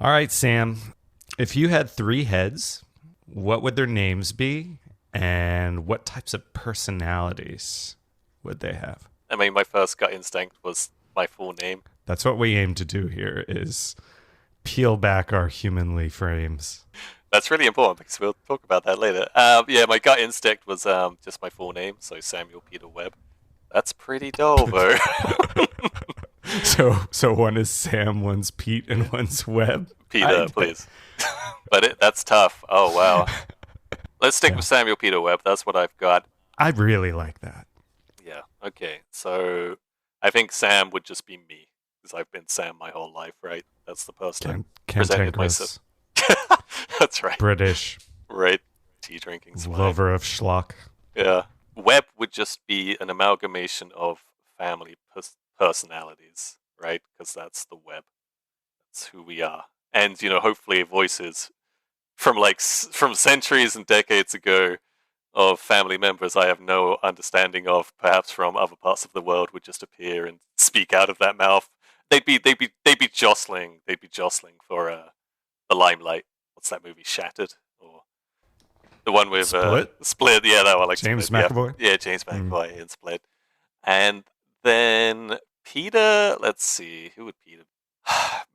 All right, Sam. If you had three heads, what would their names be? And what types of personalities would they have? I mean, my first gut instinct was my full name. That's what we aim to do here is peel back our humanly frames. That's really important because we'll talk about that later. Yeah, my gut instinct was just my full name, so Samuel Peter Webb. That's pretty dull, though. So one is Sam, one's Pete, and one's Webb. Peter, please. But that's tough. Oh, wow. Let's stick with Samuel Peter Webb. That's what I've got. I really like that. Yeah, okay. So I think Sam would just be me, because I've been Sam my whole life, right? That's the person I presented myself. That's right. British. Right. Tea drinking swine. Lover of schlock. Yeah. Webb would just be an amalgamation of family personalities, right? Because that's the web. That's who we are. And, hopefully voices from centuries and decades ago of family members I have no understanding of, perhaps from other parts of the world, would just appear and speak out of that mouth. They'd be jostling for the limelight. What's that movie, Shattered? Or the one with Split, yeah, that one, like James Split, McAvoy. Yeah, James McAvoy in Split. And then Peter, let's see, who would Peter?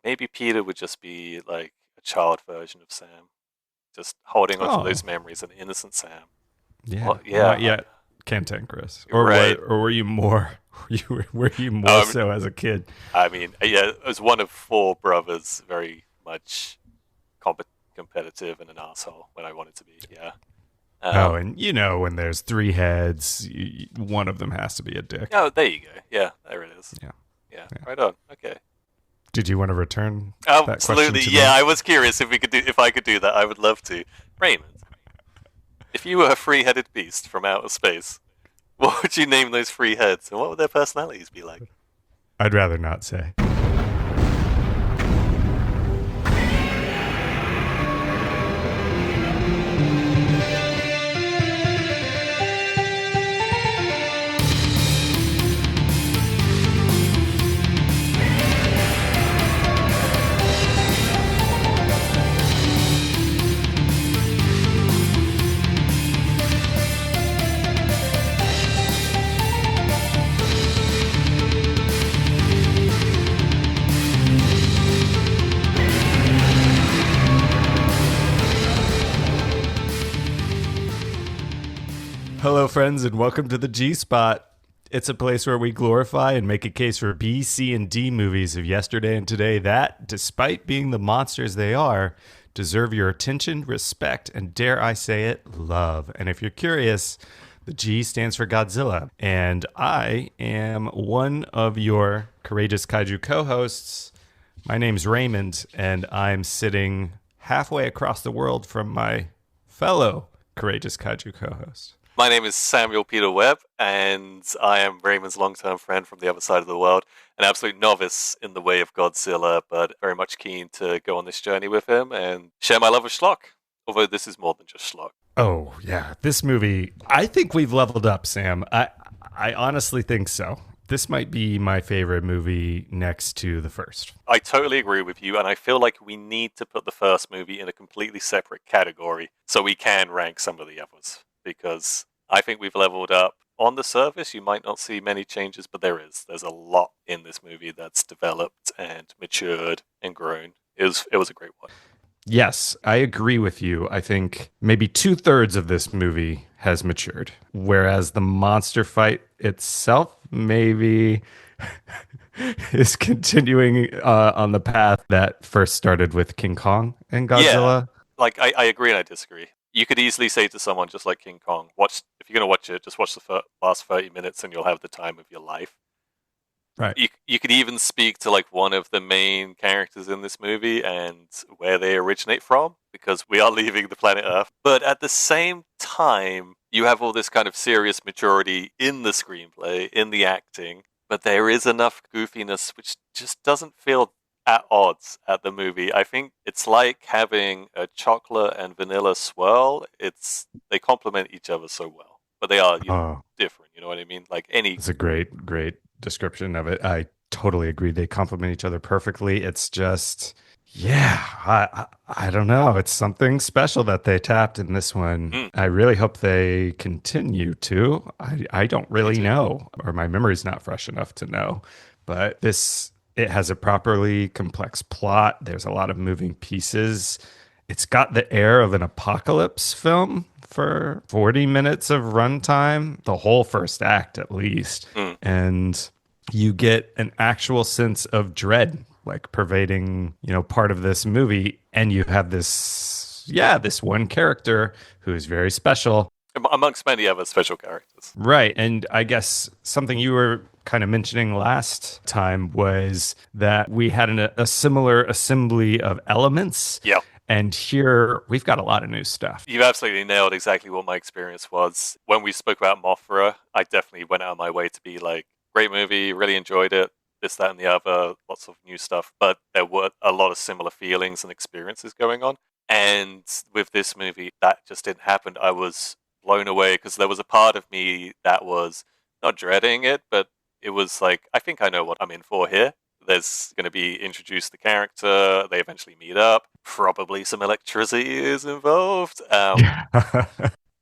Maybe Peter would just be like a child version of Sam, just holding on to those memories, an innocent Sam. Yeah, well, yeah, cantankerous. Or right. Or were you more? Were you more so as a kid? I mean, yeah, as one of four brothers, very much competitive and an asshole when I wanted to be. Yeah. And when there's three heads, one of them has to be a dick. Oh, there you go. Yeah, there it is. Yeah. Right on. Okay. Did you want to return? Absolutely. Yeah, I was curious if I could do that. I would love to. Raymond, if you were a three-headed beast from outer space, what would you name those three heads, and what would their personalities be like? I'd rather not say. Hello, friends, and welcome to the G-Spot. It's a place where we glorify and make a case for B, C, and D movies of yesterday and today that, despite being the monsters they are, deserve your attention, respect, and dare I say it, love. And if you're curious, the G stands for Godzilla. And I am one of your courageous kaiju co-hosts. My name's Raymond, and I'm sitting halfway across the world from my fellow courageous kaiju co-host. My name is Samuel Peter Webb, and I am Raymond's long-term friend from the other side of the world, an absolute novice in the way of Godzilla, but very much keen to go on this journey with him and share my love of schlock, although this is more than just schlock. Oh, yeah. This movie, I think we've leveled up, Sam. I honestly think so. This might be my favorite movie next to the first. I totally agree with you, and I feel like we need to put the first movie in a completely separate category so we can rank some of the others, because I think we've leveled up. On the surface, you might not see many changes, but there's a lot in this movie that's developed and matured and grown. It was a great one. Yes, I agree with you. I think maybe 2/3 of this movie has matured, whereas the monster fight itself maybe is continuing on the path that first started with King Kong and Godzilla. Yeah, like I agree and I disagree. You could easily say to someone just like King Kong, if you're going to watch it, just watch the last 30 minutes and you'll have the time of your life. Right. You could even speak to like one of the main characters in this movie and where they originate from, because we are leaving the planet Earth. But at the same time, you have all this kind of serious maturity in the screenplay, in the acting, but there is enough goofiness which just doesn't feel at odds at the movie. I think it's like having a chocolate and vanilla swirl. They complement each other so well, but they are different. You know what I mean? Like It's a great description of it. I totally agree. They complement each other perfectly. It's just, Yeah, I don't know. It's something special that they tapped in this one. Mm, I really hope they continue to. I don't me really too. know, or my memory's not fresh enough to know. But it has a properly complex plot. There's a lot of moving pieces. It's got the air of an apocalypse film for 40 minutes of runtime, the whole first act at least. Mm. And you get an actual sense of dread like pervading, part of this movie. And you have this one character who is very special. Amongst many other special characters. Right. And I guess something you were kind of mentioning last time was that we had a similar assembly of elements. Yeah. And here we've got a lot of new stuff. You absolutely nailed exactly what my experience was. When we spoke about Mothra, I definitely went out of my way to be like, great movie, really enjoyed it, this, that, and the other, lots of new stuff. But there were a lot of similar feelings and experiences going on. And with this movie, that just didn't happen. I was blown away because there was a part of me that was not dreading it, but it was like, I think I know what I'm in for here. There's going to be introduced the character. They eventually meet up. Probably some electricity is involved. Yeah.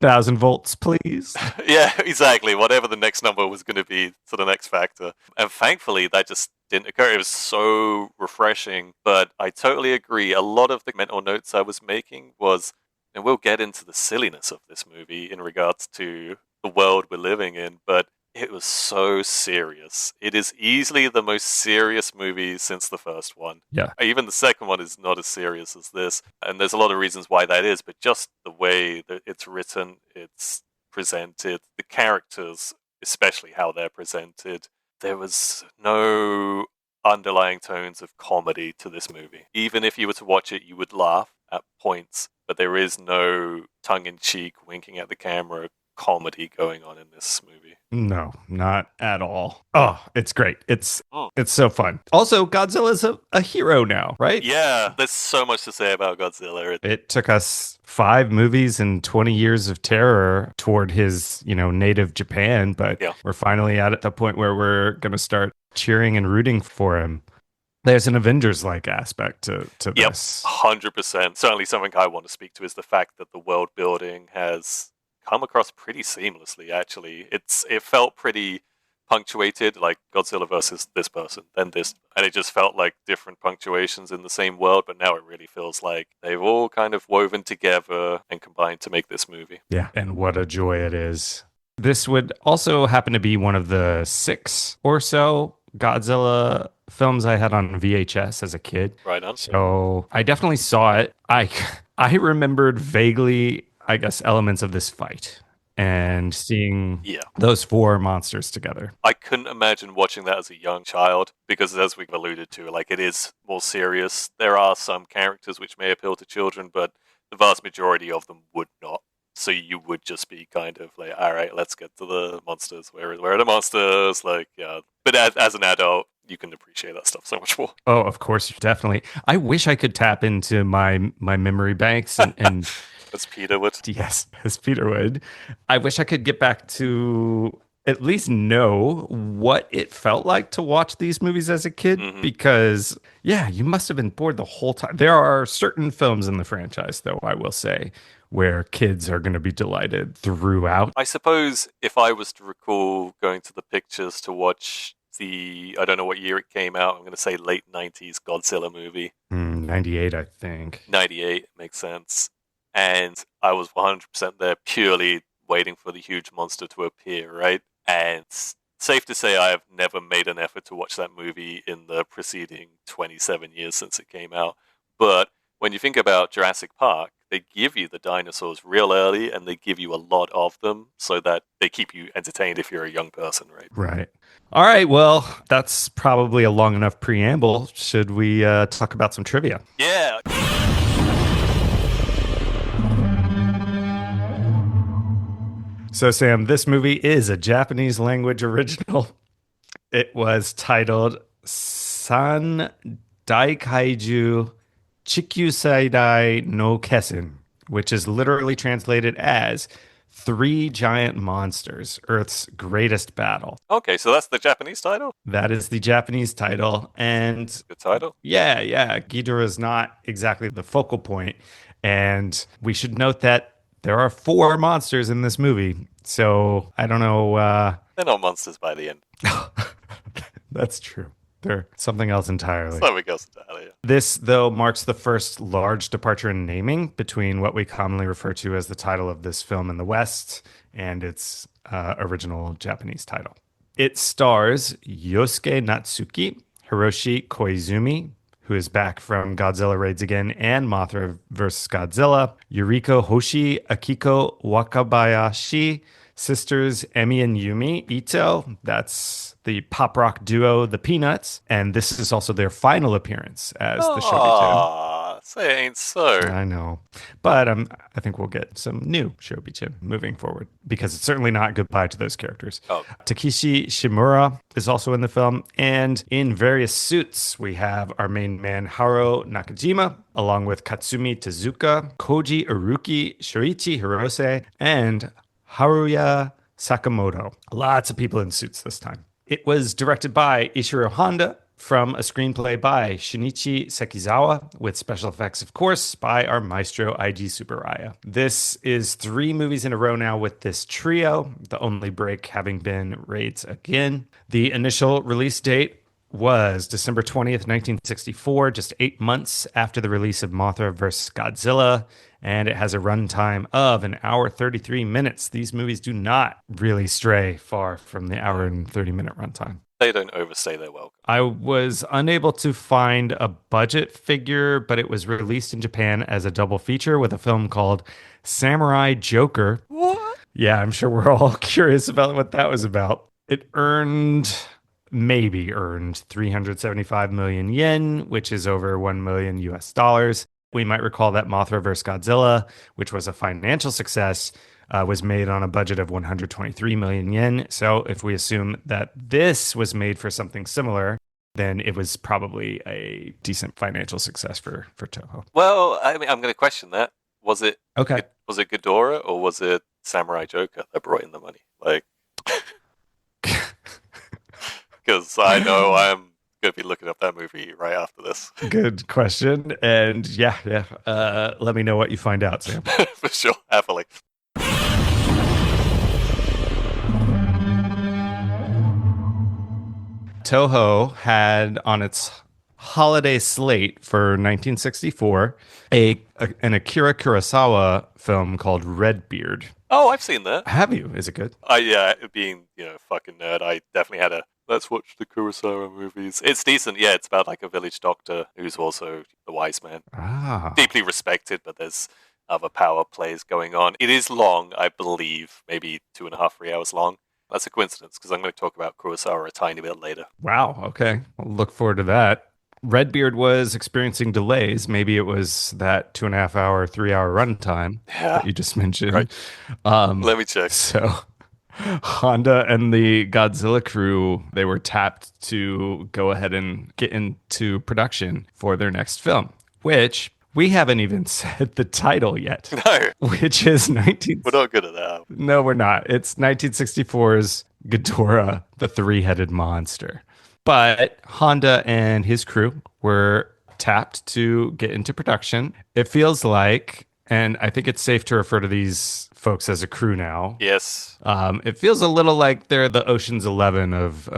1,000 volts, please. Yeah, exactly. Whatever the next number was going to be to the next factor. And thankfully, that just didn't occur. It was so refreshing. But I totally agree. A lot of the mental notes I was making was, and we'll get into the silliness of this movie in regards to the world we're living in, but it was so serious. It is easily the most serious movie since the first one. Yeah. Even the second one is not as serious as this. And there's a lot of reasons why that is, but just the way that it's written, it's presented, the characters, especially how they're presented, there was no underlying tones of comedy to this movie. Even if you were to watch it, you would laugh at points, but there is no tongue-in-cheek, winking at the camera comedy going on in this movie. No, not at all. Oh, it's great. It's Mm. it's so fun. Also, Godzilla's a hero now, right? Yeah, there's so much to say about Godzilla. It took us 5 movies and 20 years of terror toward his, native Japan, but Yeah. we're finally at the point where we're going to start cheering and rooting for him. There's an Avengers-like aspect to Yep, this. 100%. Certainly something I want to speak to is the fact that the world building has come across pretty seamlessly, actually. It felt pretty punctuated, like Godzilla versus this person, then this, and it just felt like different punctuations in the same world, but now it really feels like they've all kind of woven together and combined to make this movie. Yeah, and what a joy it is. This would also happen to be one of the 6 or so Godzilla films I had on VHS as a kid. Right on. So I definitely saw it. I remembered vaguely, I guess, elements of this fight and seeing Yeah. those 4 monsters together. I couldn't imagine watching that as a young child because, as we've alluded to, like it is more serious. There are some characters which may appeal to children, but the vast majority of them would not. So you would just be kind of like, all right, let's get to the monsters. Where are the monsters? Like, yeah. But as an adult, you can appreciate that stuff so much more. Oh, of course, definitely. I wish I could tap into my memory banks and As Peter would. yes, as Peter would. I wish I could get back to at least know what it felt like to watch these movies as a kid because, yeah, you must have been bored the whole time. There are certain films in the franchise, though, I will say, where kids are going to be delighted throughout. I suppose if I was to recall going to the pictures to watch I don't know what year it came out, I'm going to say late 90s Godzilla movie. 98, I think. 98 makes sense. And I was 100% there purely waiting for the huge monster to appear, right? And safe to say I have never made an effort to watch that movie in the preceding 27 years since it came out. But when you think about Jurassic Park, they give you the dinosaurs real early and they give you a lot of them so that they keep you entertained if you're a young person, right? Right. All right. Well, that's probably a long enough preamble. Should we talk about some trivia? Yeah. So, Sam, this movie is a Japanese language original. It was titled San Daikaiju Chikyusaidai no Kessen, which is literally translated as Three Giant Monsters, Earth's Greatest Battle. Okay, so that's the Japanese title? That is the Japanese title. And Good title. yeah, Ghidorah is not exactly the focal point. And we should note that there are four monsters in this movie. So I don't know. They're not monsters by the end. That's true. They're something else entirely. Something else entirely, yeah. This, though, marks the first large departure in naming between what we commonly refer to as the title of this film in the West and its original Japanese title. It stars Yosuke Natsuki, Hiroshi Koizumi, who is back from Godzilla Raids Again and Mothra vs. Godzilla, Yuriko Hoshi, Akiko Wakabayashi, sisters Emi and Yumi Ito, that's the pop rock duo The Peanuts, and this is also their final appearance as the Shobi-chan. Say it ain't so. I know, but I think we'll get some new Shobi-chan moving forward because it's certainly not goodbye to those characters. Oh. Takeshi Shimura is also in the film, and in various suits we have our main man Haro Nakajima, along with Katsumi Tezuka, Koji Iruki, Shoichi Hirose, and Haruya Sakamoto. Lots of people in suits this time. It was directed by Ishiro Honda from a screenplay by Shinichi Sekizawa, with special effects, of course, by our maestro Eiji Tsuburaya. This is 3 movies in a row now with this trio, the only break having been Raids Again. The initial release date was December 20th, 1964, just 8 months after the release of Mothra vs. Godzilla, and it has a runtime of 1 hour 33 minutes. These movies do not really stray far from the hour and 30-minute runtime. They don't overstay their welcome. I was unable to find a budget figure, but it was released in Japan as a double feature with a film called Samurai Joker. What? Yeah, I'm sure we're all curious about what that was about. It maybe earned 375 million yen, which is over 1 million US dollars. We might recall that Mothra vs. Godzilla, which was a financial success, was made on a budget of 123 million yen. So if we assume that this was made for something similar, then it was probably a decent financial success for Toho. Well, I mean, I'm going to question that. Was it Okay. Was it Ghidorah or was it Samurai Joker that brought in the money? Like, because I know I'm going to be looking up that movie right after this. Good question. And yeah. Let me know what you find out, Sam. For sure, happily. Toho had on its holiday slate for 1964 an Akira Kurosawa film called Redbeard. Oh, I've seen that. Have you? Is it good? Yeah, being, fucking nerd, I definitely had let's watch the Kurosawa movies. It's decent, yeah. It's about like a village doctor who's also the wise man. Ah. Deeply respected, but there's other power plays going on. It is long, I believe, maybe 2.5, 3 hours long. That's a coincidence because I'm going to talk about Kurosawa a tiny bit later. Wow. Okay. I'll look forward to that. Redbeard was experiencing delays. Maybe it was that 2.5 hour, 3 hour runtime that you just mentioned. Right. Let me check. So Honda and the Godzilla crew, they were tapped to go ahead and get into production for their next film, which we haven't even said the title yet. No. Which is We're not good at that. No, we're not. It's 1964's Ghidorah the Three-Headed Monster. But Honda and his crew were tapped to get into production. It feels like, and I think it's safe to refer to these folks as a crew now. Yes. It feels a little like they're the Ocean's 11 of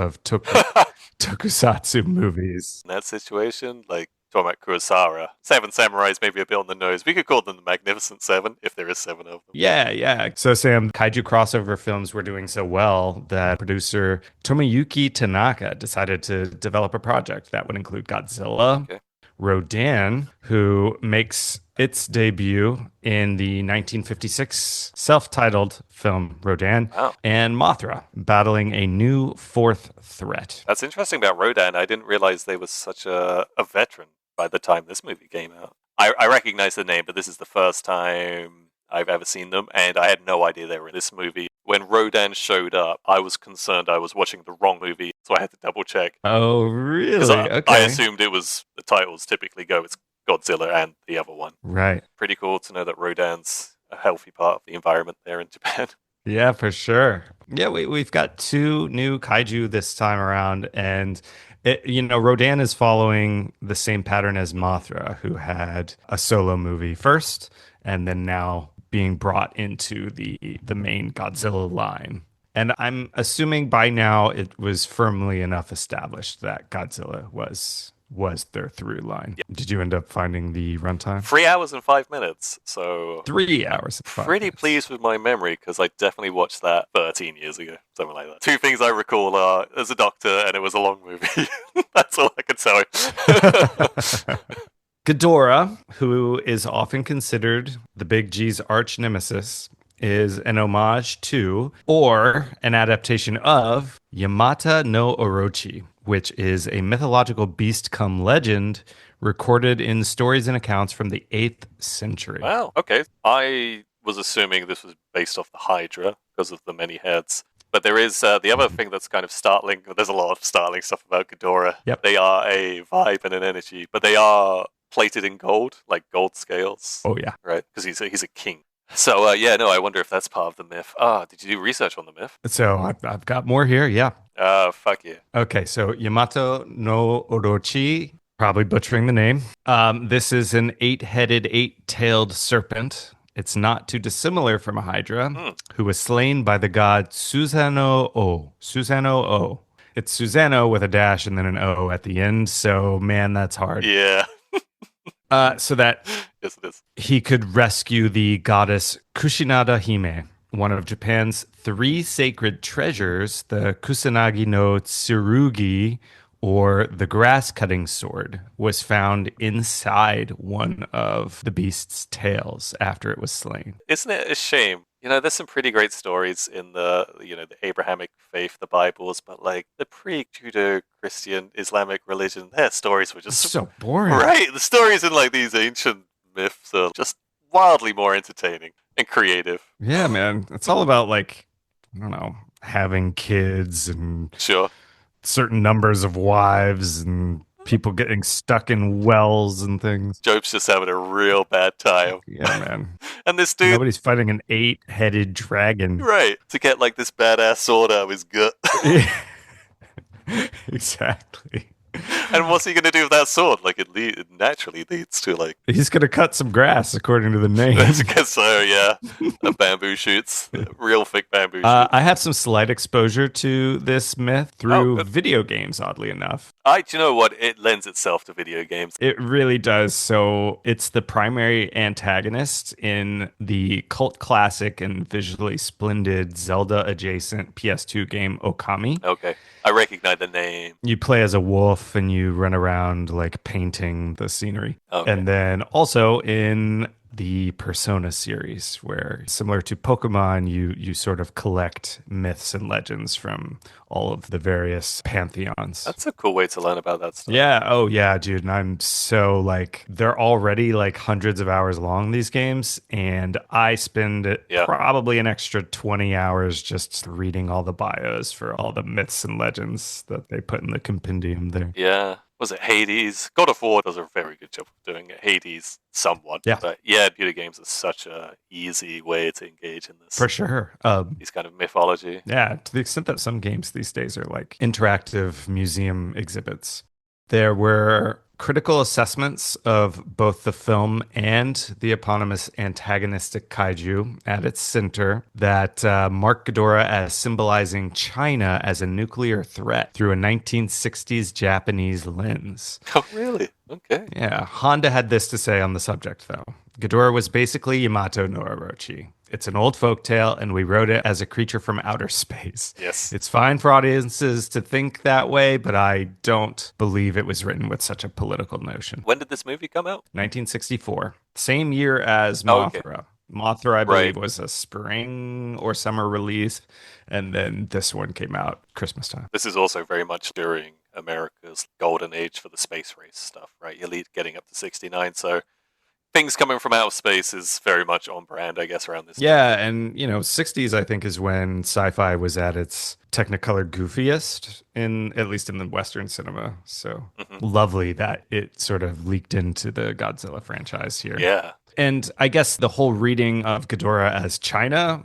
tokusatsu movies. In that situation, like, talking about Kurosawa, 7 Samurais maybe a bit on the nose. We could call them the Magnificent 7 if there is 7 of them. Yeah. So, Sam, kaiju crossover films were doing so well that producer Tomoyuki Tanaka decided to develop a project that would include Godzilla, Rodan, who makes its debut in the 1956 self-titled film Rodan, and Mothra, battling a new fourth threat. That's interesting about Rodan. I didn't realize they were such a veteran by the time this movie came out. I recognize the name, but this is the first time I've ever seen them, and I had no idea they were in this movie. When Rodan showed up, I was concerned I was watching the wrong movie, so I had to double check. Oh, really? Okay. I assumed it was, the titles typically go, it's Godzilla and the other one. Right. Pretty cool to know that Rodan's a healthy part of the environment there in Japan. Yeah, for sure. Yeah, we've got two new kaiju this time around, and Rodan is following the same pattern as Mothra, who had a solo movie first, and then now being brought into the main Godzilla line. And I'm assuming by now it was firmly enough established that Godzilla was their through line. Yeah. Did you end up finding the runtime? 3 hours and 5 minutes. So 3 hours and five pretty minutes. pleased with my memory because I definitely watched that 13 years ago, something like that. Two things I recall are as a doctor and it was a long movie. That's all I can tell you. Ghidorah, who is often considered the Big G's arch nemesis, is an homage to or an adaptation of Yamata no Orochi, which is a mythological beast come legend recorded in stories and accounts from the 8th century. Wow, okay. I was assuming this was based off the Hydra because of the many heads. But there is the other thing that's kind of startling. There's a lot of startling stuff about Ghidorah. Yep. They are a vibe and an energy, but they are plated in gold, like gold scales. Oh, yeah. Right? Because he's a king. So, I wonder if that's part of the myth. Did you do research on the myth? So I've got more here. Yeah. Fuck yeah. Okay, so Yamato no Orochi, probably butchering the name. This is an 8-headed, 8-tailed serpent. It's not too dissimilar from a Hydra, who was slain by the god Susanoo-O. Susanoo-O. It's Susanoo with a dash and then an O at the end. So, man, that's hard. Yeah. So that Yes, it is. he could rescue the goddess Kushinada Hime, one of Japan's 3 sacred treasures, the Kusanagi no Tsurugi, or the grass-cutting sword, was found inside one of the beast's tails after it was slain. Isn't it a shame? There's some pretty great stories in the Abrahamic faith, the Bibles, but like the pre-Judeo-Christian Islamic religion, their stories were just So boring. right. The stories in like these ancient myths are just wildly more entertaining and creative. Yeah, man. It's all about, like, I don't know, having kids and Sure. certain numbers of wives and people getting stuck in wells and things. Job's just having a real bad time. Yeah, man. And this dude, Nobody's fighting an 8-headed dragon. right, to get like this badass sword out of his gut. Exactly. And what's he going to do with that sword? Like, it naturally leads to, like... He's going to cut some grass, according to the name. I guess so, yeah. Bamboo shoots. Real thick bamboo shoots. I have some slight exposure to this myth through video games, oddly enough. Do you know what? It lends itself to video games. It really does. So it's the primary antagonist in the cult classic and visually splendid Zelda-adjacent PS2 game Okami. Okay. I recognize the name. You play as a wolf and you run around like painting the scenery. Okay. And then also in the Persona series, where similar to Pokemon, you sort of collect myths and legends from all of the various pantheons. That's a cool way to learn about that stuff. Yeah. Oh, yeah, dude. And I'm so like, they're already like hundreds of hours long, these games. And I spend probably an extra 20 hours just reading all the bios for all the myths and legends that they put in the compendium there. Yeah. Was it Hades? God of War does a very good job of doing it. Hades, somewhat. Yeah. But yeah, video games are such a easy way to engage in this. For sure. These kind of mythology. Yeah, to the extent that some games these days are like interactive museum exhibits. There were critical assessments of both the film and the eponymous antagonistic kaiju at its center that mark Ghidorah as symbolizing China as a nuclear threat through a 1960s Japanese lens. Oh, really? Okay. Yeah, Honda had this to say on the subject, though. Ghidorah was basically Yamato no Orochi. It's an old folktale, and we wrote it as a creature from outer space. Yes. It's fine for audiences to think that way, but I don't believe it was written with such a political notion. When did this movie come out? 1964. Same year as Oh, okay. Mothra. Mothra, I believe, Right. was a spring or summer release, and then this one came out Christmas time. This is also very much during America's golden age for the space race stuff, right? You're getting up to 69, so things coming from outer space is very much on brand, I guess, around this time. Yeah, and 60s I think is when sci-fi was at its Technicolor goofiest in at least in the Western cinema. So lovely that it sort of leaked into the Godzilla franchise here. Yeah. And I guess the whole reading of Ghidorah as China,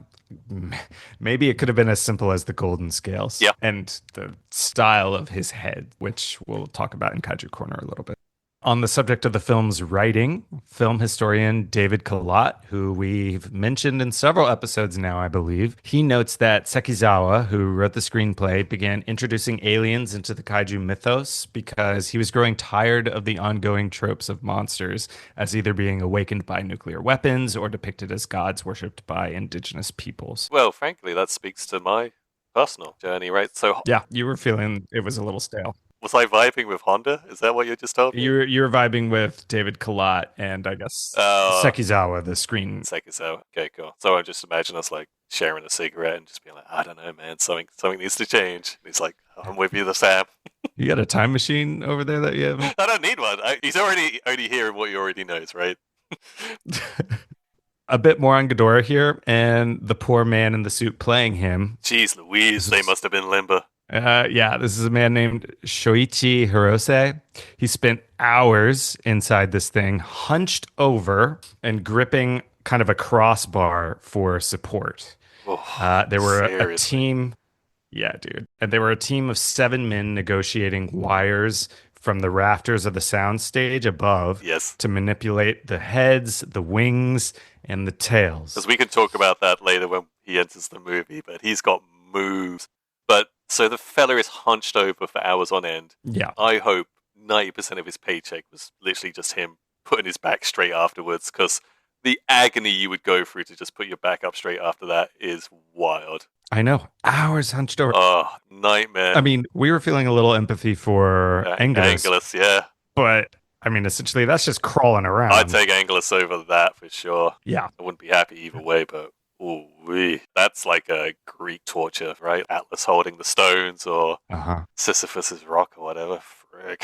maybe it could have been as simple as the golden scales and the style of his head, which we'll talk about in Kaiju Corner a little bit. On the subject of the film's writing, film historian David Kalat, who we've mentioned in several episodes now, I believe, he notes that Sekizawa, who wrote the screenplay, began introducing aliens into the kaiju mythos because he was growing tired of the ongoing tropes of monsters as either being awakened by nuclear weapons or depicted as gods worshipped by indigenous peoples. Well, frankly, that speaks to my personal journey, right? So yeah, you were feeling it was a little stale. Was I vibing with Honda? Is that what you just told me? You're vibing with David Kalat and I guess Sekizawa, the screen. Sekizawa. Okay, cool. So I just imagine us like sharing a cigarette and just being like, I don't know, man, something needs to change. And he's like, I'm with you, Sam. You got a time machine over there that you have? I don't need one. He's already hearing what he already knows, right? A bit more on Ghidorah here and the poor man in the suit playing him. Jeez Louise, they must have been limber. Yeah, this is a man named Shoichi Hirose. He spent hours inside this thing, hunched over and gripping kind of a crossbar for support. There were a team. Yeah, dude. And there were a team of 7 men negotiating wires from the rafters of the soundstage above to manipulate the heads, the wings, and the tails. Because we can talk about that later when he enters the movie, but he's got moves. But so the fella is hunched over for hours on end. Yeah. I hope 90% of his paycheck was literally just him putting his back straight afterwards, because the agony you would go through to just put your back up straight after that is wild. I know. Hours hunched over. Oh, nightmare. I mean, we were feeling a little empathy for Angelus. Angelus, yeah. But, I mean, essentially, that's just crawling around. I'd take Angelus over that for sure. Yeah. I wouldn't be happy either way, but that's like a Greek torture, right? Atlas holding the stones or Sisyphus's rock or whatever. Frick.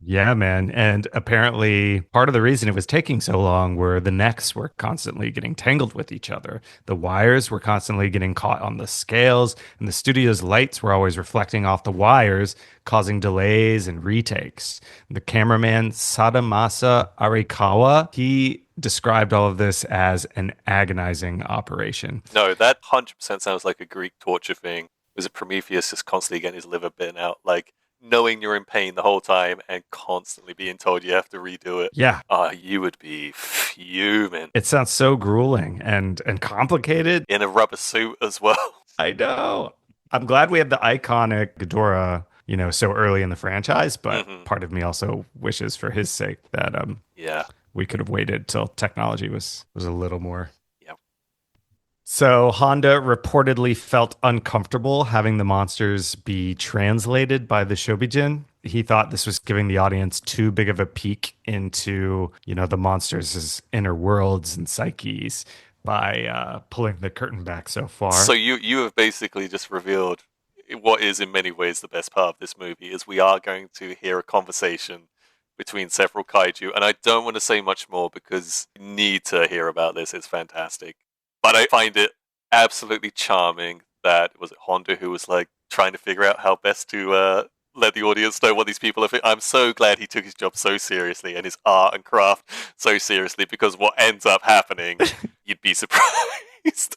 Yeah, man. And apparently part of the reason it was taking so long were the necks were constantly getting tangled with each other. The wires were constantly getting caught on the scales, and the studio's lights were always reflecting off the wires, causing delays and retakes. The cameraman Sadamasa Arikawa, he described all of this as an agonizing operation. No, that 100% sounds like a Greek torture thing. Was it Prometheus just constantly getting his liver bitten out? Like, knowing you're in pain the whole time and constantly being told you have to redo it. Yeah. You would be fuming. It sounds so grueling and complicated. In a rubber suit as well. I know. I'm glad we have the iconic Ghidorah, so early in the franchise, but part of me also wishes for his sake that we could have waited till technology was a little more. So Honda reportedly felt uncomfortable having the monsters be translated by the Shobijin. He thought this was giving the audience too big of a peek into, the monsters' inner worlds and psyches by pulling the curtain back so far. So you have basically just revealed what is in many ways the best part of this movie, is we are going to hear a conversation between several kaiju. And I don't want to say much more because you need to hear about this. It's fantastic. But I find it absolutely charming that, was it Honda who was like trying to figure out how best to let the audience know what these people are thinking. I'm so glad he took his job so seriously and his art and craft so seriously, because what ends up happening, you'd be surprised.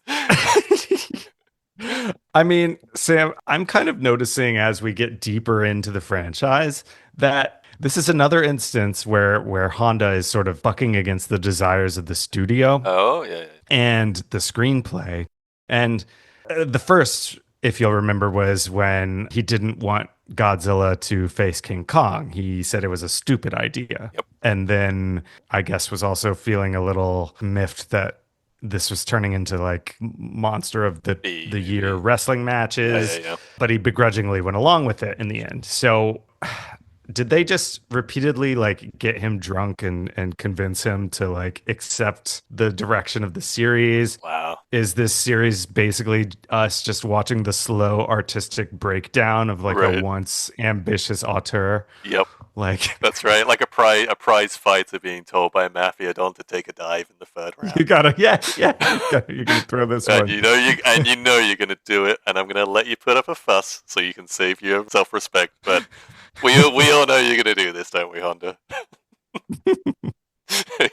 I mean, Sam, I'm kind of noticing as we get deeper into the franchise that this is another instance where Honda is sort of bucking against the desires of the studio. Oh, yeah. And the screenplay. And the first, if you'll remember, was when he didn't want Godzilla to face King Kong. He said it was a stupid idea. Yep. And then I guess was also feeling a little miffed that this was turning into like monster of the year wrestling matches. Yeah. But he begrudgingly went along with it in the end. So did they just repeatedly like get him drunk and convince him to like accept the direction of the series? Wow. Is this series basically us just watching the slow artistic breakdown of like a once ambitious auteur? Yep. Like, That's right, like a prize fighter being told by a mafia don to take a dive in the third round. you gotta, yeah, you're gonna throw this And one. you know you're gonna do it, and I'm gonna let you put up a fuss so you can save your self-respect. But we all know you're gonna do this, don't we, Honda?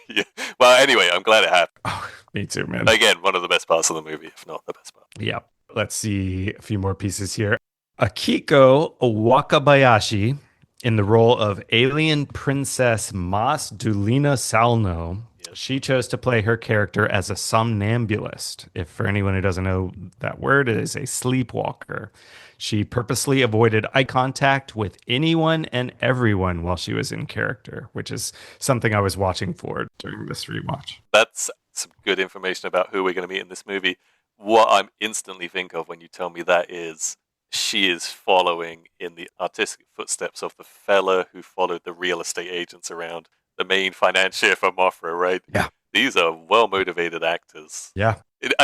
Yeah. Well, anyway, I'm glad it happened. Oh, me too, man. Again, one of the best parts of the movie, if not the best part. Yeah. Let's see a few more pieces here. Akiko Wakabayashi in the role of alien princess Mas Dulina Salno. Yes. She chose to play her character as a somnambulist. If for anyone who doesn't know that word, it is a sleepwalker. She purposely avoided eye contact with anyone and everyone while she was in character, which is something I was watching for during this rewatch. That's some good information about who we're going to meet in this movie. What I instantly think of when you tell me that is she is following in the artistic footsteps of the fella who followed the real estate agents around, the main financier for Mothra, right? Yeah. These are well-motivated actors. Yeah. And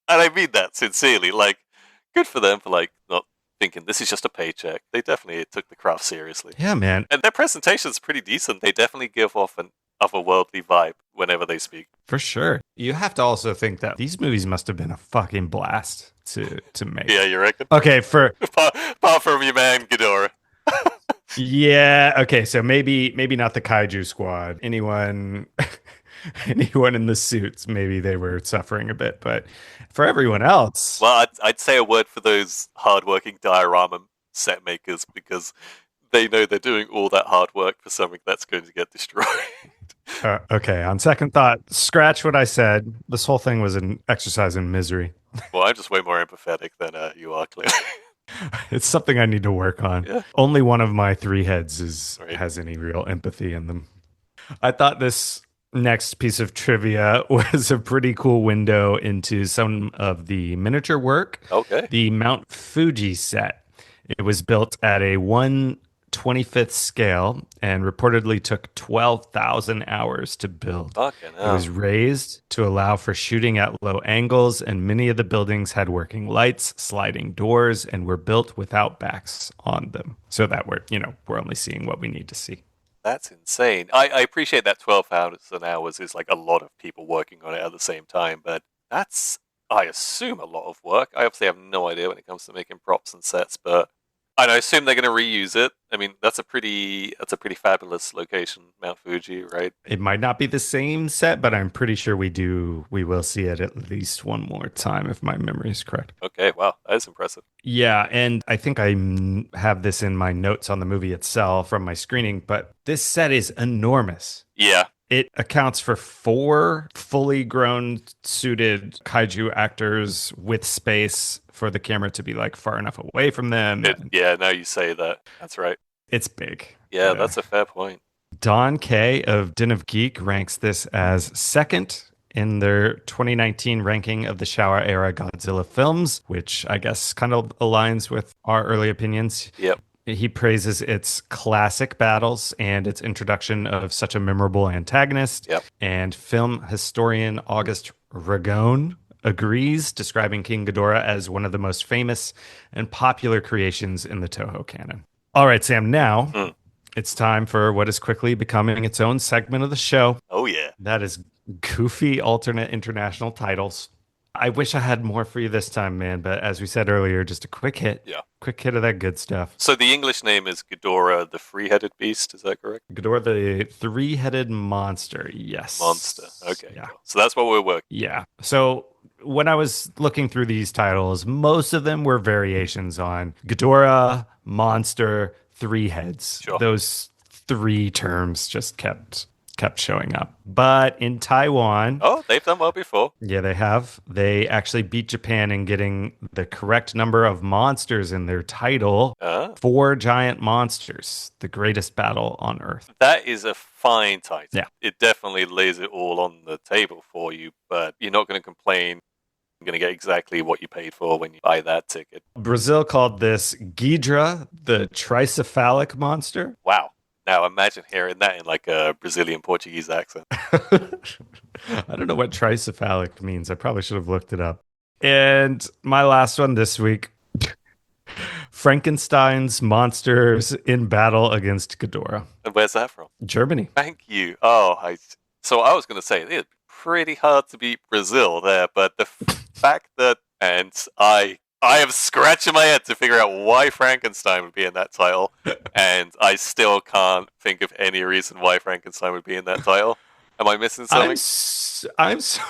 I mean that sincerely. Like, good for them for like not thinking this is just a paycheck. They definitely took the craft seriously. Yeah, man. And their presentation's pretty decent. They definitely give off an otherworldly vibe whenever they speak. For sure. You have to also think that these movies must have been a fucking blast to make. Yeah, you reckon? Okay, Apart from your man Ghidorah. yeah, okay, so maybe not the kaiju squad. Anyone in the suits, maybe they were suffering a bit, but for everyone else. Well, I'd say a word for those hardworking diorama set makers because they know they're doing all that hard work for something that's going to get destroyed. Okay, on second thought, scratch what I said. This whole thing was an exercise in misery. Well, I'm just way more empathetic than you are, clearly. It's something I need to work on. Yeah. Only one of my three heads Right. has any real empathy in them. I thought this next piece of trivia was a pretty cool window into some of the miniature work. Okay. The Mount Fuji set. It was built at a 1/25th scale and reportedly took 12,000 hours to build. Fucking It hell. was raised to allow for shooting at low angles, and many of the buildings had working lights, sliding doors, and were built without backs on them. So that we're only seeing what we need to see. That's insane. I appreciate that 12,000 hours is like a lot of people working on it at the same time, but that's, I assume, a lot of work. I obviously have no idea when it comes to making props and sets, but I assume they're going to reuse it. I mean, that's a pretty fabulous location, Mount Fuji, right? It might not be the same set, but I'm pretty sure we will see it at least one more time if my memory is correct. Okay, wow, that is impressive. Yeah, and I think I have this in my notes on the movie itself from my screening, but this set is enormous. Yeah. It accounts for 4 fully grown suited kaiju actors with space for the camera to be like far enough away from them. Yeah, now you say that. That's right. It's big. Yeah, that's a fair point. Don Kay of Den of Geek ranks this as second in their 2019 ranking of the Showa era Godzilla films, which I guess kind of aligns with our early opinions. Yep. He praises its classic battles and its introduction of such a memorable antagonist. Yep. And film historian August Ragone agrees, describing King Ghidorah as one of the most famous and popular creations in the Toho canon. All right, Sam, now it's time for what is quickly becoming its own segment of the show. Oh, yeah. That is goofy alternate international titles. I wish I had more for you this time, man, but as we said earlier, just a quick hit. Yeah. Quick hit of that good stuff. So the English name is Ghidorah the Three-Headed Beast, is that correct? Ghidorah the Three-Headed Monster, yes. Monster. Okay. Yeah. Cool. So that's what we're working. Yeah. So when I was looking through these titles, most of them were variations on Ghidorah, Monster, Three Heads. Sure. Those 3 terms just kept showing up. But in Taiwan, Oh, they've done well before. yeah, they have. They actually beat Japan in getting the correct number of monsters in their title. 4 giant monsters, the greatest battle on Earth. That is a fine title. Yeah. It definitely lays it all on the table for you, but you're not going to complain. You're going to get exactly what you paid for when you buy that ticket. Brazil called this Ghidorah the Tricephalic Monster. Wow. Now imagine hearing that in like a Brazilian Portuguese accent. I don't know what tricephalic means. I probably should have looked it up. And my last one this week Frankenstein's monsters in battle against Ghidorah. And where's that from? Germany. Thank you. So I was going to say it'd be pretty hard to beat Brazil there, but the fact that I am scratching my head to figure out why Frankenstein would be in that title, and I still can't think of any reason why Frankenstein would be in that title. Am I missing something? I'm so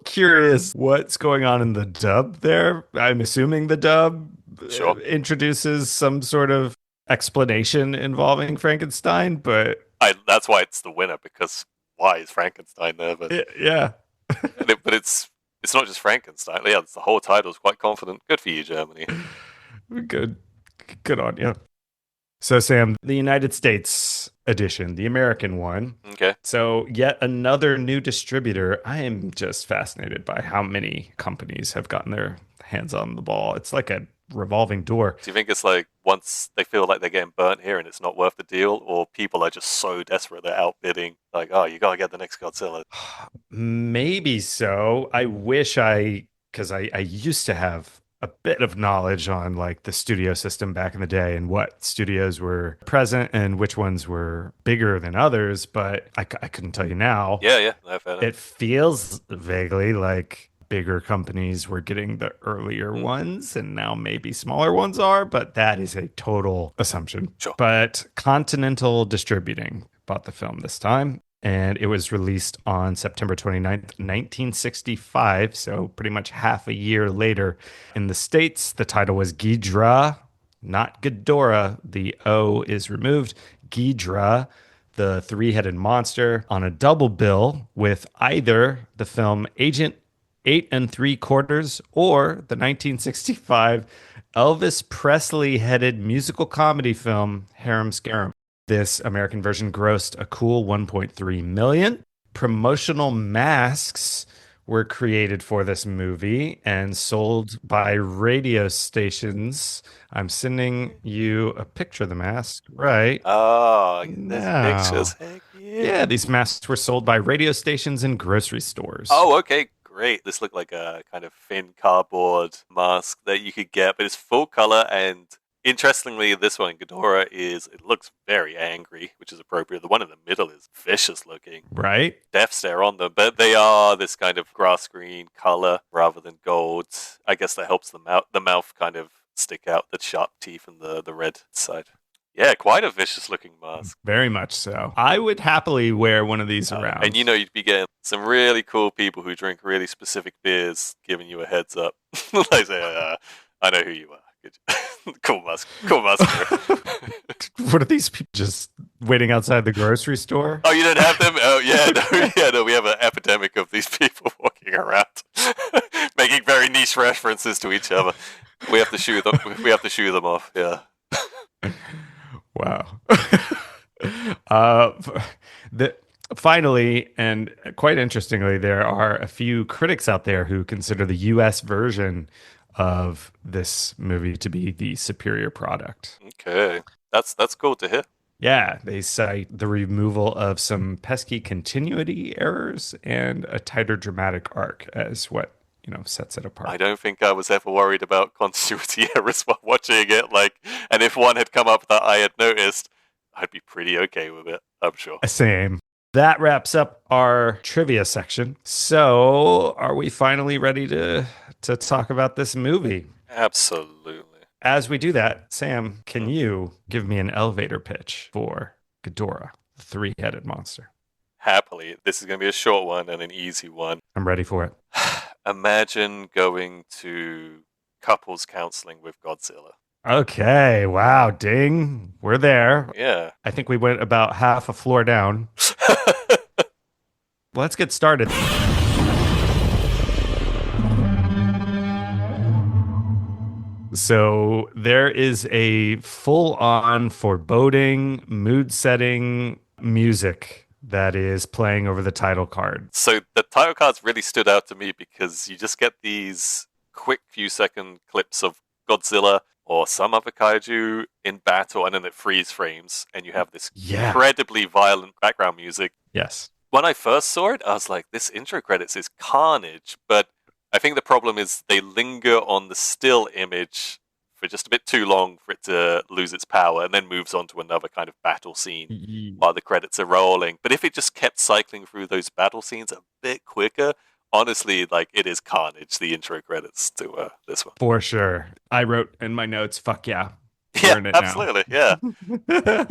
curious what's going on in the dub there. I'm assuming the dub Sure. introduces some sort of explanation involving Frankenstein, but That's why it's the winner, because why is Frankenstein there? But yeah. but it's not just Frankenstein. Yeah, it's the whole title is quite confident. Good for you, Germany. Good on you. So, Sam, the United States edition, the American one. Okay. So, yet another new distributor. I am just fascinated by how many companies have gotten their hands on the ball. It's like a revolving door. Do you think it's like once they feel like they're getting burnt here and it's not worth the deal, or people are just so desperate they're outbidding, like, oh, you gotta get the next Godzilla? Maybe so. Because I used to have a bit of knowledge on like the studio system back in the day and what studios were present and which ones were bigger than others, but I couldn't tell you now. Yeah, no, fair enough. It feels vaguely like bigger companies were getting the earlier ones and now maybe smaller ones are, but that is a total assumption. Sure. But Continental Distributing bought the film this time, and it was released on September 29th, 1965, so pretty much half a year later. In the States, the title was Ghidorah, not Ghidorah. The O is removed. Ghidorah, the Three-Headed Monster, on a double bill with either the film Agent 8 3/4 or the 1965 Elvis Presley-headed musical comedy film Harem Scarum. This American version grossed a cool 1.3 million. Promotional masks were created for this movie and sold by radio stations. I'm sending you a picture of the mask right. Oh, there's now. pictures. Heck yeah. Yeah, these masks were sold by radio stations and grocery stores. Oh, okay, great. This looked like a kind of thin cardboard mask that you could get, but it's full color. And interestingly, this one, Ghidorah, it looks very angry, which is appropriate. The one in the middle is vicious looking. Right? Death stare on them, but they are this kind of grass green color rather than gold. I guess that helps the mouth kind of stick out, the sharp teeth and the red side. Yeah, quite a vicious looking mask. Very much so. I would happily wear one of these around. And you'd be getting some really cool people who drink really specific beers giving you a heads up. Like say, I know who you are. Cool mask. What are these people just waiting outside the grocery store? Oh, you don't have them? Oh, yeah, no, we have an epidemic of these people walking around, making very niche references to each other. We have to shoo them off. Yeah. Wow. Finally, and quite interestingly, there are a few critics out there who consider the U.S. version of this movie to be the superior product. Okay. That's cool to hear. Yeah, they cite the removal of some pesky continuity errors and a tighter dramatic arc as what, sets it apart. I don't think I was ever worried about continuity errors while watching it. And if one had come up that I had noticed, I'd be pretty okay with it, I'm sure. Same. That wraps up our trivia section. So, are we finally ready to talk about this movie? Absolutely. As we do that, Sam, can you give me an elevator pitch for Ghidorah, the Three-Headed Monster? Happily. This is going to be a short one and an easy one. I'm ready for it. Imagine going to couples counseling with Godzilla. Okay, wow, ding. We're there. Yeah. I think we went about half a floor down. Let's get started. So there is a full-on foreboding, mood-setting music that is playing over the title card. So the title cards really stood out to me because you just get these quick few-second clips of Godzilla or some other kaiju in battle, and then it freeze frames, and you have this incredibly violent background music. Yes. When I first saw it, I was like, this intro credits is carnage, but I think the problem is they linger on the still image for just a bit too long for it to lose its power, and then moves on to another kind of battle scene while the credits are rolling. But if it just kept cycling through those battle scenes a bit quicker, honestly, like, it is carnage, the intro credits to this one. For sure. I wrote in my notes, fuck yeah. Yeah, Burn it absolutely, yeah. now.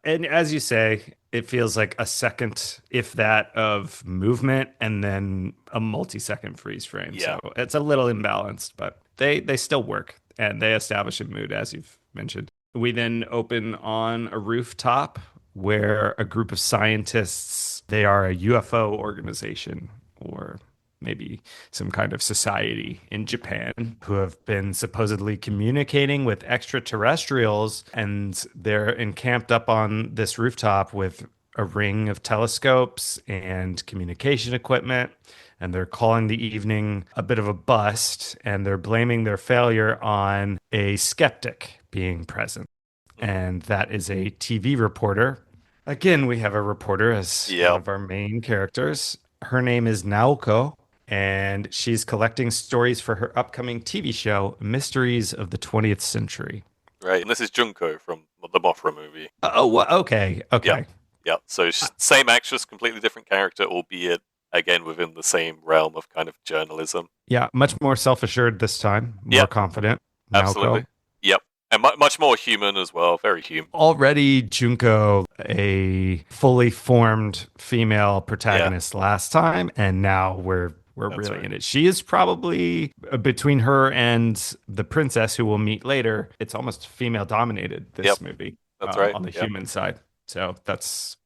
And as you say, it feels like a second, if that, of movement and then a multi-second freeze frame. Yeah. So it's a little imbalanced, but they still work and they establish a mood, as you've mentioned. We then open on a rooftop where a group of scientists, they are a UFO organization, or maybe some kind of society in Japan, who have been supposedly communicating with extraterrestrials, and they're encamped up on this rooftop with a ring of telescopes and communication equipment, and they're calling the evening a bit of a bust, and they're blaming their failure on a skeptic being present. And that is a TV reporter. Again, we have a reporter as one of our main characters. Her name is Naoko, and she's collecting stories for her upcoming TV show, Mysteries of the 20th Century. Right, and this is Junko from the Mothra movie. Oh, okay. Yeah. So same actress, completely different character, albeit, again, within the same realm of kind of journalism. Yeah, much more self-assured this time, more confident. Absolutely. Naoko. Yep. And much more human as well, very human. Already Junko, a fully formed female protagonist last time, and now we're really in it. She is probably, between her and the princess who we'll meet later, it's almost female dominated, this movie. That's right. On the human side. So that's,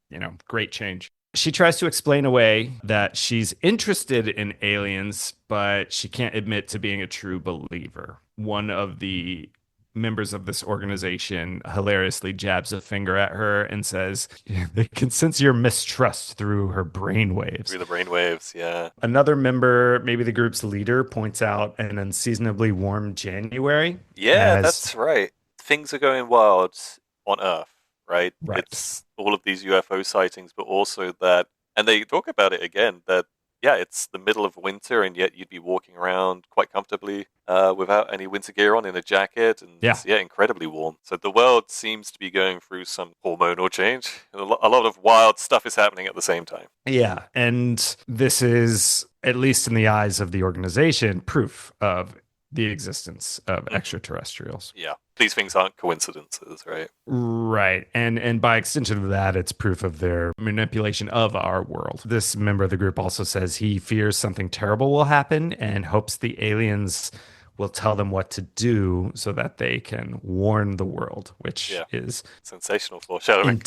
great change. She tries to explain away that she's interested in aliens, but she can't admit to being a true believer. One of the members of this organization hilariously jabs a finger at her and says they can sense your mistrust through her brainwaves. Through the brainwaves, yeah. Another member, maybe the group's leader, points out an unseasonably warm January. Yeah, that's right. Things are going wild on Earth, right? Right. It's all of these UFO sightings, but also that, and they talk about it again, that it's the middle of winter, and yet you'd be walking around quite comfortably without any winter gear on, in a jacket, and incredibly warm. So the world seems to be going through some hormonal change. A lot of wild stuff is happening at the same time. Yeah, and this is, at least in the eyes of the organization, proof of the existence of extraterrestrials. Yeah, these things aren't coincidences, right? Right. And by extension of that, it's proof of their manipulation of our world. This member of the group also says he fears something terrible will happen and hopes the aliens will tell them what to do so that they can warn the world, which is sensational foreshadowing.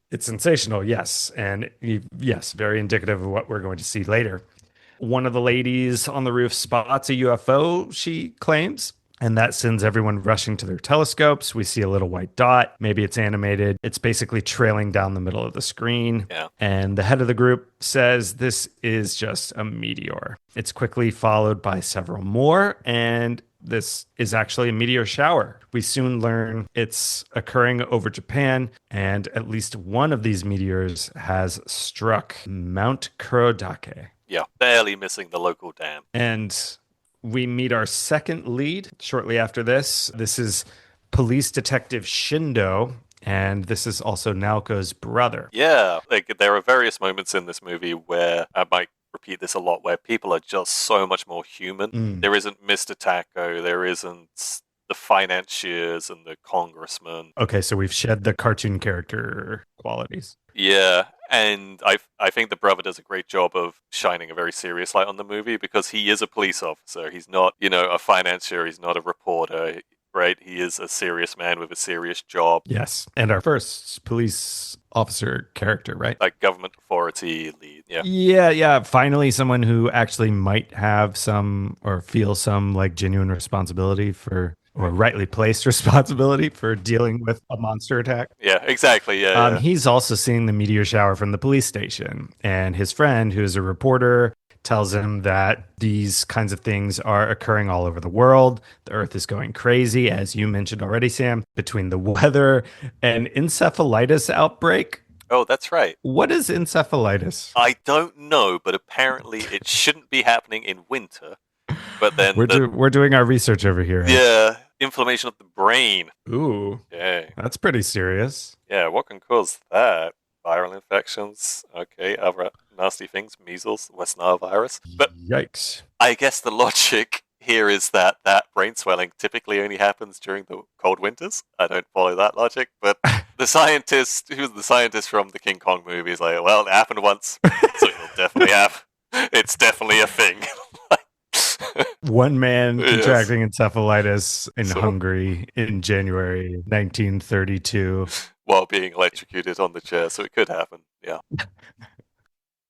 It's sensational, yes. And yes, very indicative of what we're going to see later. One of the ladies on the roof spots a UFO, she claims, and that sends everyone rushing to their telescopes. We see a little white dot. Maybe it's animated. It's basically trailing down the middle of the screen. Yeah. And the head of the group says this is just a meteor. It's quickly followed by several more, and this is actually a meteor shower. We soon learn it's occurring over Japan, and at least one of these meteors has struck Mount Kurodake. Yeah, barely missing the local dam. And we meet our second lead shortly after this. This is police detective Shindo, and this is also Naoko's brother. Yeah, there are various moments in this movie where, I might repeat this a lot, where people are just so much more human. There isn't Mr. Taco, there isn't the financiers and the congressman. Okay, so we've shed the cartoon character qualities. Yeah, and I think the brother does a great job of shining a very serious light on the movie, because he is a police officer. He's not, a financier. He's not a reporter, right? He is a serious man with a serious job. Yes, and our first police officer character, right? Like government authority lead, yeah. Yeah. Finally, someone who actually might have some, or feel some, like, genuine responsibility for, or rightly placed responsibility for dealing with a monster attack. Yeah, exactly. Yeah. He's also seeing the meteor shower from the police station, and his friend, who is a reporter, tells him that these kinds of things are occurring all over the world. The Earth is going crazy, as you mentioned already, Sam, between the weather and encephalitis outbreak. Oh, that's right. What is encephalitis? I don't know, but apparently it shouldn't be happening in winter. But then we're doing our research over here. Yeah, inflammation of the brain. Ooh, Yeah. that's pretty serious. Yeah, what can cause that? Viral infections. Okay, other nasty things. Measles, West Nile virus. But Yikes. I guess the logic here is that brain swelling typically only happens during the cold winters. I don't follow that logic, but the scientist, who's the scientist from the King Kong movie, is like, well, it happened once, so it'll definitely have. It's definitely a thing. One man Yes. contracting encephalitis in So- Hungary in January 1932. While being electrocuted on the chair, so it could happen. Yeah.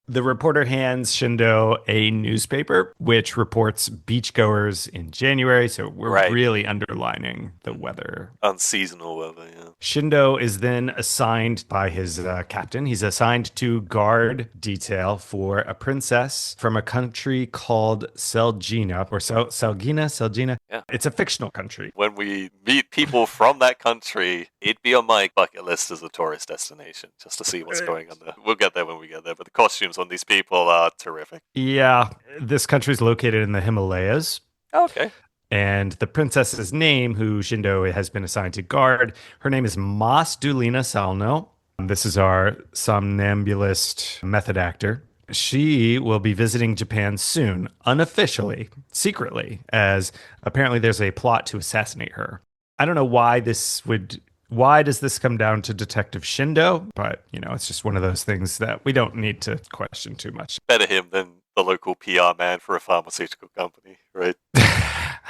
The reporter hands Shindo a newspaper which reports beachgoers in January, so we're Right. really underlining the weather. Unseasonal weather, yeah. Shindo is then assigned by his captain. He's assigned to guard detail for a princess from a country called Selgina, or Selgina. Yeah. It's a fictional country. When we meet people from that country, it'd be on my bucket list as a tourist destination, just to see what's going on there. We'll get there when we get there, but the costumes on these people are terrific. Yeah, this country is located in the Himalayas. Okay. And the princess's name, who Shindo has been assigned to guard, her name is Mas Dulina Salno. This is our somnambulist method actor. She will be visiting Japan soon, unofficially, secretly, as apparently there's a plot to assassinate her. I don't know why does this come down to Detective Shindo? But, it's just one of those things that we don't need to question too much. Better him than the local PR man for a pharmaceutical company, right?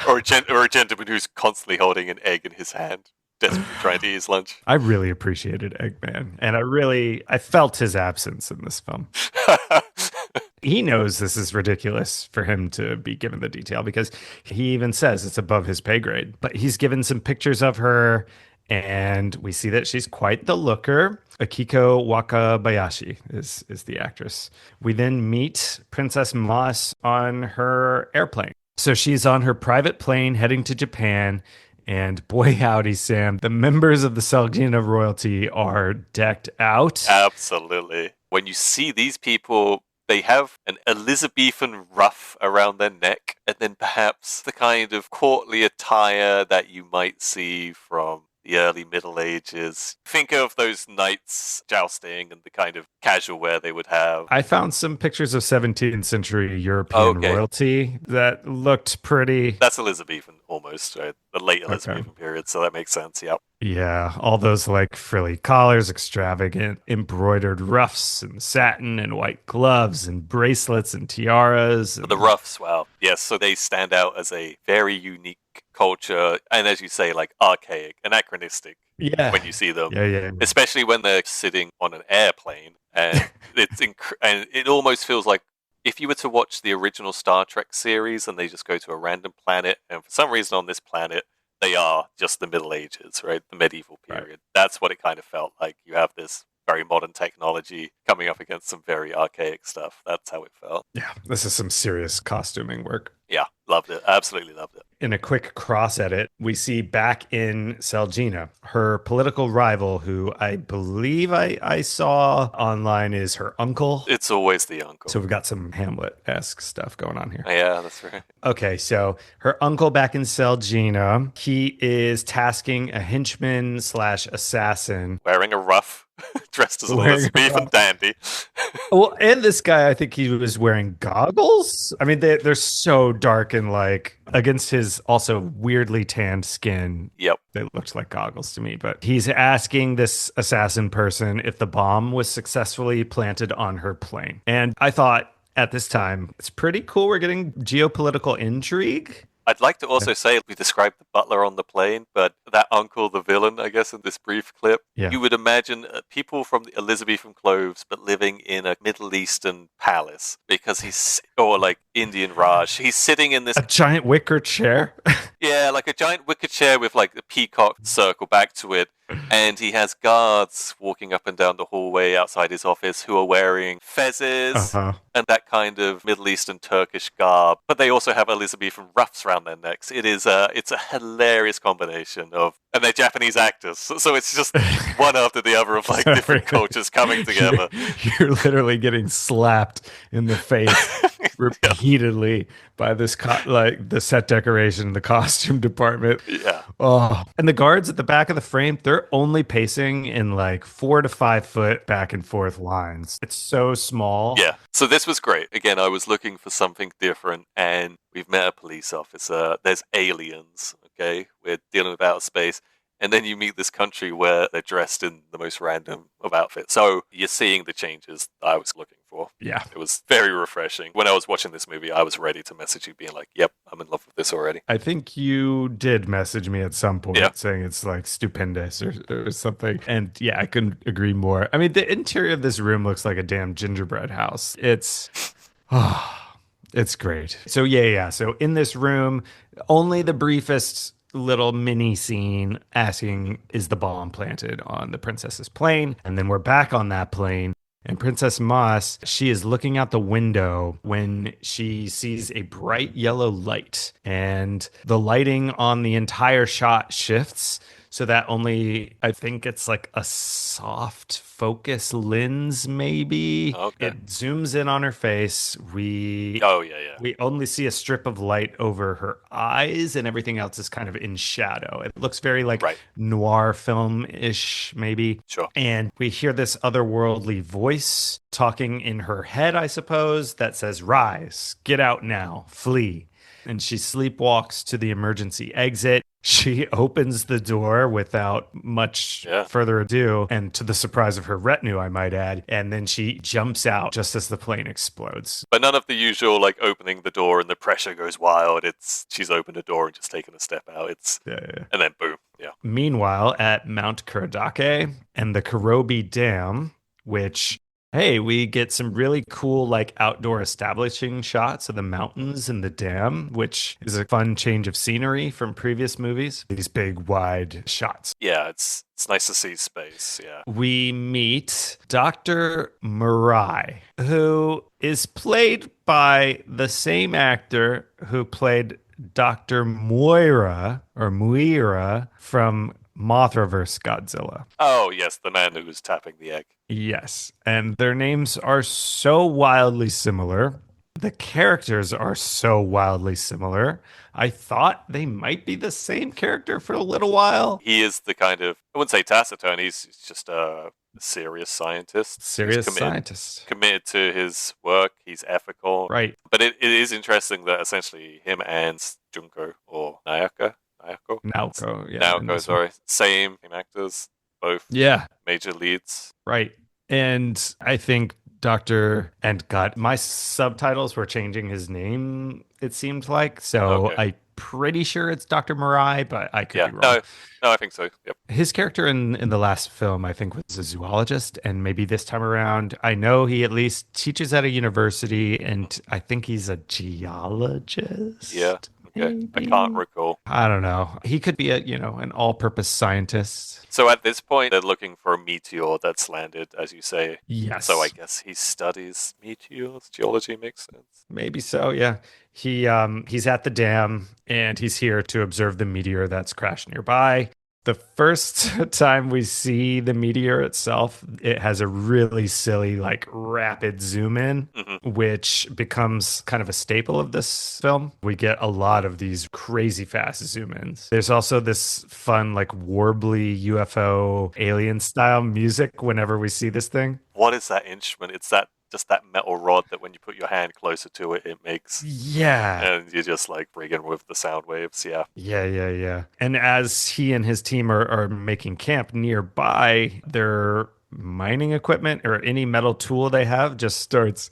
or a gentleman who's constantly holding an egg in his hand, desperately trying to eat his lunch. I really appreciated Eggman, and I felt his absence in this film. He knows this is ridiculous for him to be given the detail because he even says it's above his pay grade. But he's given some pictures of her, and we see that she's quite the looker. Akiko Wakabayashi is the actress. We then meet Princess Mas on her airplane. So she's on her private plane heading to Japan. And boy, howdy, Sam, the members of the Selgina royalty are decked out. Absolutely. When you see these people, they have an Elizabethan ruff around their neck, and then perhaps the kind of courtly attire that you might see from the early Middle Ages. Think of those knights jousting and the kind of casual wear they would have. I found some pictures of 17th century European royalty that looked pretty. That's Elizabethan almost, right? The late Elizabethan period, so that makes sense, yep. Yeah, all those like frilly collars, extravagant embroidered ruffs and satin and white gloves and bracelets and tiaras. And the ruffs, wow. Yes, so they stand out as a very unique culture, and as you say, like archaic, anachronistic when you see them. Yeah. Especially when they're sitting on an airplane, and and it almost feels like if you were to watch the original Star Trek series and they just go to a random planet, and for some reason on this planet they are just the Middle Ages, right? The medieval period. Right. That's what it kind of felt like. You have this very modern technology coming up against some very archaic stuff. That's how it felt. Yeah, this is some serious costuming work. Yeah, loved it. Absolutely loved it. In a quick cross edit, we see back in Selgina, her political rival, who I believe I saw online is her uncle. It's always the uncle. So we've got some Hamlet-esque stuff going on here. Yeah, that's right. Okay, so her uncle back in Selgina, he is tasking a henchman / assassin. Wearing a ruff, dressed as a Elizabethan dandy. Well, and this guy, I think he was wearing goggles. I mean, they're so dark and like against his also weirdly tanned skin. Yep. They looked like goggles to me, but he's asking this assassin person if the bomb was successfully planted on her plane. And I thought at this time, it's pretty cool. We're getting geopolitical intrigue. I'd like to also say we described the butler on the plane, but that uncle, the villain, I guess, in this brief clip, you would imagine people from the Elizabethan clothes, but living in a Middle Eastern palace because or like Indian Raj. He's sitting in this... A giant wicker chair? Yeah, like a giant wicker chair with like the peacock circle back to it. And he has guards walking up and down the hallway outside his office who are wearing fezzes and that kind of Middle Eastern Turkish garb. But they also have Elizabethan ruffs around their necks. It's a hilarious combination of... And they're Japanese actors. So it's just one after the other of like different cultures coming together. You're literally getting slapped in the face repeatedly by this like the set decoration, the costume department. Yeah. Oh, and the guards at the back of the frame, they're only pacing in like 4 to 5 foot back and forth lines. It's so small. Yeah. So this was great. Again, I was looking for something different, and we've met a police officer. There's aliens. Okay, we're dealing with outer space. And then you meet this country where they're dressed in the most random of outfits. So you're seeing the changes I was looking for. Yeah. It was very refreshing. When I was watching this movie, I was ready to message you being like, yep, I'm in love with this already. I think you did message me at some point Yeah. saying it's like stupendous or something. And yeah, I couldn't agree more. I mean, the interior of this room looks like a damn gingerbread house. It's great. So yeah. So in this room, only the briefest little mini scene asking, is the bomb planted on the princess's plane? And then we're back on that plane. And Princess Moss, she is looking out the window when she sees a bright yellow light. And the lighting on the entire shot shifts so that only, I think it's like a soft focus lens, maybe. Okay. It zooms in on her face. Oh, yeah. We only see a strip of light over her eyes, and everything else is kind of in shadow. It looks very like noir film-ish, maybe. Sure. And we hear this otherworldly voice talking in her head, I suppose, that says, "Rise, get out now, flee." And she sleepwalks to the emergency exit. She opens the door without much further ado, and to the surprise of her retinue, I might add. And then she jumps out just as the plane explodes. But none of the usual, like, opening the door and the pressure goes wild. It's she's opened a door and just taken a step out. And then boom. Yeah. Meanwhile, at Mount Kurodake and the Kurobi Dam, which... hey, we get some really cool, like, outdoor establishing shots of the mountains and the dam, which is a fun change of scenery from previous movies. These big, wide shots. Yeah, it's nice to see space, yeah. We meet Dr. Mirai, who is played by the same actor who played Dr. Moira from Mothra vs. Godzilla. Oh, yes, the man who was tapping the egg. Yes, and their names are so wildly similar. The characters are so wildly similar. I thought they might be the same character for a little while. He is the kind of, I wouldn't say taciturn, he's just a serious scientist. Committed to his work, he's ethical. Right. But it is interesting that essentially him and Junko, or Naoko, same actors, both major leads. Right. And I think my subtitles were changing his name, it seemed like. So I'm pretty sure it's Dr. Mirai, but I could be wrong. No, I think so. Yep. His character in the last film, I think, was a zoologist. And maybe this time around, I know he at least teaches at a university, and I think he's a geologist. Yeah. Okay. I can't recall. I don't know. He could be an all-purpose scientist. So at this point, they're looking for a meteor that's landed, as you say. Yes. So I guess he studies meteors. Geology makes sense. Maybe so, yeah. He's at the dam, and he's here to observe the meteor that's crashed nearby. The first time we see the meteor itself, it has a really silly, like, rapid zoom in, which becomes kind of a staple of this film. We get a lot of these crazy fast zoom ins. There's also this fun, like, warbly UFO alien style music whenever we see this thing. What is that instrument? It's just that metal rod that when you put your hand closer to it, it makes. Yeah. And you just like bring with the sound waves. Yeah. Yeah. And as he and his team are making camp nearby, their mining equipment or any metal tool they have just starts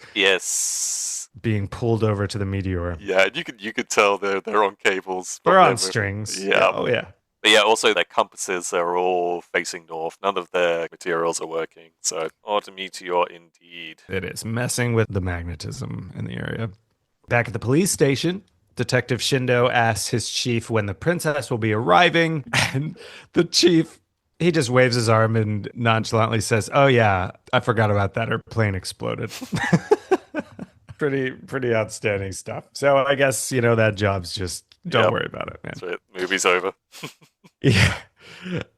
being pulled over to the meteor. Yeah, and you could tell they're on cables. They're on strings. Yeah. Oh yeah. But yeah, also their compasses are all facing north. None of their materials are working. So, odd meteor indeed. It is messing with the magnetism in the area. Back at the police station, Detective Shindo asks his chief when the princess will be arriving. And the chief, he just waves his arm and nonchalantly says, "Oh yeah, I forgot about that. Her plane exploded." Pretty outstanding stuff. So I guess, that job's just, don't worry about it, man. That's right. Movie's over. Yeah.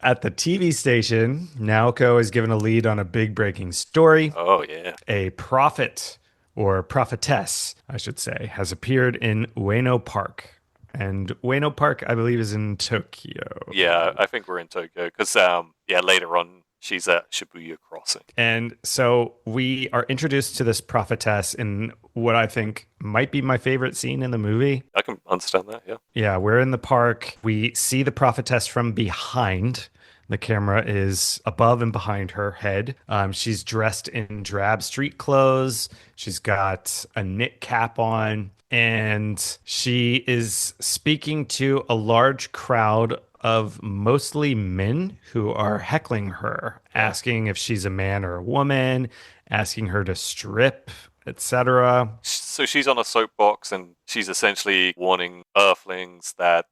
At the TV station, Naoko is given a lead on a big breaking story. Oh, yeah. A prophet or prophetess, I should say, has appeared in Ueno Park. And Ueno Park, I believe, is in Tokyo. Yeah, I think we're in Tokyo because later on she's at Shibuya Crossing. And so we are introduced to this prophetess in what I think might be my favorite scene in the movie. I can understand that, yeah. Yeah, we're in the park. We see the prophetess from behind. The camera is above and behind her head. She's dressed in drab street clothes. She's got a knit cap on, and she is speaking to a large crowd of mostly men who are heckling her, asking if she's a man or a woman, asking her to strip, etc. So she's on a soapbox and she's essentially warning Earthlings that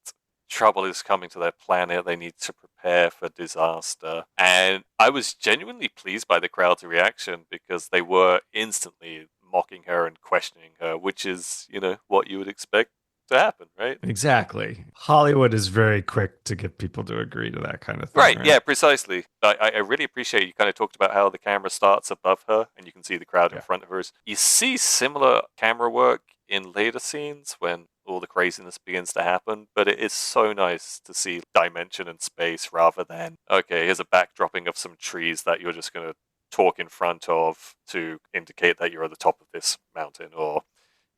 trouble is coming to their planet. They need to prepare for disaster. And I was genuinely pleased by the crowd's reaction because they were instantly mocking her and questioning her, which is, what you would expect to happen, right? Exactly. Hollywood is very quick to get people to agree to that kind of thing. Right, yeah, precisely. I really appreciate you kind of talked about how the camera starts above her and you can see the crowd in front of her. You see similar camera work in later scenes when all the craziness begins to happen, but it is so nice to see dimension and space rather than, okay, here's a backdropping of some trees that you're just going to talk in front of to indicate that you're at the top of this mountain, or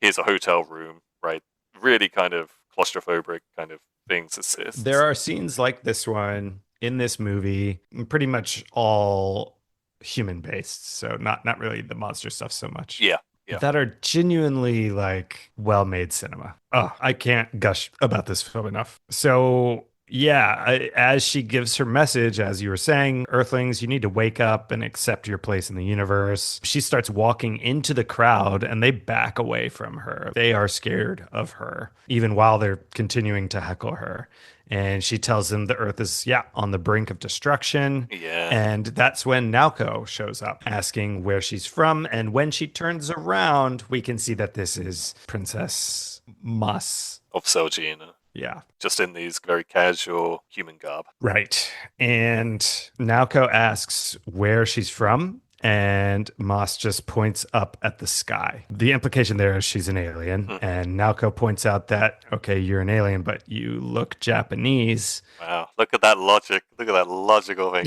here's a hotel room, right? Really kind of claustrophobic kind of things. There are scenes like this one in this movie, pretty much all human based, so not really the monster stuff so much. Yeah. That are genuinely like well-made cinema. Oh, I can't gush about this film enough. So yeah, as she gives her message, as you were saying, Earthlings, you need to wake up and accept your place in the universe. She starts walking into the crowd and they back away from her. They are scared of her, even while they're continuing to heckle her. And she tells them the Earth is, on the brink of destruction. Yeah. And that's when Naoko shows up, asking where she's from. And when she turns around, we can see that this is Princess Mas of Selgina. Yeah. Just in these very casual human garb. Right. And Naoko asks where she's from. And Mas just points up at the sky. The implication there is she's an alien. And Naoko points out that, okay, you're an alien, but you look Japanese. Wow. Look at that logic. Look at that logical thing.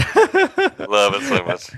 Love it so much.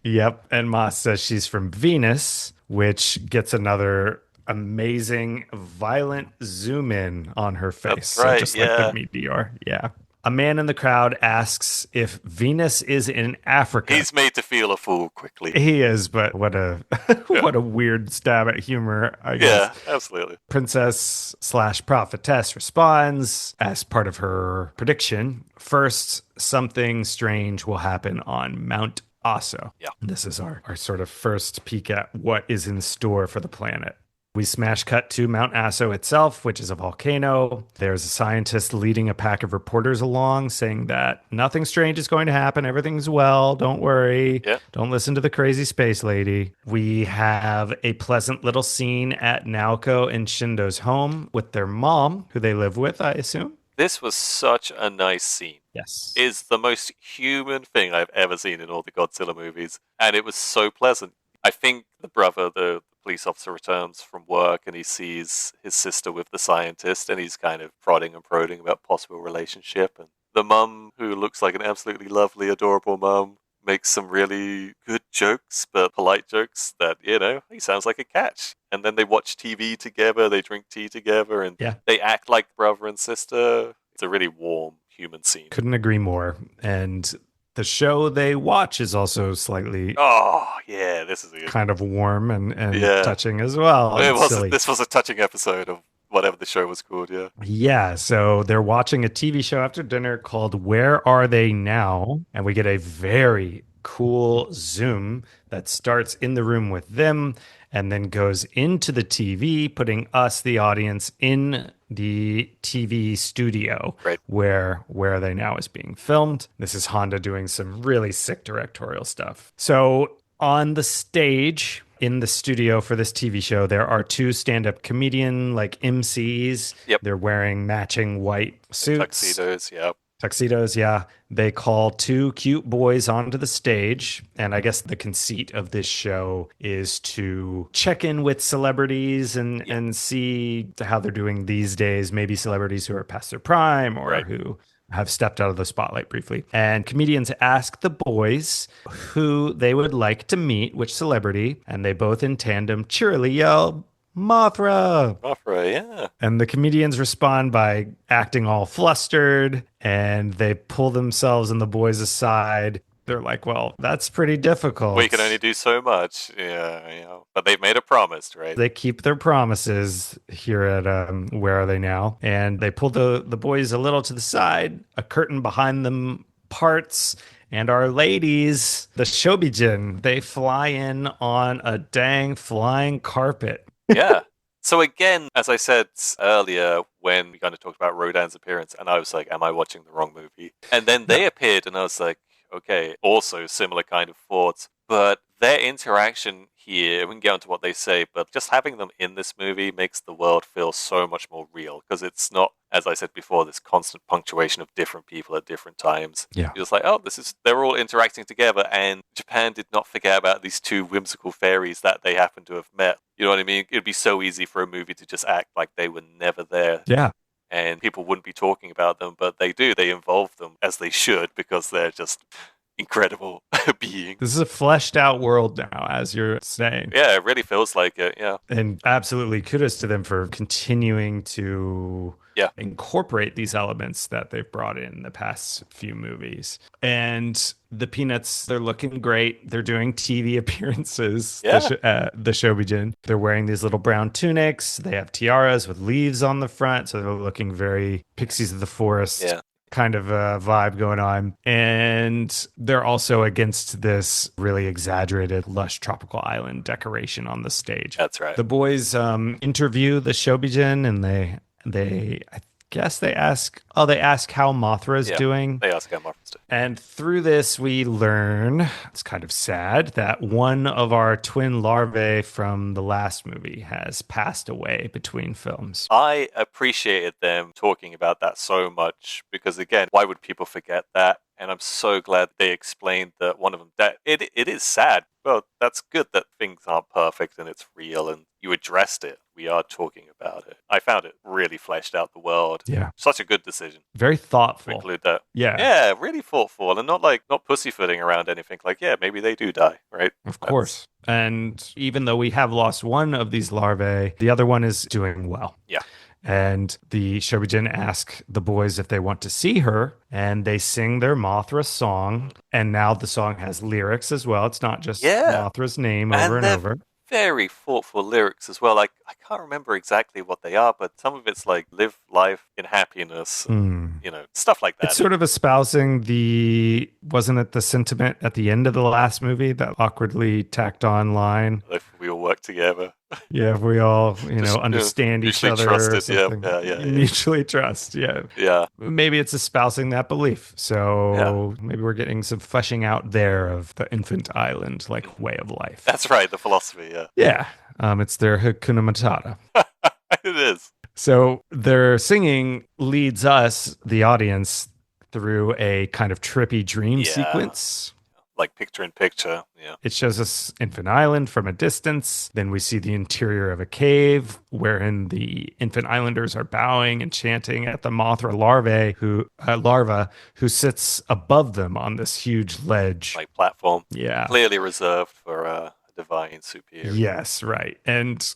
Yep. And Mas says she's from Venus, which gets another amazing, violent zoom in on her face. That's right, so just like the meteor. Yeah. A man in the crowd asks if Venus is in Africa. He's made to feel a fool quickly. He is, but what a what a weird stab at humor, I guess. Yeah, absolutely. Princess/prophetess responds as part of her prediction. First, something strange will happen on Mount Aso. Yeah. This is our sort of first peek at what is in store for the planet. We smash cut to Mount Aso itself, which is a volcano. There's a scientist leading a pack of reporters along saying that nothing strange is going to happen. Everything's well. Don't worry. Yeah. Don't listen to the crazy space lady. We have a pleasant little scene at Naoko and Shindo's home with their mom, who they live with, I assume. This was such a nice scene. Yes. It's the most human thing I've ever seen in all the Godzilla movies. And it was so pleasant. I think the brother, the police officer, returns from work and he sees his sister with the scientist and he's kind of prodding and probing about possible relationship. And the mum, who looks like an absolutely lovely, adorable mum, makes some really good jokes, but polite jokes that, he sounds like a catch. And then they watch TV together, they drink tea together, and they act like brother and sister. It's a really warm human scene. Couldn't agree more. And the show they watch is also slightly this is kind of warm and touching as well. This was a touching episode of whatever the show was called, Yeah, so they're watching a TV show after dinner called Where Are They Now? And we get a very cool zoom that starts in the room with them and then goes into the TV, putting us, the audience, in the TV studio where Are They Now is being filmed. This is Honda doing some really sick directorial stuff. So on the stage in the studio for this TV show, there are two stand-up comedian MCs. Yep. They're wearing matching white suits. Tuxedos, Tuxedos, yeah. They call two cute boys onto the stage. And I guess the conceit of this show is to check in with celebrities and see how they're doing these days. Maybe celebrities who are past their prime or who have stepped out of the spotlight briefly. And comedians ask the boys who they would like to meet, which celebrity, and they both in tandem cheerily yell, Mothra. Mothra, yeah. And the comedians respond by acting all flustered, and they pull themselves and the boys aside. They're like, well, that's pretty difficult. We can only do so much. Yeah. But they've made a promise, right? They keep their promises here at Where Are They Now? And they pull the boys a little to the side. A curtain behind them parts. And our ladies, the Shobijin, they fly in on a dang flying carpet. Yeah. So again, as I said earlier, when we kind of talked about Rodan's appearance, and I was like, am I watching the wrong movie? And then they appeared, and I was like, okay, also similar kind of thoughts. But their interaction here, we can get onto what they say, but just having them in this movie makes the world feel so much more real, because it's not, as I said before, this constant punctuation of different people at different times. Yeah. You're just like, oh, they're all interacting together, and Japan did not forget about these two whimsical fairies that they happen to have met. You know what I mean? It'd be so easy for a movie to just act like they were never there. Yeah. And people wouldn't be talking about them, but they do. They involve them, as they should, because they're just incredible beings. This is a fleshed out world now, as you're saying. Yeah, it really feels like it, yeah. And absolutely kudos to them for continuing to incorporate these elements that they've brought in the past few movies. And the Peanuts, they're looking great. They're doing TV appearances, Yeah. the Shobijin. They're wearing these little brown tunics. They have tiaras with leaves on the front, so they're looking very Pixies of the Forest. Yeah. Kind of a vibe going on. And they're also against this really exaggerated, lush tropical island decoration on the stage. That's right. The boys interview the Shobijin, and I guess they ask how Mothra's doing. They ask how Mothra's doing. And through this, we learn, it's kind of sad, that one of our twin larvae from the last movie has passed away between films. I appreciated them talking about that so much because, again, why would people forget that? And I'm so glad they explained that one of them, that it is sad. Well, that's good that things aren't perfect and it's real and you addressed it. We are talking about it. I found it really fleshed out the world. Yeah. Such a good decision. Very thoughtful. To include that. Yeah. Yeah, really thoughtful and not pussyfooting around anything. Like, yeah, maybe they do die, right? Of course. And even though we have lost one of these larvae, the other one is doing well. Yeah. And the Shobijin ask the boys if they want to see her, and they sing their Mothra song. And now the song has lyrics as well. It's not just Mothra's name over and over. Very thoughtful lyrics as well. Like, I can't remember exactly what they are, but some of it's like live life in happiness, stuff like that. It's sort of espousing wasn't it the sentiment at the end of the last movie, that awkwardly tacked on line? If we all work together. Yeah, if we all, understand each other. Trusted, yeah. Mutually trust, yeah. Yeah. Maybe it's espousing that belief. So maybe we're getting some fleshing out there of the infant island, like, way of life. That's right, the philosophy, yeah. Yeah. It's their Hakuna Matata. It is. So their singing leads us, the audience, through a kind of trippy dream sequence. Like picture in picture, yeah. It shows us Infant Island from a distance. Then we see the interior of a cave wherein the Infant Islanders are bowing and chanting at the Mothra larva who sits above them on this huge ledge. Like platform. Yeah. Clearly reserved for a divine superior. Yes, right. And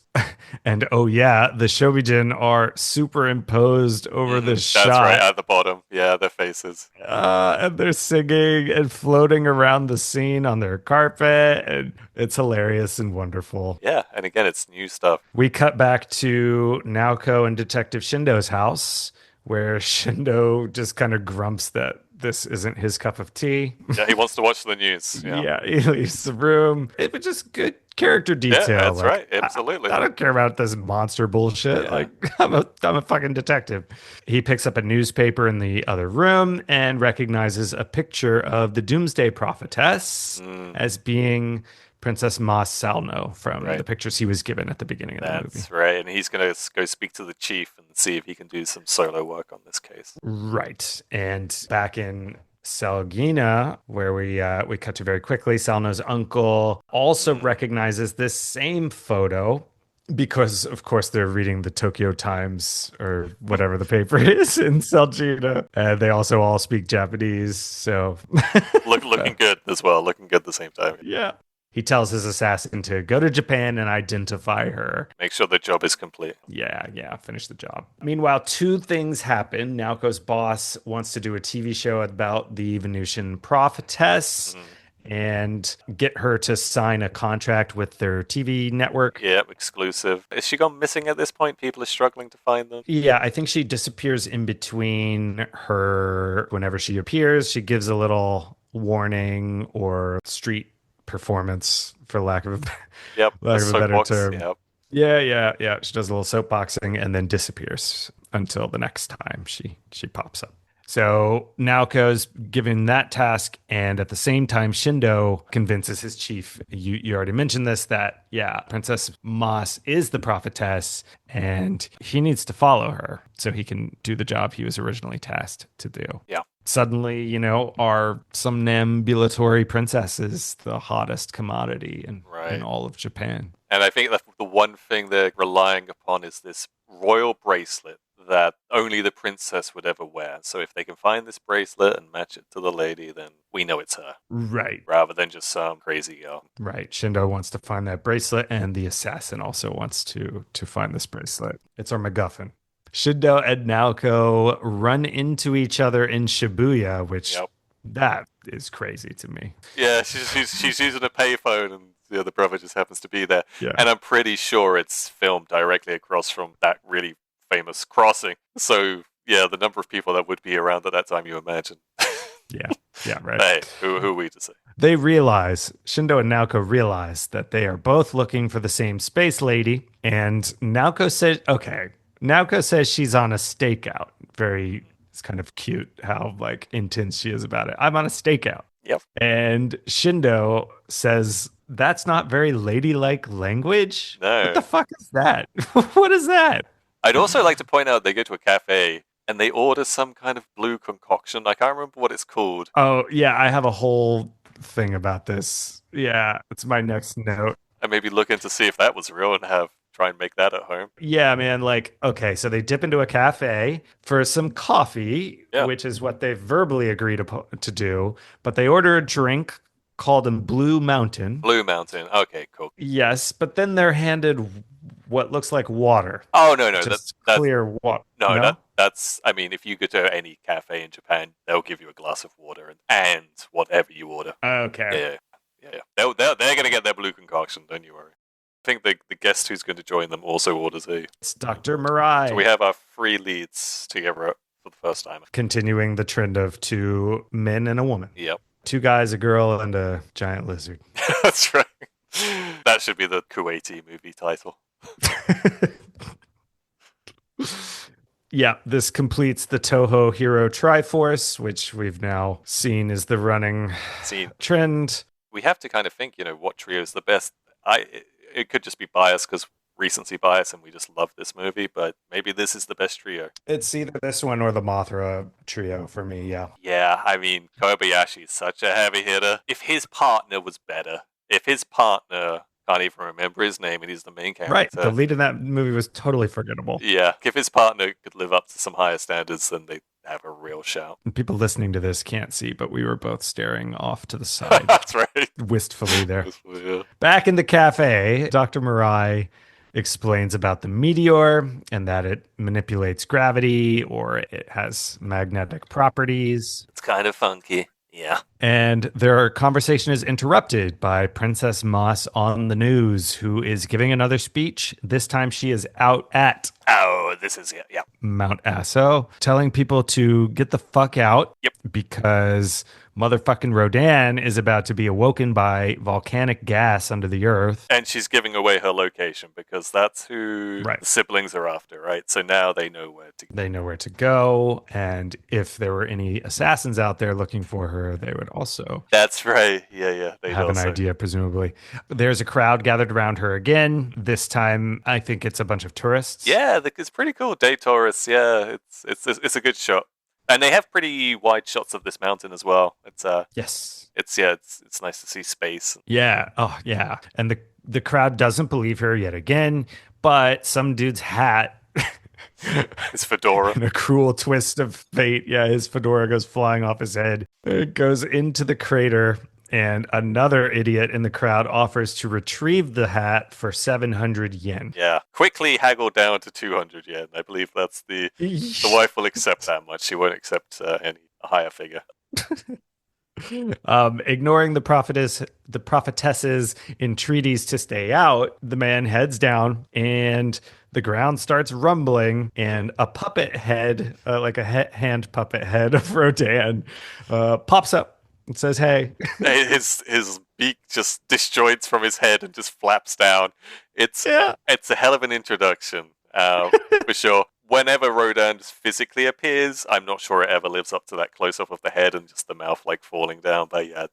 oh yeah, the Shobijin are superimposed over the shot. That's right, at the bottom. Yeah, their faces. And they're singing and floating around the scene on their carpet, and it's hilarious and wonderful. Yeah, and again, it's new stuff. We cut back to Naoko and Detective Shindo's house, where Shindo just kind of grumps that this isn't his cup of tea. Yeah, he wants to watch the news. Yeah, he leaves the room. It was just good character detail. Yeah, that's right. Absolutely. I don't care about this monster bullshit. Yeah. Like, I'm a fucking detective. He picks up a newspaper in the other room and recognizes a picture of the Doomsday Prophetess as being Princess Ma Salno from Right. the pictures he was given at the beginning of the movie. That's right, and he's going to go speak to the chief and see if he can do some solo work on this case. Right. And back in Salgina, where we cut to very quickly, Salno's uncle also recognizes this same photo because, of course, they're reading the Tokyo Times or whatever the paper is in Salgina. And they also all speak Japanese. So, Looking good as well, looking good at the same time. yeah. He tells his assassin to go to Japan and identify her. Make sure the job is complete. Yeah, finish the job. Meanwhile, two things happen. Naoko's boss wants to do a TV show about the Venusian prophetess and get her to sign a contract with their TV network. Yeah, exclusive. Is she gone missing at this point? People are struggling to find them. Yeah, I think she disappears in between her. Whenever she appears, she gives a little warning or street performance, for lack of Yep, lack of a better soapbox, term. Yep. Yeah. She does a little soapboxing and then disappears until the next time she pops up. So Naoko's given that task, and at the same time, Shindo convinces his chief. You already mentioned this, that Princess Mas is the prophetess, and he needs to follow her so he can do the job he was originally tasked to do. Yeah. Suddenly, our somnambulatory princess is the hottest commodity in all of Japan. And I think that the one thing they're relying upon is this royal bracelet that only the princess would ever wear. So if they can find this bracelet and match it to the lady, then we know it's her. Right. Rather than just some crazy girl. Right. Shindo wants to find that bracelet, and the assassin also wants to find this bracelet. It's our MacGuffin. Shindo and Naoko run into each other in Shibuya, which that is crazy to me. Yeah, she's using a payphone, and the other brother just happens to be there. Yeah. And I'm pretty sure it's filmed directly across from that really famous crossing. So, yeah, the number of people that would be around at that time, you imagine. Yeah, right. Hey, who are we to say? They realize, Shindo and Naoko realize that they are both looking for the same space lady. And Naoko says she's on a stakeout. It's kind of cute how intense she is about it. I'm on a stakeout. Yep. And Shindo says, that's not very ladylike language. No. What the fuck is that? What is that? I'd also like to point out they go to a cafe and they order some kind of blue concoction. I can't remember what it's called. Oh, yeah, I have a whole thing about this. Yeah, it's my next note. And maybe look into see if that was real and try and make that at home. Yeah, man, okay, so they dip into a cafe for some coffee, which is what they've verbally agreed to do, but they order a drink called a Blue Mountain. Blue Mountain. Okay, cool. Yes, but then they're handed what looks like water. Oh, no. That's clear water. No? That's, I mean, if you go to any cafe in Japan, they'll give you a glass of water and whatever you order. Okay. Yeah. They're going to get their blue concoction, don't you worry. I think the guest who's going to join them also orders a... It's Dr. Mirai. So we have our 3 leads together for the first time. Continuing the trend of 2 men and a woman. Yep. 2 guys, a girl, and a giant lizard. That's right. That should be the Kuwaiti movie title. Yeah, this completes the Toho Hero Triforce, which we've now seen is the running trend. We have to kind of think, what trio is the best. It could just be bias because recency bias and we just love this movie, but maybe this is the best trio. It's either this one or the Mothra trio for me, yeah. Yeah, I mean, Kobayashi is such a heavy hitter. If his partner was better, if his partner can't even remember his name and he's the main character. Right, the lead in that movie was totally forgettable. Yeah, if his partner could live up to some higher standards, then they'd have a real shout. And people listening to this can't see, but we were both staring off to the side. That's right. Wistfully there. Yeah. Back in the cafe, Dr. Mirai explains about the meteor and that it manipulates gravity or it has magnetic properties. It's kind of funky. Yeah. And their conversation is interrupted by Princess Moss on the news, who is giving another speech. This time she is out at Mount Aso, telling people to get the fuck out. Yep. Because motherfucking Rodan is about to be awoken by volcanic gas under the earth. And she's giving away her location because that's who the siblings are after, right? So now they know where to go. They know where to go. And if there were any assassins out there looking for her, they would would also That's right. Yeah. They'd have an also. idea, presumably. There's a crowd gathered around her again. This time, I think it's a bunch of tourists. Yeah, it's pretty cool. Day tourists. Yeah, it's a good shot, and they have pretty wide shots of this mountain as well. Yes. It's nice to see space. Yeah. Oh, yeah. And the crowd doesn't believe her yet again, but some dude's hat. His fedora. In a cruel twist of fate, yeah, his fedora goes flying off his head. It goes into the crater, and another idiot in the crowd offers to retrieve the hat for 700 yen. Yeah, quickly haggle down to 200 yen. I believe that's the wife will accept that much. She won't accept any higher figure. Ignoring the prophetess's entreaties to stay out, the man heads down and the ground starts rumbling, and a puppet head, like a hand puppet head of Rodan, pops up and says, "Hey." His beak just disjoints from his head and just flaps down. It's a hell of an introduction, for sure. Whenever Rodan physically appears, I'm not sure it ever lives up to that close up of the head and just the mouth like falling down. But yeah,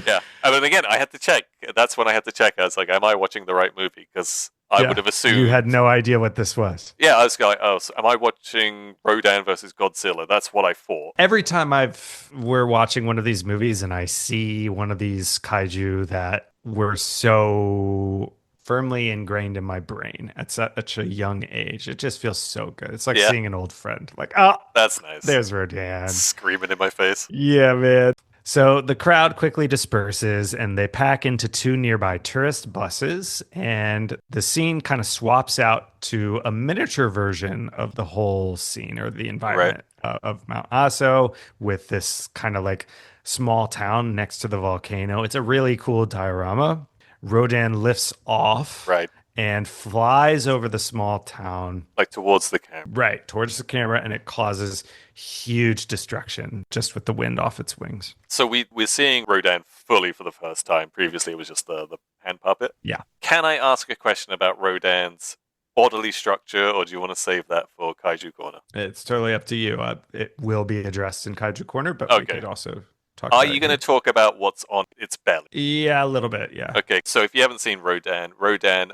yeah. And then again, I had to check. That's when I had to check. I was like, "Am I watching the right movie?" Because I would have assumed you had no idea what this was. Yeah, I was going, "Oh, so am I watching Rodan versus Godzilla?" That's what I thought. Every time we're watching one of these movies and I see one of these kaiju that were so firmly ingrained in my brain at such a young age, it just feels so good. It's like seeing an old friend. Like, oh, that's nice. There's Rodan. Screaming in my face. Yeah, man. So the crowd quickly disperses and they pack into two nearby tourist buses, and the scene kind of swaps out to a miniature version of the whole scene or the environment of Mount Aso, with this kind of like small town next to the volcano. It's a really cool diorama. Rodan lifts off and flies over the small town. Like towards the camera. Right, towards the camera, and it causes huge destruction just with the wind off its wings. So we're seeing Rodan fully for the first time. Previously, it was just the hand puppet. Yeah. Can I ask a question about Rodan's bodily structure, or do you want to save that for Kaiju Corner? It's totally up to you. It will be addressed in Kaiju Corner, but we could also talk Are about you going to talk about what's on its belly? Yeah, a little bit, yeah. Okay, so if you haven't seen Rodan,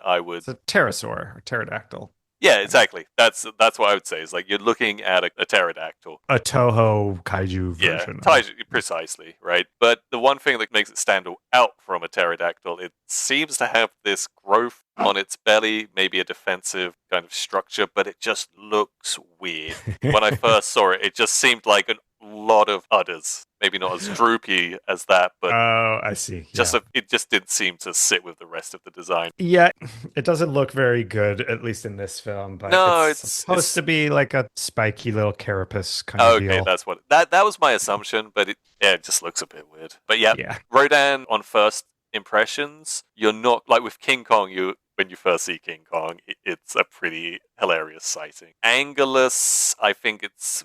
I would... It's a pterosaur, or pterodactyl. Yeah, exactly. That's what I would say. Is like you're looking at a pterodactyl. A Toho kaiju version. Yeah, precisely, right? But the one thing that makes it stand out from a pterodactyl, it seems to have this growth on its belly, maybe a defensive kind of structure, but it just looks weird. When I first saw it, it just seemed like a lot of udders. Maybe not as droopy as that, but oh, I see. It just didn't seem to sit with the rest of the design. Yeah, it doesn't look very good, at least in this film. But no, it's supposed to be like a spiky little carapace kind of deal. Okay, that's what that was my assumption, but it just looks a bit weird. But yeah, Rodan on first impressions, you're not like with King Kong. When you first see King Kong, it's a pretty hilarious sighting. Anguillus, I think it's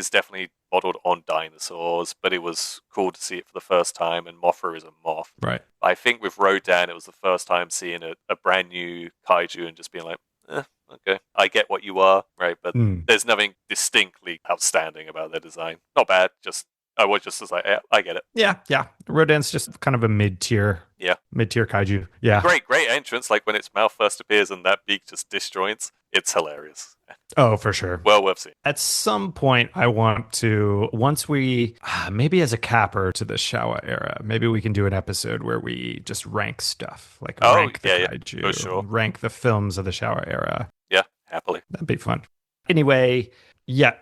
definitely modeled on dinosaurs, but it was cool to see it for the first time, and Mothra is a moth. Right. I think with Rodan, it was the first time seeing a brand new kaiju and just being like, okay, I get what you are, right? But there's nothing distinctly outstanding about their design. Not bad, I was just like, yeah, I get it. Yeah. Rodan's just kind of a mid-tier kaiju. Yeah. Great entrance. Like when its mouth first appears and that beak just disjoints, it's hilarious. Oh, for sure. Well worth seeing. At some point, I want to, once we, maybe as a capper to the Showa era, maybe we can do an episode where we just rank stuff. Like rank the kaiju, for sure. Rank the films of the Showa era. Yeah, happily. That'd be fun. Anyway, yeah,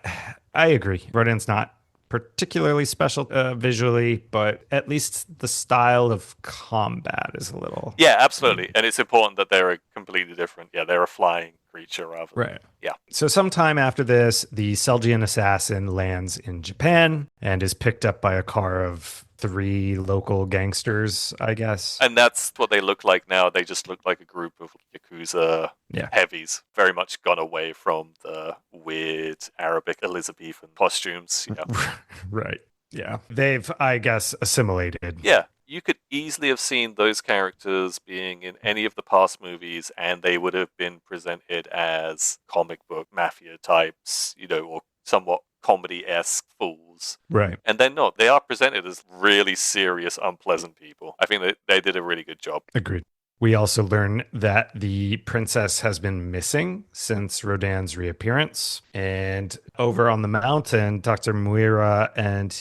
I agree. Rodan's not particularly special visually, but at least the style of combat is a little... Yeah, absolutely. And it's important that they're completely different. Yeah, they're a flying creature rather. Right. Yeah. So sometime after this, the Selgian assassin lands in Japan and is picked up by a car of 3 local gangsters, I guess. And that's what they look like now. They just look like a group of Yakuza heavies. Very much gone away from the weird Arabic Elizabethan costumes. Right. Yeah. They've, I guess, assimilated. Yeah. You could easily have seen those characters being in any of the past movies, and they would have been presented as comic book mafia types, or somewhat comedy-esque fools. Right. And they're not. They are presented as really serious, unpleasant people. I think that they did a really good job. Agreed. We also learn that the princess has been missing since Rodan's reappearance. And over on the mountain, Dr. Muira and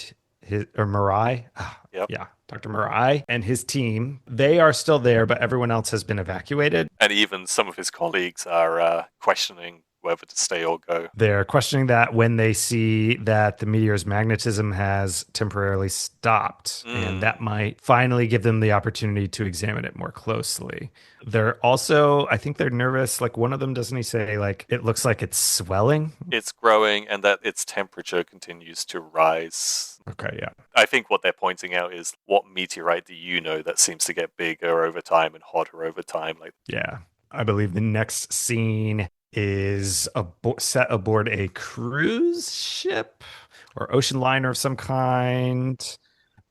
Mirai. Yep. Yeah, Dr. Mirai and his team, they are still there, but everyone else has been evacuated. And even some of his colleagues are questioning whether to stay or go. They're questioning that when they see that the meteor's magnetism has temporarily stopped, and that might finally give them the opportunity to examine it more closely. They're also, I think they're nervous. Like one of them, doesn't he say, like, it looks like it's swelling? It's growing and that its temperature continues to rise. Okay, yeah. I think what they're pointing out is, what meteorite do you know that seems to get bigger over time and hotter over time? Like, yeah. I believe the next scene is set aboard a cruise ship or ocean liner of some kind.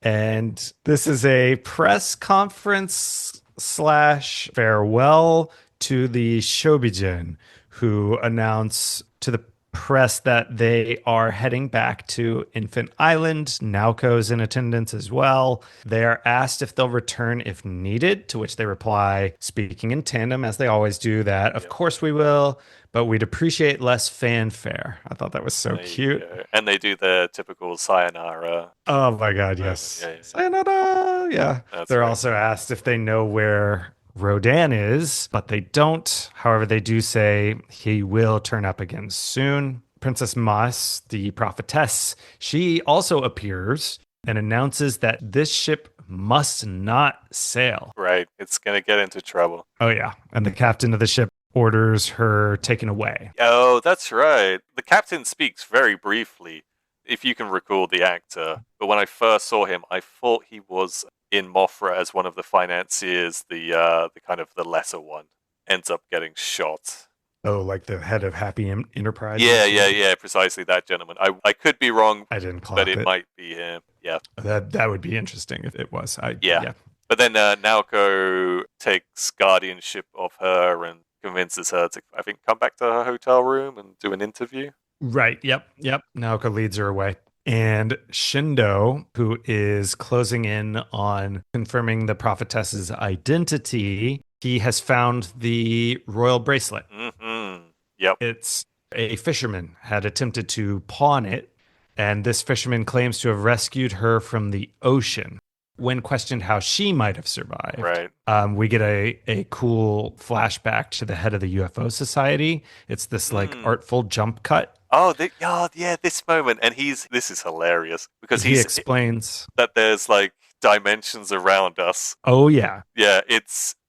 And this is a press conference / farewell to the Shobijin, who announce to the press that they are heading back to Infant Island. Naoko's in attendance as well. They are asked if they'll return if needed, to which they reply, speaking in tandem as they always do, that of course we will, but we'd appreciate less fanfare. I thought that was so cute. And they do the typical sayonara. Oh my God, yes. Yeah. Sayonara. Yeah. They're right. also asked if they know where Rodan is, but they don't. However, they do say he will turn up again soon. Princess Mas, the prophetess, she also appears and announces that this ship must not sail. Right. It's going to get into trouble. Oh, yeah. And the captain of the ship orders her taken away. Oh, that's right. The captain speaks very briefly, if you can recall the actor. But when I first saw him, I thought he was in Mothra as one of the financiers, the kind of the lesser one, ends up getting shot. Oh, like the head of Happy Enterprise? Yeah, precisely that gentleman. I could be wrong, I didn't clock but it might be him. Yeah. That would be interesting if it was. Yeah. But then Naoko takes guardianship of her and convinces her to, I think, come back to her hotel room and do an interview. Right. Yep. Naoko leads her away. And Shindo, who is closing in on confirming the prophetess's identity, he has found the royal bracelet. Mm-hmm. Yep. It's a fisherman had attempted to pawn it, and this fisherman claims to have rescued her from the ocean. When questioned how she might have survived, we get a cool flashback to the head of the UFO Society. It's this like artful jump cut. Oh, this moment. And this is hilarious because he explains that there's like dimensions around us. Oh, yeah. Yeah,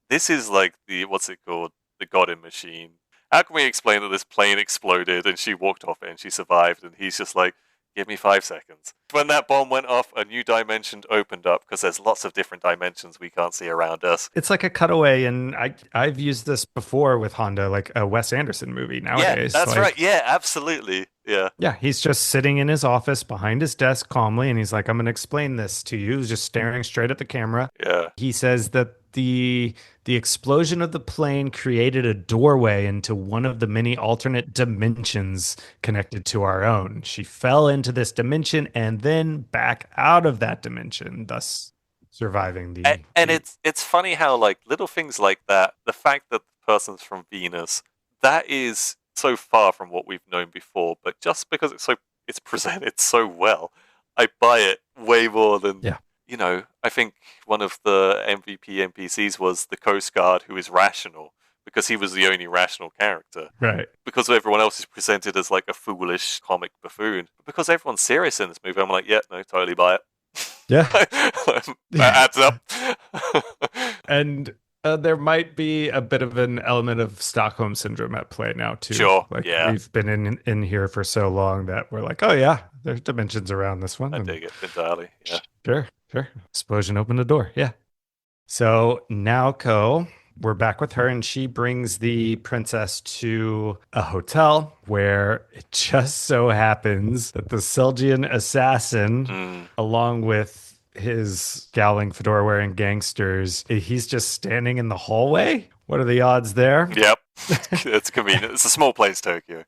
this is like what's it called? The Godin machine. How can we explain that this plane exploded and she walked off it and she survived? And he's just like, give me 5 seconds. When that bomb went off, a new dimension opened up because there's lots of different dimensions we can't see around us. It's like a cutaway, and I've used this before with Honda, like a Wes Anderson movie nowadays. Yeah, that's right. Yeah, absolutely. Yeah. Yeah, he's just sitting in his office behind his desk calmly, and he's like, I'm going to explain this to you. He's just staring straight at the camera. Yeah. He says that the explosion of the plane created a doorway into one of the many alternate dimensions connected to our own. She fell into this dimension and then back out of that dimension, thus surviving the... And it's funny how like little things like that, the fact that the person's from Venus, that is so far from what we've known before, but just because it's presented so well, I buy it way more than... Yeah. You know, I think one of the MVP NPCs was the Coast Guard, who is rational because he was the only rational character. Right. Because everyone else is presented as like a foolish comic buffoon. But because everyone's serious in this movie, I'm like, yeah, no, totally buy it. Yeah. That adds up. And there might be a bit of an element of Stockholm Syndrome at play now, too. Sure, like, yeah. We've been in here for so long that we're like, oh, yeah, there's dimensions around this one. I dig it entirely, yeah. Sure. Explosion opened the door, yeah. So Naoko, we're back with her, and she brings the princess to a hotel where it just so happens that the Selgian assassin, along with his scowling fedora-wearing gangsters, he's just standing in the hallway. What are the odds there? Yep. It's convenient. It's a small place, Tokyo.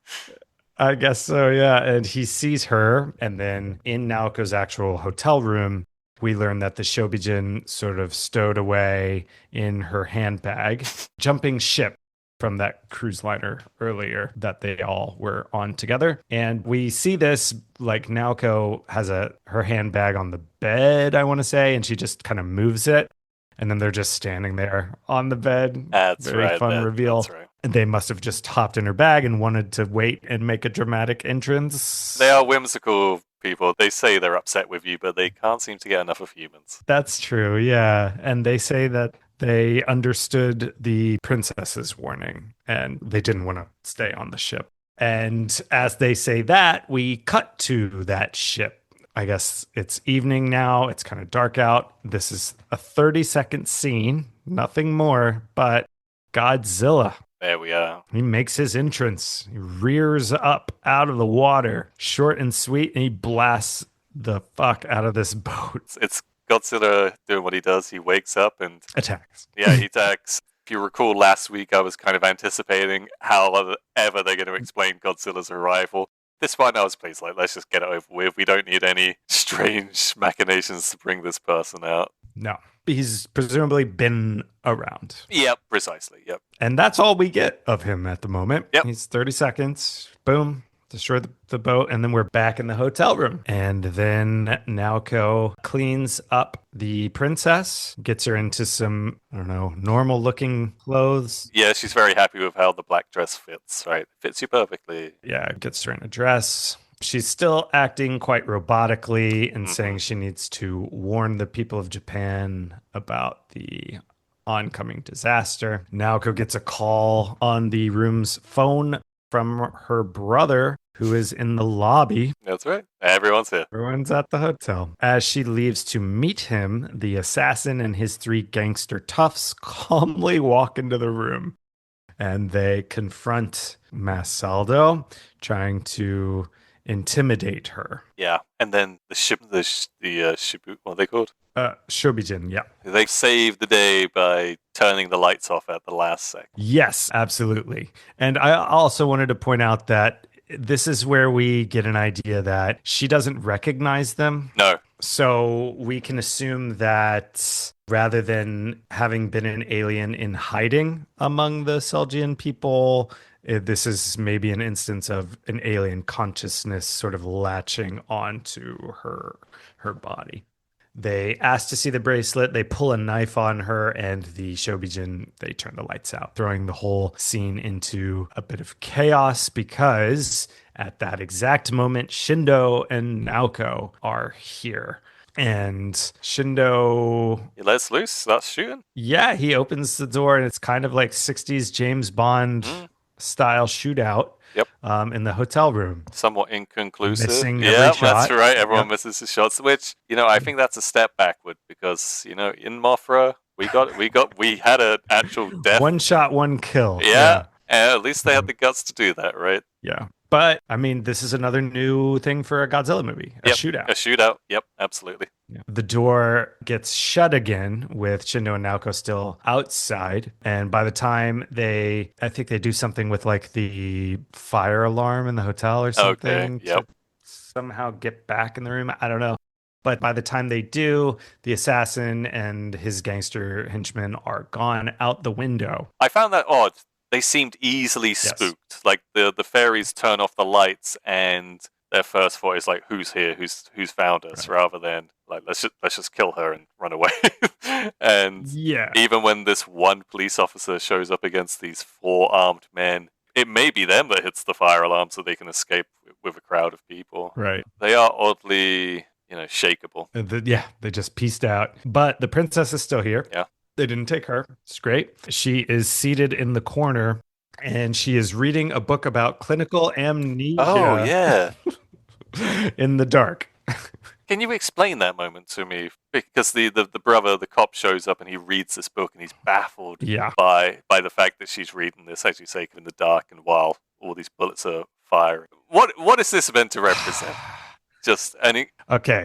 I guess so, yeah. And he sees her, and then in Naoko's actual hotel room, we learn that the Shobijin sort of stowed away in her handbag, jumping ship from that cruise liner earlier that they all were on together. And we see this like Naoko has her handbag on the bed, I want to say, and she just kind of moves it. And then they're just standing there on the bed. That's Very right. fun That's reveal. right. They must have just hopped in her bag and wanted to wait and make a dramatic entrance. They are whimsical people. They say they're upset with you, but they can't seem to get enough of humans. That's true, yeah. And they say that they understood the princess's warning and they didn't want to stay on the ship. And as they say that, we cut to that ship. I guess it's evening now. It's kind of dark out. This is a 30-second scene, nothing more, but Godzilla. There we are. He makes his entrance. He rears up out of the water, short and sweet, and he blasts the fuck out of this boat. It's Godzilla doing what he does. He wakes up and Attacks. yeah, he attacks. If you recall last week, I was kind of anticipating how ever they're going to explain Godzilla's arrival. This one, I was pleased, like, let's just get it over with. We don't need any strange machinations to bring this person out. No. He's presumably been around. Yep, precisely. Yep. And that's all we get of him at the moment. Yep. He's 30 seconds. Boom. Destroy the boat. And then we're back in the hotel room. And then Naoko cleans up the princess, gets her into some, I don't know, normal looking clothes. Yeah, she's very happy with how the black dress fits, right? Fits you perfectly. Yeah, gets her in a dress. She's still acting quite robotically and saying she needs to warn the people of Japan about the oncoming disaster. Naoko gets a call on the room's phone from her brother, who is in the lobby. That's right. Everyone's here. Everyone's at the hotel. As she leaves to meet him, the assassin and his three gangster toughs calmly walk into the room. And they confront Masaldo, trying to intimidate her. Yeah, and then the Shibu, what are they called? Shobijin, yeah. They saved the day by turning the lights off at the last second. Yes, absolutely. And I also wanted to point out that this is where we get an idea that she doesn't recognize them. No. So we can assume that rather than having been an alien in hiding among the Selgian people, this is maybe an instance of an alien consciousness sort of latching onto her body. They ask to see the bracelet. They pull a knife on her, and the Shobijin, they turn the lights out, throwing the whole scene into a bit of chaos because at that exact moment, Shindo and Naoko are here. And Shindo... He lets loose, starts shooting. Yeah, he opens the door, and it's kind of like 60s James Bond style shootout. Yep. In the hotel room. Somewhat inconclusive. Missing yeah, every shot. That's right. Everyone misses his shots, which, I think that's a step backward because, in Mothra, we had an actual death. One shot, one kill. Yeah. And at least they had the guts to do that, right? Yeah. But, I mean, this is another new thing for a Godzilla movie. A shootout. A shootout. Yep, absolutely. Yeah. The door gets shut again with Shindo and Naoko still outside. And by the time I think they do something with like the fire alarm in the hotel or something to somehow get back in the room. I don't know. But by the time they do, the assassin and his gangster henchmen are gone out the window. I found that odd. They seemed easily spooked. Yes. Like the fairies turn off the lights and their first thought is like, who's here? Who's found us? Right. Rather than like, let's just kill her and run away. And even when this one police officer shows up against these 4 armed men, it may be them that hits the fire alarm so they can escape with a crowd of people. Right. They are oddly, shakeable. They just pieced out. But the princess is still here. Yeah. They didn't take her. It's great. She is seated in the corner and she is reading a book about clinical amnesia. Oh, yeah. In the dark. Can you explain that moment to me? Because the brother, the cop, shows up and he reads this book and he's baffled by the fact that she's reading this, as you say, in the dark and while all these bullets are firing. What is this meant to represent? Just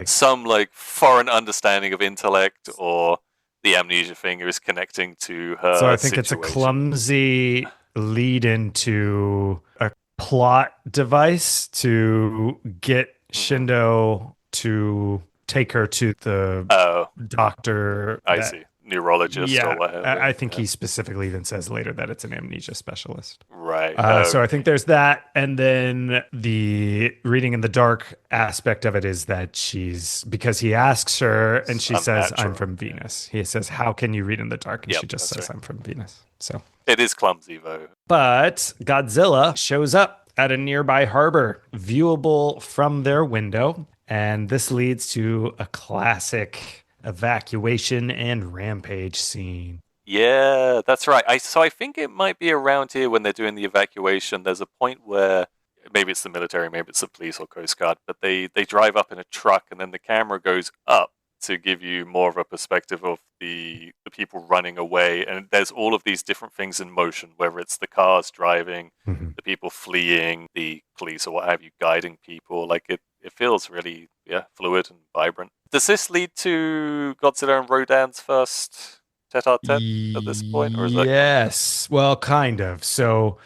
some like foreign understanding of intellect, or the amnesia thing is connecting to her. So I think situation. it's a clumsy lead into a plot device to get Mhm. Shindo to take her to the Oh, doctor I that see. Neurologist or yeah, what have you. I think Yeah. he specifically even says later that it's an amnesia specialist. Right. So I think Okay. there's that, and then the reading in the dark aspect of it is that she's because he asks her and It's she says, "I'm unnatural. from Yeah. Venus." He says, "How can you read in the dark?" And Yep, she just that's says, right. "I'm from Venus." So, It is clumsy though. but Godzilla shows up at a nearby harbor, viewable from their window, and this leads to a classic evacuation and rampage scene. Yeah, that's right. I think it might be around here when they're doing the evacuation. There's a point where maybe it's the military, maybe it's the police or Coast Guard, but they drive up in a truck and then the camera goes up to give you more of a perspective of the people running away. And there's all of these different things in motion, whether it's the cars driving, Mhm. the people fleeing, the police or what have you guiding people. Like it feels really fluid and vibrant. Does this lead to Godzilla and Rodan's first tete-a-tete at this point, or is that coming? Yes. Well, kind of. So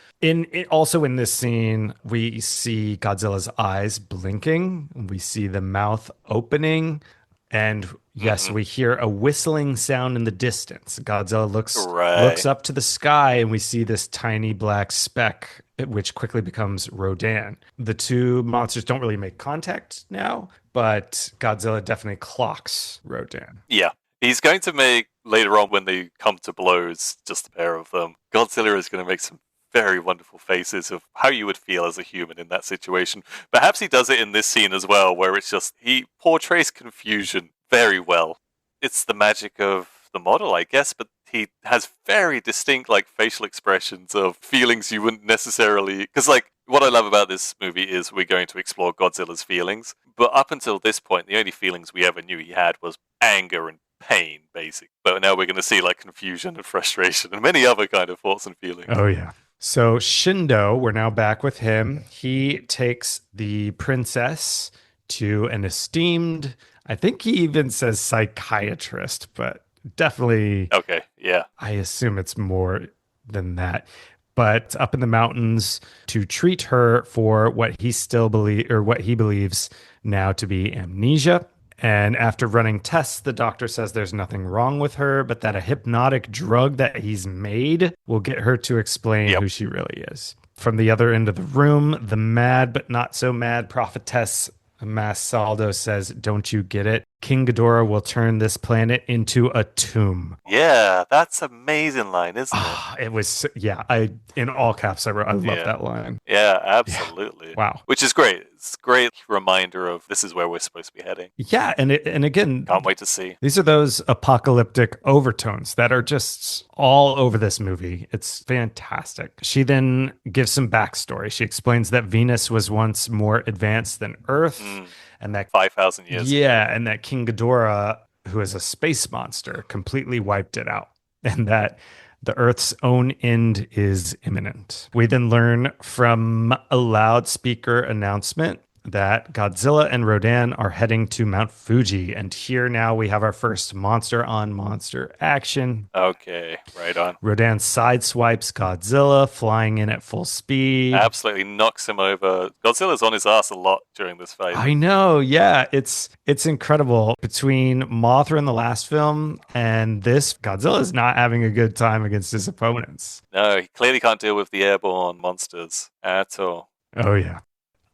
also in this scene, we see Godzilla's eyes blinking, we see the mouth opening, and yes, Mm-hmm. we hear a whistling sound in the distance. Godzilla looks Right. up to the sky and we see this tiny black speck which quickly becomes Rodan. The two monsters don't really make contact now, but Godzilla definitely clocks Rodan. Yeah. He's going to make, later on when they come to blows, just a pair of them, Godzilla is going to make some very wonderful faces of how you would feel as a human in that situation. Perhaps he does it in this scene as well, where it's just, he portrays confusion very well. It's the magic of the model, I guess, but he has very distinct, like, facial expressions of feelings you wouldn't necessarily. Because, like, what I love about this movie is we're going to explore Godzilla's feelings, but up until this point, the only feelings we ever knew he had was anger and pain, basic. But now we're going to see like confusion and frustration and many other kind of thoughts and feelings. Oh, yeah. So Shindo, we're now back with him. He takes the princess to an esteemed, I think he even says psychiatrist, but definitely, Okay, yeah. I assume it's more than that. But up in the mountains to treat her for what he still believe or what he believes now to be amnesia. And after running tests, the doctor says there's nothing wrong with her, but that a hypnotic drug that he's made will get her to explain Yep. who she really is. From the other end of the room, the mad but not so mad prophetess Masaldo says, "Don't you get it? King Ghidorah will turn this planet into a tomb." Yeah, that's amazing line, isn't it? Ah, it was, yeah, I, in all caps, I wrote, I love Yeah. that line. Yeah, Yeah. absolutely. Wow. Which is great. It's a great reminder of this is where we're supposed to be heading. Yeah. And again, Can't wait to see. these are those apocalyptic overtones that are just all over this movie. It's fantastic. She then gives some backstory. She explains that Venus was once more advanced than Earth, Mm, and that, 5,000 years ago. yeah, and that King Ghidorah, who is a space monster, completely wiped it out, and that the Earth's own end is imminent. We then learn from a loudspeaker announcement that Godzilla and Rodan are heading to Mount Fuji. And here now we have our first monster on monster action. Okay, right on. Rodan sideswipes Godzilla, flying in at full speed. Absolutely knocks him over. Godzilla's on his ass a lot during this fight. I know, yeah, it's incredible. Between Mothra in the last film and this, Godzilla is not having a good time against his opponents. No, he clearly can't deal with the airborne monsters at all. Oh yeah.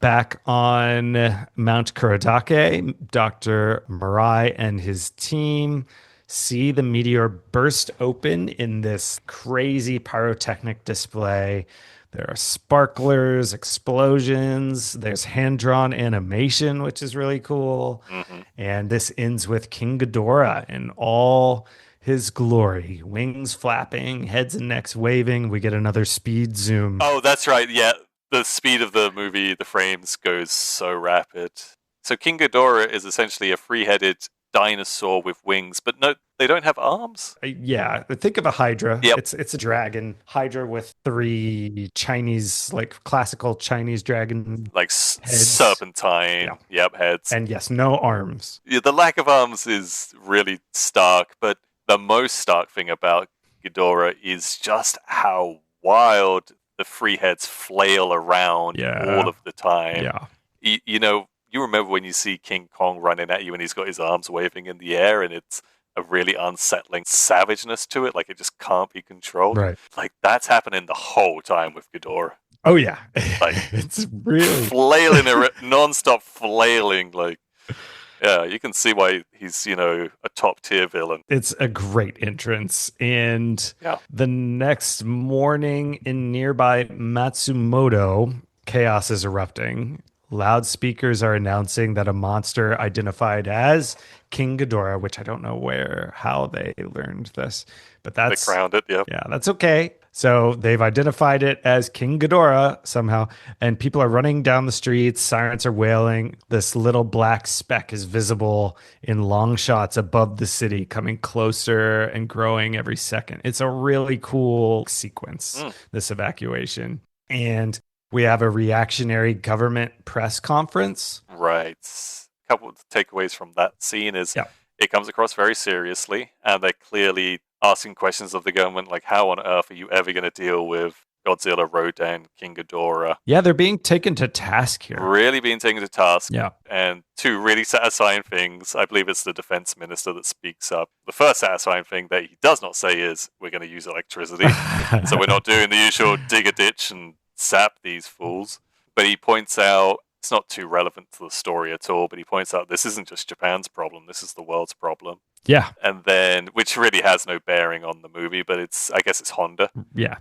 Back on Mount Kurodake, Dr. Mirai and his team see the meteor burst open in this crazy pyrotechnic display. There are sparklers, explosions, there's hand drawn animation, which is really cool. Hmm. And this ends with King Ghidorah in all his glory, wings flapping, heads and necks waving. We get another speed zoom. Oh, that's right. Yeah, the speed of the movie, the frames goes so rapid. So King Ghidorah is essentially a three-headed dinosaur with wings, but no, they don't have arms. Yeah, think of a Hydra. Yep, It's a dragon. Hydra with three Chinese, like classical Chinese dragon like heads. serpentine. Yeah. Yep, heads. And yes, no arms. Yeah, the lack of arms is really stark, but the most stark thing about Ghidorah is just how wild the three heads flail around all of the time. Yeah. You remember when you see King Kong running at you and he's got his arms waving in the air, and it's a really unsettling savageness to it, like it just can't be controlled. Right. Like that's happening the whole time with Ghidorah. Oh yeah. Like it's really flailing, non-stop flailing. Like, yeah, you can see why he's, a top tier villain. It's a great entrance. And the next morning in nearby Matsumoto, chaos is erupting. Loudspeakers are announcing that a monster identified as King Ghidorah, which I don't know how they learned this, but they crowned it. Yeah, that's okay. So they've identified it as King Ghidorah somehow, and people are running down the streets. Sirens are wailing. This little black speck is visible in long shots above the city, coming closer and growing every second. It's a really cool sequence, this evacuation. And we have a reactionary government press conference. Right. A couple of takeaways from that scene is it comes across very seriously, and they're clearly asking questions of the government, like, how on earth are you ever going to deal with Godzilla, Rodan, King Ghidorah? Yeah, they're being taken to task here. Really being taken to task. Yeah. And two really satisfying things. I believe it's the defense minister that speaks up. The first satisfying thing that he does not say is, we're going to use electricity. So we're not doing the usual dig a ditch and sap these fools. But he points out, it's not too relevant to the story at all, but he points out this isn't just Japan's problem, this is the world's problem. Yeah. And then, which really has no bearing on the movie, but I guess it's Honda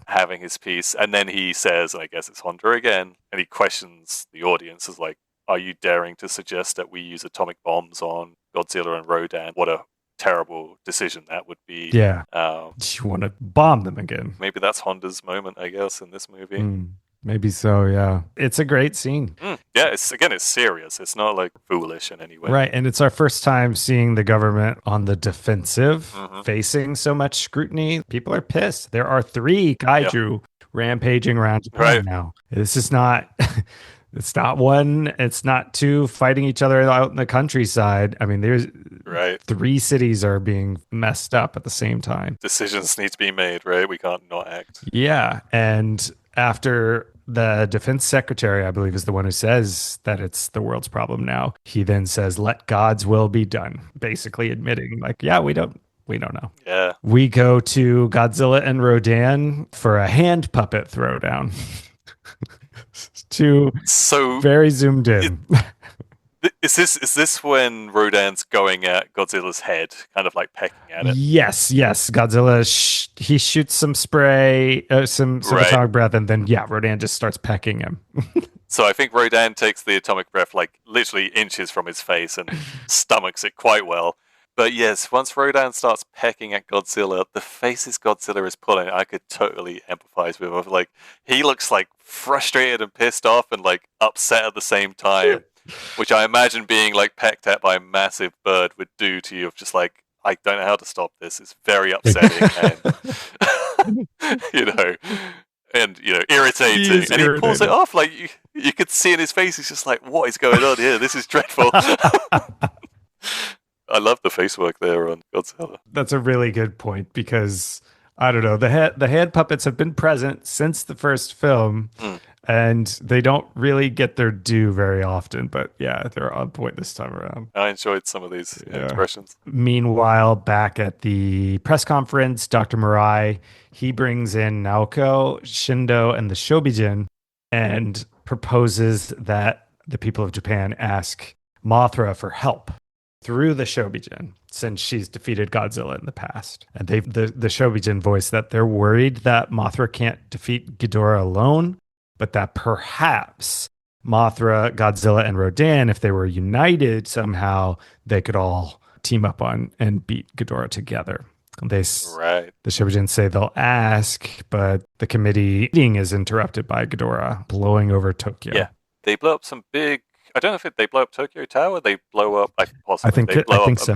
having his piece. And then he says, and I guess it's Honda again, and he questions the audience as like, are you daring to suggest that we use atomic bombs on Godzilla and Rodan? What a terrible decision that would be. Yeah. You want to bomb them again. Maybe that's Honda's moment, I guess, in this movie. Maybe so, yeah. It's a great scene. Yeah, it's serious. It's not like foolish in any way. Right, and it's our first time seeing the government on the defensive, facing so much scrutiny. People are pissed. There are 3 kaiju rampaging around Japan now. This is not... It's not 1, it's not 2 fighting each other out in the countryside. I mean, there's 3 cities are being messed up at the same time. Decisions need to be made, right? We can't not act. Yeah, and after the defense secretary, I believe, is the one who says that it's the world's problem now, he then says, let God's will be done, basically admitting, like, yeah, we don't know. Yeah. We go to Godzilla and Rodan for a hand puppet throwdown. Very zoomed in. Is this when Rodan's going at Godzilla's head, kind of like pecking at it? Yes. Godzilla, he shoots some spray, some atomic breath, and then, Rodan just starts pecking him. So I think Rodan takes the atomic breath like literally inches from his face and stomachs it quite well. But yes, once Rodan starts pecking at Godzilla, the faces Godzilla is pulling, I could totally empathize with him. Like, he looks like frustrated and pissed off and like upset at the same time, which I imagine being like pecked at by a massive bird would do to you. Of just like, I don't know how to stop this. It's very upsetting and irritating. And he pulls it off. Like you could see in his face, he's just like, what is going on here? This is dreadful. I love the face work there on Godzilla. That's a really good point because, I don't know, the hand puppets have been present since the first film, and they don't really get their due very often. But yeah, they're on point this time around. I enjoyed some of these expressions. Meanwhile, back at the press conference, Dr. Mirai, he brings in Naoko, Shindo, and the Shobijin and proposes that the people of Japan ask Mothra for help through the Shobijin, since she's defeated Godzilla in the past. And the Shobijin voice that they're worried that Mothra can't defeat Ghidorah alone, but that perhaps Mothra, Godzilla, and Rodan, if they were united somehow, they could all team up on and beat Ghidorah together. The Shobijin say they'll ask, but the committee meeting is interrupted by Ghidorah blowing over Tokyo. Yeah, they blow up some big... I don't know if they blow up Tokyo Tower. They blow up. They blow up a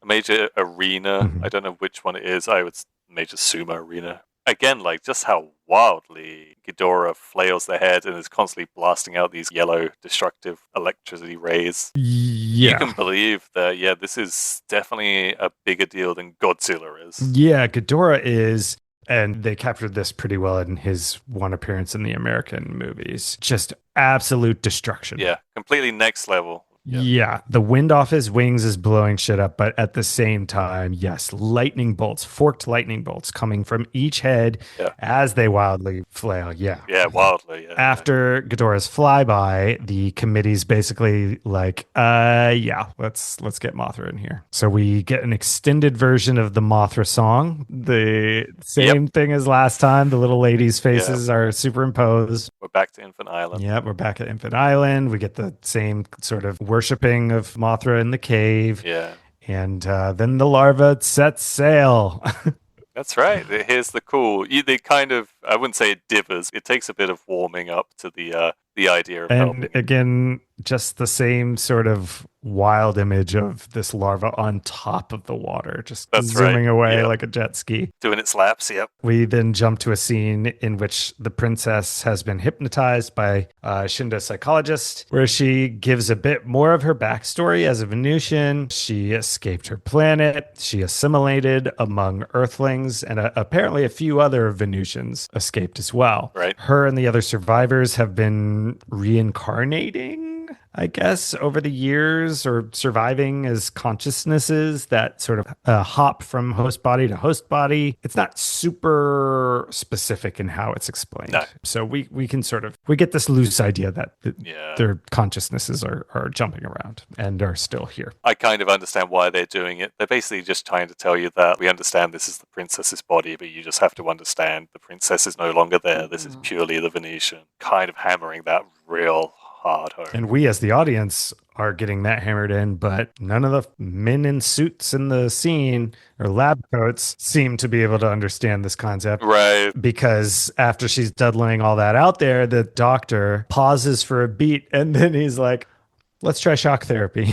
major arena. Mm-hmm. I don't know which one it is. Major sumo arena. Again, like just how wildly Ghidorah flails their head and is constantly blasting out these yellow destructive electricity rays. Yeah, you can believe that. Yeah, this is definitely a bigger deal than Godzilla is. Yeah, Ghidorah is And they captured this pretty well in his one appearance in the American movies. Just absolute destruction. Yeah, completely next level. Yeah. Yeah, the wind off his wings is blowing shit up, but at the same time, yes, lightning bolts, forked lightning bolts coming from each head Yeah. as they wildly flail. Yeah. Yeah, wildly. Yeah. After Ghidorah's flyby, the committee's basically like, yeah, let's get Mothra in here. So we get an extended version of the Mothra song. The same thing as last time. The little ladies' faces are superimposed. We're back to Infant Island. Yeah, we're back at Infant Island. We get the same sort of worshipping of Mothra in the cave. Yeah. And then the larva sets sail. That's right. Here's the cool. They kind of, I wouldn't say it differs. It takes a bit of warming up to the idea of and helping. Again, just the same sort of wild image of this larva on top of the water, just zooming away like a jet ski. Doing its laps, yep. We then jump to a scene in which the princess has been hypnotized by a Shindo psychologist, where she gives a bit more of her backstory as a Venusian. She escaped her planet. She assimilated among Earthlings, and apparently a few other Venusians escaped as well. Right. Her and the other survivors have been reincarnating, I guess, over the years, or surviving as consciousnesses that sort of hop from host body to host body. It's not super specific in how it's explained. No. So we can we get this loose idea that their consciousnesses are jumping around and are still here. I kind of understand why they're doing it. They're basically just trying to tell you that we understand this is the princess's body, but you just have to understand the princess is no longer there. This is purely the Venetian. Kind of hammering that real hard home. And we as the audience are getting that hammered in, but none of the men in suits in the scene or lab coats seem to be able to understand this concept. Right. Because after she's done laying all that out there, the doctor pauses for a beat and then he's like, let's try shock therapy.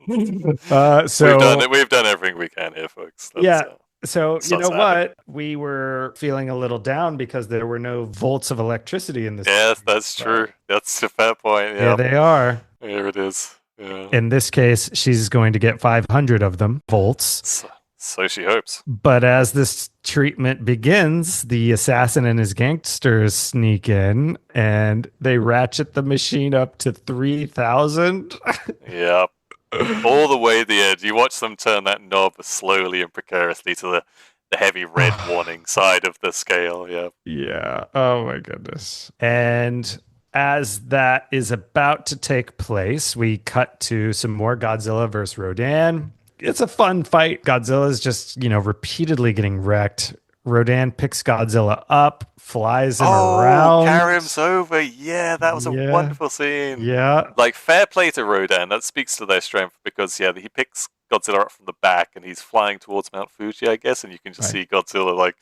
So we've done everything we can here, folks. So you know what? We were feeling a little down because there were no volts of electricity in this. Yes, that's true. That's a fair point. Yeah, they are. Here it is. Yeah. In this case, she's going to get 500 of them, volts. So she hopes. But as this treatment begins, the assassin and his gangsters sneak in and they ratchet the machine up to 3,000. Yep. All the way to the edge. You watch them turn that knob slowly and precariously to the heavy red warning side of the scale. Yeah. Yeah. Oh my goodness. And as that is about to take place, we cut to some more Godzilla versus Rodan. It's a fun fight. Godzilla's just, repeatedly getting wrecked. Rodan picks Godzilla up, flies him around. Carries over. Yeah, that was a wonderful scene. Yeah. Like, fair play to Rodan. That speaks to their strength because, he picks Godzilla up from the back and he's flying towards Mount Fuji, I guess, and you can just see Godzilla,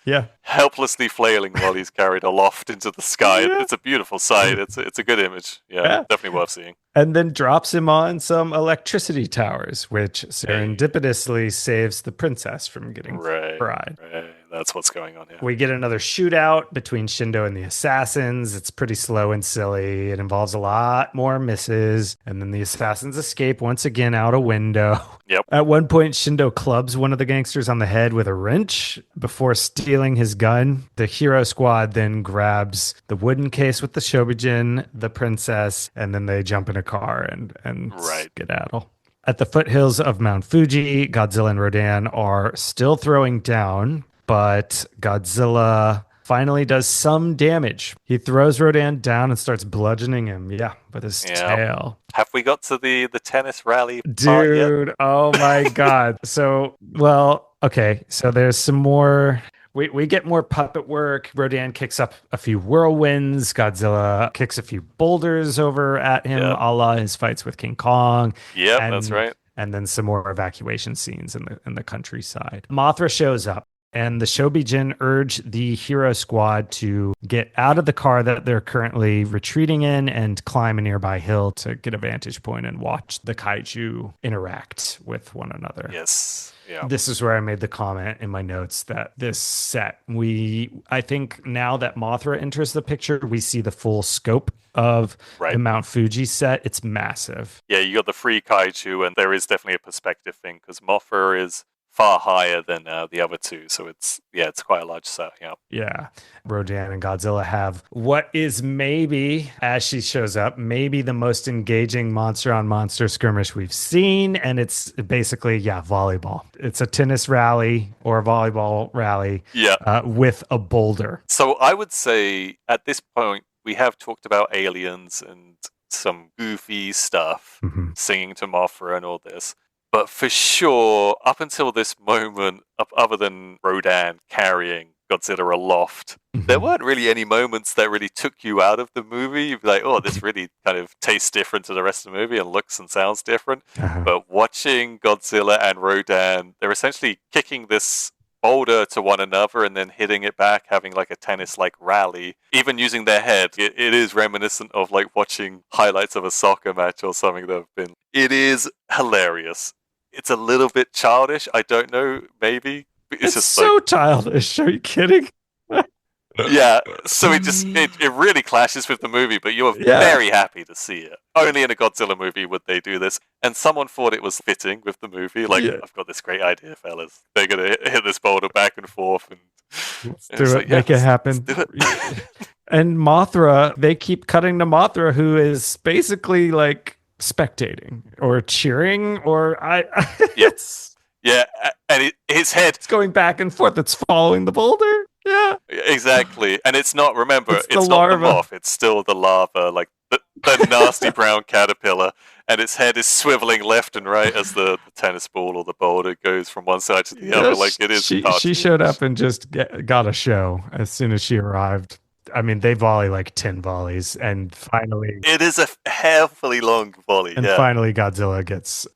helplessly flailing while he's carried aloft into the sky. Yeah. It's a beautiful sight. It's a good image. Yeah, definitely worth seeing. And then drops him on some electricity towers, which serendipitously saves the princess from getting fried. Right. That's what's going on here. We get another shootout between Shindo and the assassins. It's pretty slow and silly. It involves a lot more misses. And then the assassins escape once again out a window. Yep. At one point, Shindo clubs one of the gangsters on the head with a wrench before stealing his gun. The hero squad then grabs the wooden case with the Shobijin, the princess, and then they jump in a car and skedaddle. At the foothills of Mount Fuji, Godzilla and Rodan are still throwing down, but Godzilla finally does some damage. He throws Rodan down and starts bludgeoning him, with his tail. Have we got to the tennis rally part yet? Oh my God. So there's some more... We get more puppet work. Rodan kicks up a few whirlwinds. Godzilla kicks a few boulders over at him, a la his fights with King Kong. Yep, that's right. And then some more evacuation scenes in the countryside. Mothra shows up, and the Shobijin urge the hero squad to get out of the car that they're currently retreating in and climb a nearby hill to get a vantage point and watch the kaiju interact with one another. Yes. Yeah. This is where I made the comment in my notes that this set, I think now that Mothra enters the picture, we see the full scope of the Mount Fuji set. It's massive. Yeah, you got the free kaiju, and there is definitely a perspective thing because Mothra is far higher than the other two. So it's quite a large set. Yeah. Yeah. Rodan and Godzilla have what is maybe, as she shows up, maybe the most engaging monster on monster skirmish we've seen. And it's basically, volleyball. It's a tennis rally or a volleyball rally with a boulder. So I would say at this point, we have talked about aliens and some goofy stuff, singing to Mothra and all this. But for sure, up until this moment, other than Rodan carrying Godzilla aloft, there weren't really any moments that really took you out of the movie. You'd be like, oh, this really kind of tastes different to the rest of the movie and looks and sounds different. But watching Godzilla and Rodan, they're essentially kicking this boulder to one another and then hitting it back, having like a tennis-like rally, even using their head. It is reminiscent of like watching highlights of a soccer match or something that have been. It is hilarious. It's a little bit childish. I don't know, maybe. It's just so like, childish. Are you kidding? Yeah, so it really clashes with the movie, but you're very happy to see it. Only in a Godzilla movie would they do this, and someone thought it was fitting with the movie. Like, I've got this great idea, fellas. They're gonna hit this boulder back and forth, and let's do it. Make it happen. And Mothra, they keep cutting to Mothra, who is basically like spectating or cheering, or yes, and his head. It's going back and forth. It's following the boulder. Yeah, exactly. And it's not, remember, it's not the moth, it's still the larva, like the nasty brown caterpillar, and its head is swiveling left and right as the tennis ball or the boulder goes from one side to the other, like it is. She showed up and just got a show as soon as she arrived. I mean, they volley like 10 volleys, and finally... It is a heavily long volley, and finally Godzilla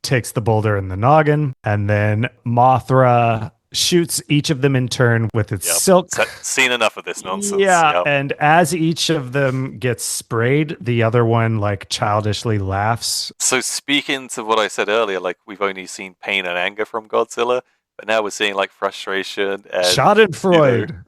takes the boulder in the noggin, and then Mothra shoots each of them in turn with its silk. Seen enough of this nonsense. Yeah, and as each of them gets sprayed, the other one like childishly laughs. So speaking to what I said earlier, like we've only seen pain and anger from Godzilla, but now we're seeing like frustration and Schadenfreude.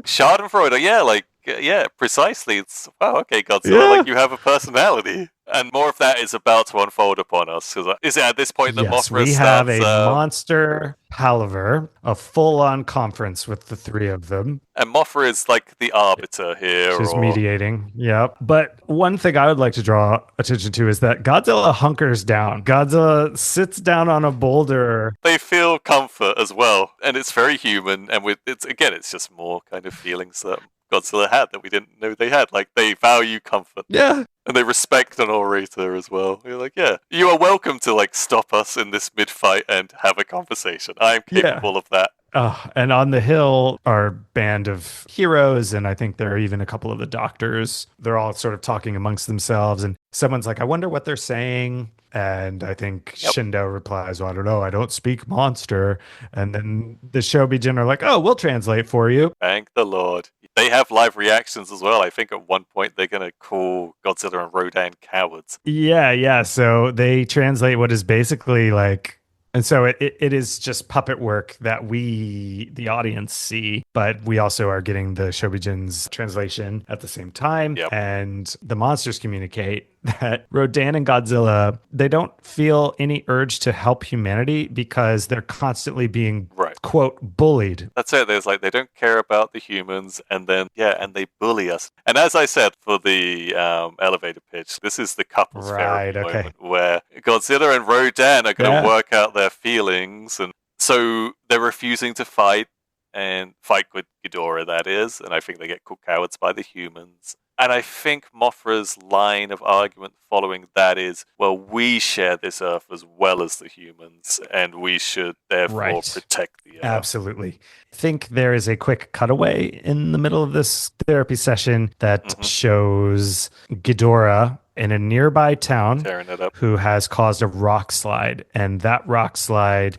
Schadenfreude, precisely. It's okay, Godzilla, like you have a personality. And more of that is about to unfold upon us. Is it at this point that Mothra we have a monster palaver, a full-on conference with the three of them. And Mothra is like the arbiter here. She's mediating, But one thing I would like to draw attention to is that Godzilla hunkers down. Godzilla sits down on a boulder. They feel comfort as well. And it's very human. And it's just more kind of feelings that Godzilla had that we didn't know they had. Like, they value comfort. Yeah. And they respect an orator as well. You're like, you are welcome to like stop us in this mid-fight and have a conversation. I am capable of that. And on the hill are band of heroes, and I think there are even a couple of the doctors. They're all sort of talking amongst themselves, and someone's like, I wonder what they're saying. And I think Shindo replies, well, I don't know, I don't speak monster. And then the Shobijin are like, oh, we'll translate for you. Thank the Lord. They have live reactions as well. I think at one point they're going to call Godzilla and Rodan cowards. Yeah. So they translate what is basically like, and so it is just puppet work that we, the audience, see, but we also are getting the Shobijin's translation at the same time. And the monsters communicate that Rodan and Godzilla, they don't feel any urge to help humanity because they're constantly being, quote, bullied. That's it. There's like, they don't care about the humans, and then, and they bully us. And as I said for the elevator pitch, this is the couples therapy moment where Godzilla and Rodan are going to work out their feelings, and so they're refusing to fight with Ghidorah, that is, and I think they get called cowards by the humans. And I think Mothra's line of argument following that is, well, we share this Earth as well as the humans, and we should therefore protect the Earth. Absolutely. I think there is a quick cutaway in the middle of this therapy session that shows Ghidorah in a nearby town who has caused a rock slide, and that rock slide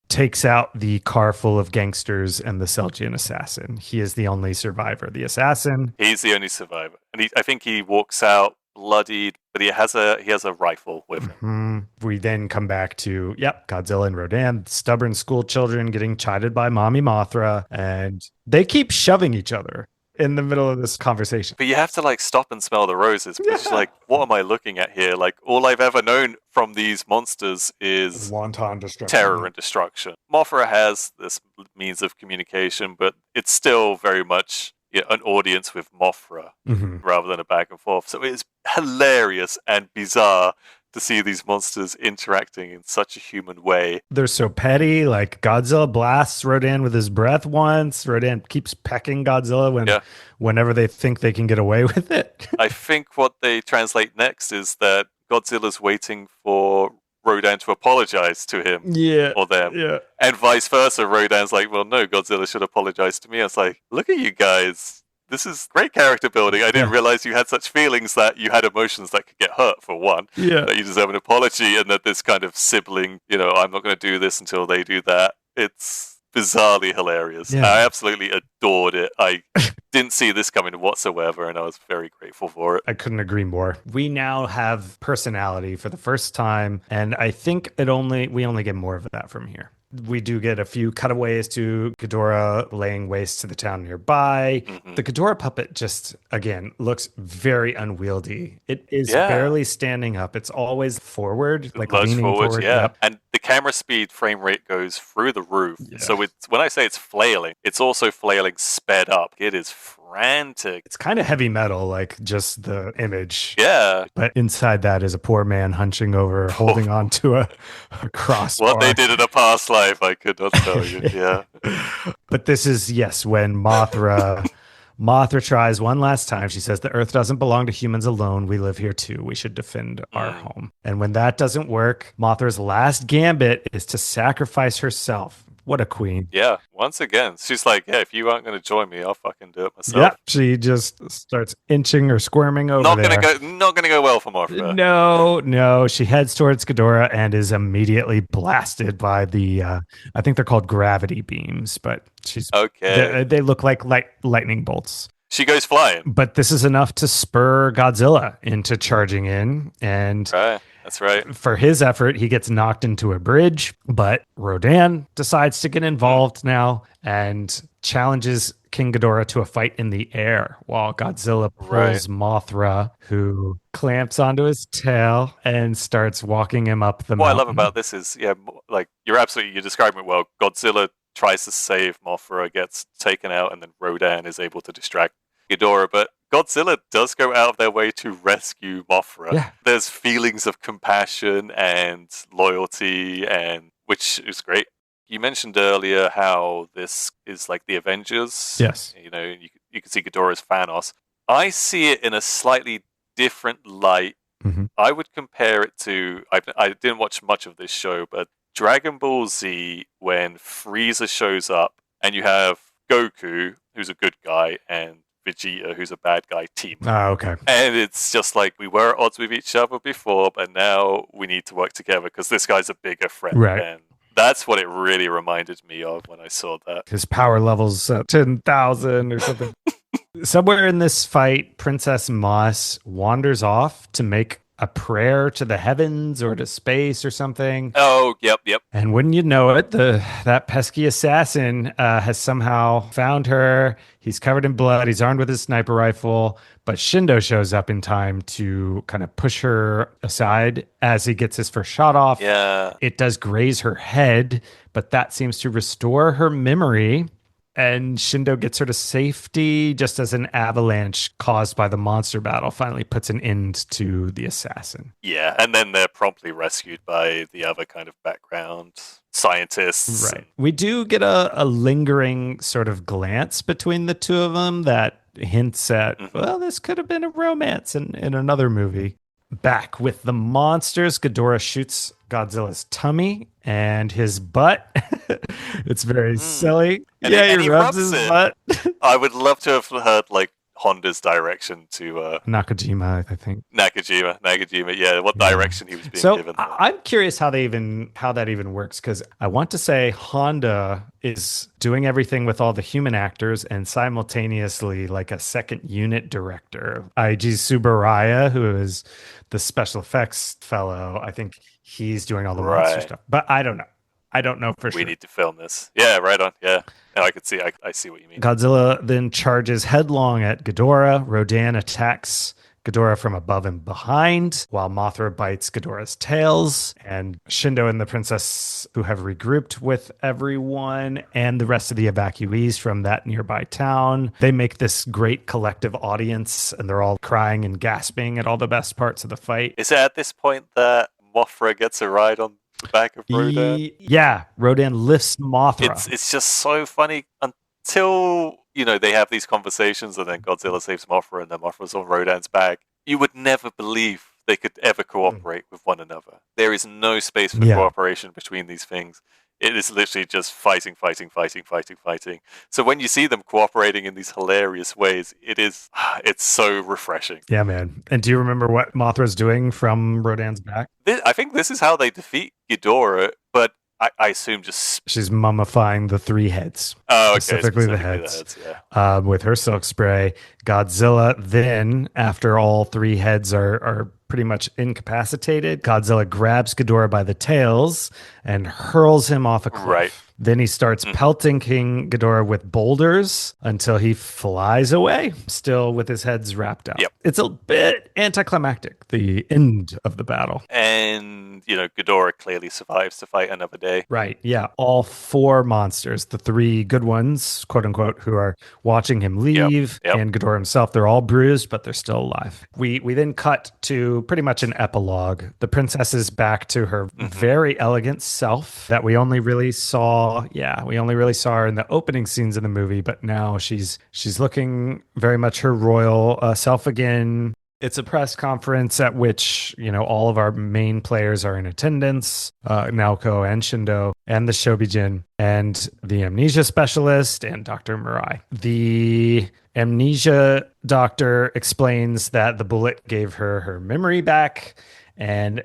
takes out the car full of gangsters and the Selgian assassin. He is the only survivor. The assassin, he's the only survivor, and I think he walks out bloodied, but he has a rifle with him. We then come back to Godzilla and Rodan, stubborn school children getting chided by Mommy Mothra, and they keep shoving each other. in the middle of this conversation. But you have to like stop and smell the roses because you're like, what am I looking at here? Like all I've ever known from these monsters is Wanton destruction. terror and destruction. Mothra has this means of communication, but it's still very much an audience with Mothra rather than a back and forth. So it is hilarious and bizarre to see these monsters interacting in such a human way. They're so petty. Like Godzilla blasts Rodan with his breath once. Rodan keeps pecking Godzilla whenever they think they can get away with it. I think what they translate next is that Godzilla's waiting for Rodan to apologize to him or them. Yeah. And vice versa. Rodan's like, well, no, Godzilla should apologize to me. I was like, look at you guys. This is great character building. I didn't realize you had such feelings, that you had emotions that could get hurt, for one. Yeah. That you deserve an apology, and that this kind of sibling, I'm not going to do this until they do that. It's bizarrely hilarious. Yeah. I absolutely adored it. I didn't see this coming whatsoever, and I was very grateful for it. I couldn't agree more. We now have personality for the first time, and I think we only get more of that from here. We do get a few cutaways to Ghidorah laying waste to the town nearby. The Ghidorah puppet just, again, looks very unwieldy. It is barely standing up. It's always forward, like leaning forward. Yeah. Yep. And the camera speed frame rate goes through the roof. Yeah. So when I say it's flailing, it's also flailing sped up. It is frantic. It's kind of heavy metal, like just the image. Yeah. But inside that is a poor man hunching over, holding on to a crossbar. What they did in a past life, I could not tell you. Yeah. But this is, when Mothra tries one last time. She says, the earth doesn't belong to humans alone. We live here too. We should defend our home. And when that doesn't work, Mothra's last gambit is to sacrifice herself. What a queen. Yeah. Once again, she's like, if you aren't going to join me, I'll fucking do it myself. Yeah. She just starts inching or squirming over Not going to go well for Mothra. No. She heads towards Ghidorah and is immediately blasted by the, I think they're called gravity beams, but they look like lightning bolts. She goes flying. But this is enough to spur Godzilla into charging in. And that's right. For his effort, he gets knocked into a bridge, but Rodan decides to get involved now and challenges King Ghidorah to a fight in the air while Godzilla pulls Mothra, who clamps onto his tail and starts walking him up the mountain. What I love about this is, you're describing it well. Godzilla tries to save Mothra, gets taken out, and then Rodan is able to distract Ghidorah, but Godzilla does go out of their way to rescue Mothra. Yeah. There's feelings of compassion and loyalty, which is great. You mentioned earlier how this is like the Avengers. Yes. You can see Ghidorah as Thanos. I see it in a slightly different light. I would compare it to, I didn't watch much of this show, but Dragon Ball Z, when Frieza shows up and you have Goku, who's a good guy, and Vegeta, who's a bad guy, team. Oh, okay. And it's just like, we were at odds with each other before, but now we need to work together because this guy's a bigger threat. Right. And that's what it really reminded me of when I saw that. His power level's 10,000 or something. Somewhere in this fight, Princess Moss wanders off to make a prayer to the heavens or to space or something. Oh, yep. And wouldn't you know it, that pesky assassin has somehow found her. He's covered in blood. He's armed with his sniper rifle. But Shindo shows up in time to kind of push her aside as he gets his first shot off. Yeah. It does graze her head, but that seems to restore her memory. And Shindo gets her to safety just as an avalanche caused by the monster battle finally puts an end to the assassin. Yeah, and then they're promptly rescued by the other kind of background scientists. Right. We do get a lingering sort of glance between the two of them that hints at, well, this could have been a romance in another movie. Back with the monsters, Ghidorah shoots Godzilla's tummy and his butt. It's very silly. And he rubs his butt. I would love to have heard like Honda's direction to Nakajima, I think. Nakajima, yeah, what direction he was being given. I'm curious how that even works, because I want to say Honda is doing everything with all the human actors and simultaneously like a second unit director. Eiji Tsuburaya, who is the special effects fellow, I think he's doing all the monster stuff. But I don't know. I don't know for we sure. need to film this. Yeah, right on. Yeah. No, I could see. I see what you mean. Godzilla then charges headlong at Ghidorah. Rodan attacks Ghidorah from above and behind, while Mothra bites Ghidorah's tails. And Shindo and the princess, who have regrouped with everyone and the rest of the evacuees from that nearby town, they make this great collective audience, and they're all crying and gasping at all the best parts of the fight. Is it at this point that Mothra gets a ride on the back of Rodan? Yeah, Rodan lifts Mothra. It's just so funny until, they have these conversations and then Godzilla saves Mothra and then Mothra's on Rodan's back. You would never believe they could ever cooperate with one another. There is no space for cooperation between these things. It is literally just fighting. So when you see them cooperating in these hilarious ways, it's so refreshing. Yeah, man. And do you remember what Mothra's doing from Rodan's back? I think this is how they defeat Ghidorah, but I assume just... She's mummifying the three heads. Oh, okay. Specifically the heads. With her silk spray. Godzilla then, after all three heads are pretty much incapacitated, Godzilla grabs Ghidorah by the tails and hurls him off a cliff. Right. Then he starts pelting King Ghidorah with boulders until he flies away, still with his heads wrapped up. Yep. It's a bit anticlimactic, the end of the battle. And, Ghidorah clearly survives to fight another day. Right, yeah. All four monsters, the three good ones, quote unquote, who are watching him leave, and Ghidorah himself, they're all bruised, but they're still alive. We then cut to pretty much an epilogue. The princess is back to her very elegant self that we only really saw her in the opening scenes of the movie, but now she's looking very much her royal self again. It's a press conference at which, all of our main players are in attendance, Naoko and Shindo and the Shobijin and the amnesia specialist and Dr. Mirai. The amnesia doctor explains that the bullet gave her memory back, and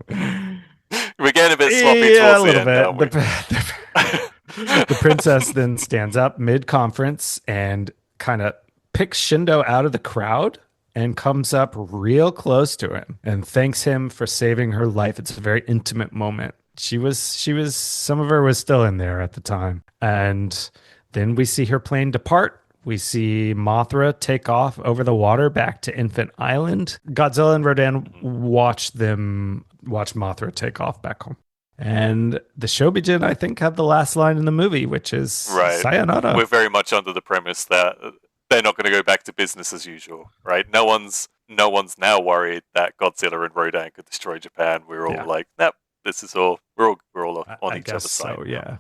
we're getting a bit sloppy towards the end, bit. The princess then stands up mid-conference and kind of picks Shindo out of the crowd and comes up real close to him and thanks him for saving her life. It's a very intimate moment. Some of her was still in there at the time. And then we see her plane depart. We see Mothra take off over the water back to Infant Island. Godzilla and Rodan watch Mothra take off back home. And the Shobijin, I think, have the last line in the movie, which is sayonara. We're very much under the premise that they're not going to go back to business as usual, right? No one's now worried that Godzilla and Rodan could destroy Japan. We're all like, nope, this is all. We're all on each other's side. So, yeah.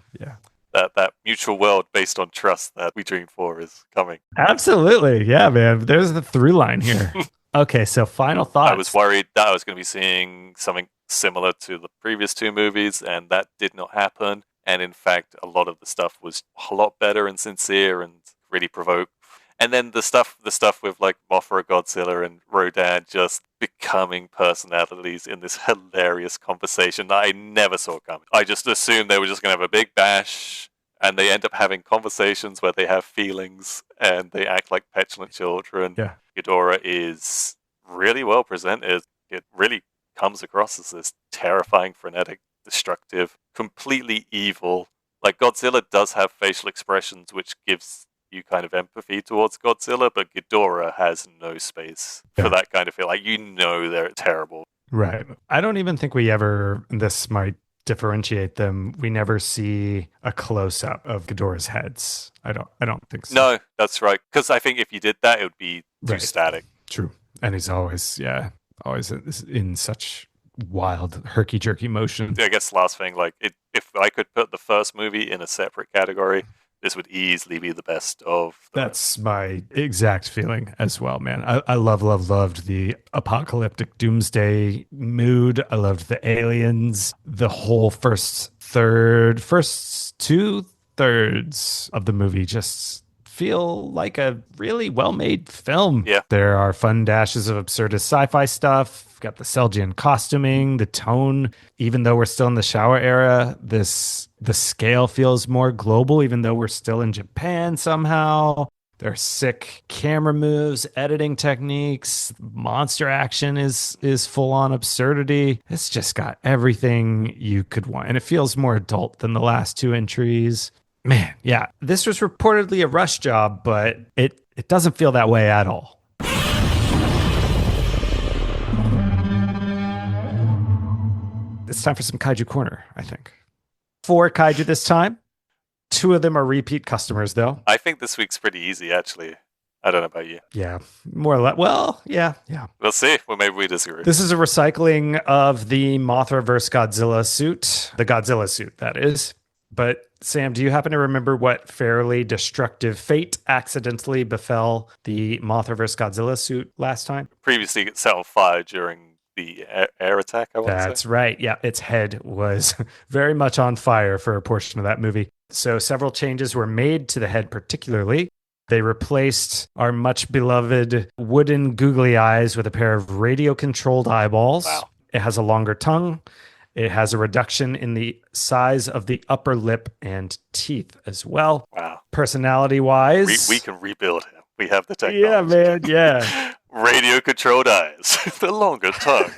That mutual world based on trust that we dream for is coming. Absolutely, yeah, man. There's the through line here. Okay, so final thoughts. I was worried that I was going to be seeing something similar to the previous two movies, and that did not happen. And in fact, a lot of the stuff was a lot better and sincere and really provoked. And then the stuff with like Mothra, Godzilla, and Rodan just becoming personalities in this hilarious conversation that I never saw coming. I just assumed they were just going to have a big bash, and they end up having conversations where they have feelings and they act like petulant children. Yeah. Ghidorah is really well presented. It really comes across as this terrifying, frenetic, destructive, completely evil. Like, Godzilla does have facial expressions which gives you kind of empathy towards Godzilla, but Ghidorah has no space for that kind of feel. Like, they're terrible. Right. I don't even think we ever, this might differentiate them, we never see a close-up of Ghidorah's heads. I don't think so. No, that's right. Because I think if you did that, it would be too static. True. And he's always in such wild, herky-jerky motion. I guess last thing, like, if I could put the first movie in a separate category, this would easily be the best of them. That's my exact feeling as well, man. I loved the apocalyptic doomsday mood. I loved the aliens. The whole first 2/3 of the movie just feel like a really well-made film. Yeah. There are fun dashes of absurdist sci-fi stuff. We've got the Selgian costuming, the tone. Even though we're still in the Showa era, the scale feels more global, even though we're still in Japan somehow. There's sick camera moves, editing techniques, monster action is full on absurdity. It's just got everything you could want. And it feels more adult than the last two entries. Man, yeah. This was reportedly a rush job, but it doesn't feel that way at all. It's time for some Kaiju Corner, I think. 4 Kaiju this time. 2 of them are repeat customers, though. I think this week's pretty easy, actually. I don't know about you. Yeah, more or less. Well, yeah. We'll see. Well, maybe we disagree. This is a recycling of the Mothra vs. Godzilla suit. The Godzilla suit, that is. But Sam, do you happen to remember what fairly destructive fate accidentally befell the Mothra vs. Godzilla suit last time? Previously, it set on fire during the air attack, I want to say. That's right. Yeah, its head was very much on fire for a portion of that movie. So several changes were made to the head particularly. They replaced our much beloved wooden googly eyes with a pair of radio-controlled eyeballs. Wow. It has a longer tongue. It has a reduction in the size of the upper lip and teeth as well. Wow. Personality-wise... We can rebuild him. We have the technology. Yeah, man, yeah. Radio-controlled eyes. The longer tongue.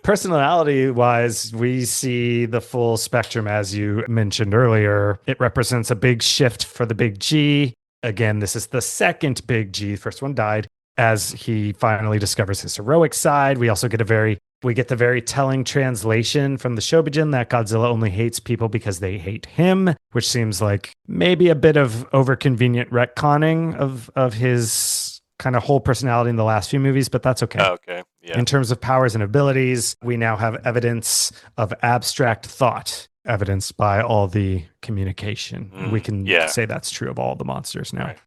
Personality-wise, we see the full spectrum, as you mentioned earlier. It represents a big shift for the big G. Again, this is the second big G. First one died. As he finally discovers his heroic side, we also get the very telling translation from the Shobijin that Godzilla only hates people because they hate him, which seems like maybe a bit of overconvenient retconning of his kind of whole personality in the last few movies, but that's okay. Okay, yeah. In terms of powers and abilities, we now have evidence of abstract thought, evidenced by all the communication. We can say that's true of all the monsters now. Right.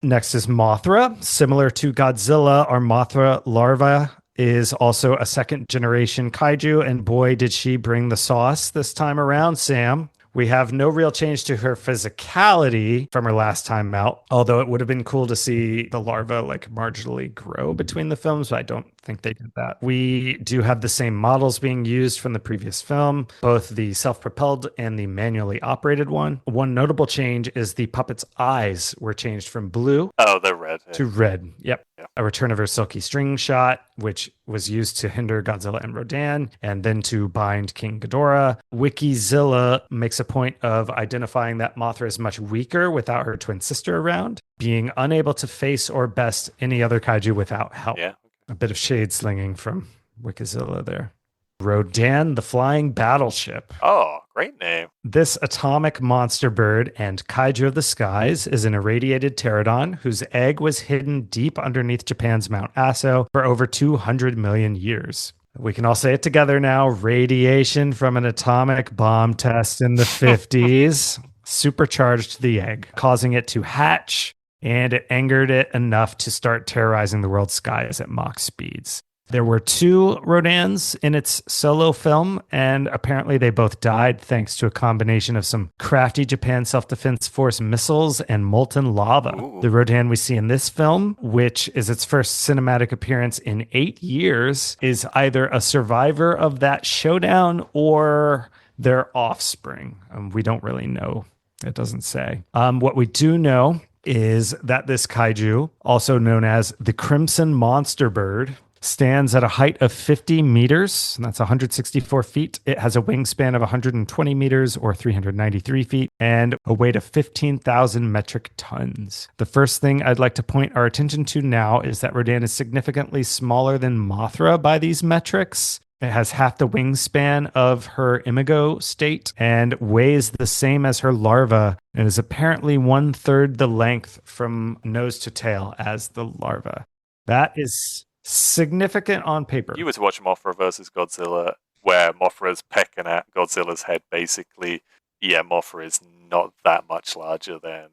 Next is Mothra. Similar to Godzilla, our Mothra larva is also a second generation kaiju, and boy, did she bring the sauce this time around, Sam. We have no real change to her physicality from her last time out, although it would have been cool to see the larva like marginally grow between the films, but I don't think they did that. We do have the same models being used from the previous film, both the self-propelled and the manually operated one. One notable change is the puppet's eyes were changed from blue they're red. to red. Yep. Yeah. A return of her silky string shot, which was used to hinder Godzilla and Rodan, and then to bind King Ghidorah. Wikizilla makes a point of identifying that Mothra is much weaker without her twin sister around, being unable to face or best any other kaiju without help. Yeah. A bit of shade slinging from Wikizilla there. Rodan, the flying battleship. Oh, great name. This atomic monster bird and kaiju of the skies is an irradiated pterodon whose egg was hidden deep underneath Japan's Mount Aso for over 200 million years. We can all say it together now. Radiation from an atomic bomb test in the 50s supercharged the egg, causing it to hatch, and it angered it enough to start terrorizing the world's skies at Mach speeds. There were 2 Rodans in its solo film, and apparently they both died thanks to a combination of some crafty Japan Self-Defense Force missiles and molten lava. Ooh. The Rodan we see in this film, which is its first cinematic appearance in 8 years, is either a survivor of that showdown or their offspring. We don't really know. It doesn't say. What we do know is that this kaiju, also known as the Crimson Monster Bird, stands at a height of 50 meters, and that's 164 feet. It has a wingspan of 120 meters, or 393 feet, and a weight of 15,000 metric tons. The first thing I'd like to point our attention to now is that Rodan is significantly smaller than Mothra by these metrics. It has half the wingspan of her imago state and weighs the same as her larva, and is apparently 1/3 the length from nose to tail as the larva. That is significant on paper. You were to watch Mothra versus Godzilla, where Mothra's pecking at Godzilla's head, basically. Yeah, Mothra is not that much larger than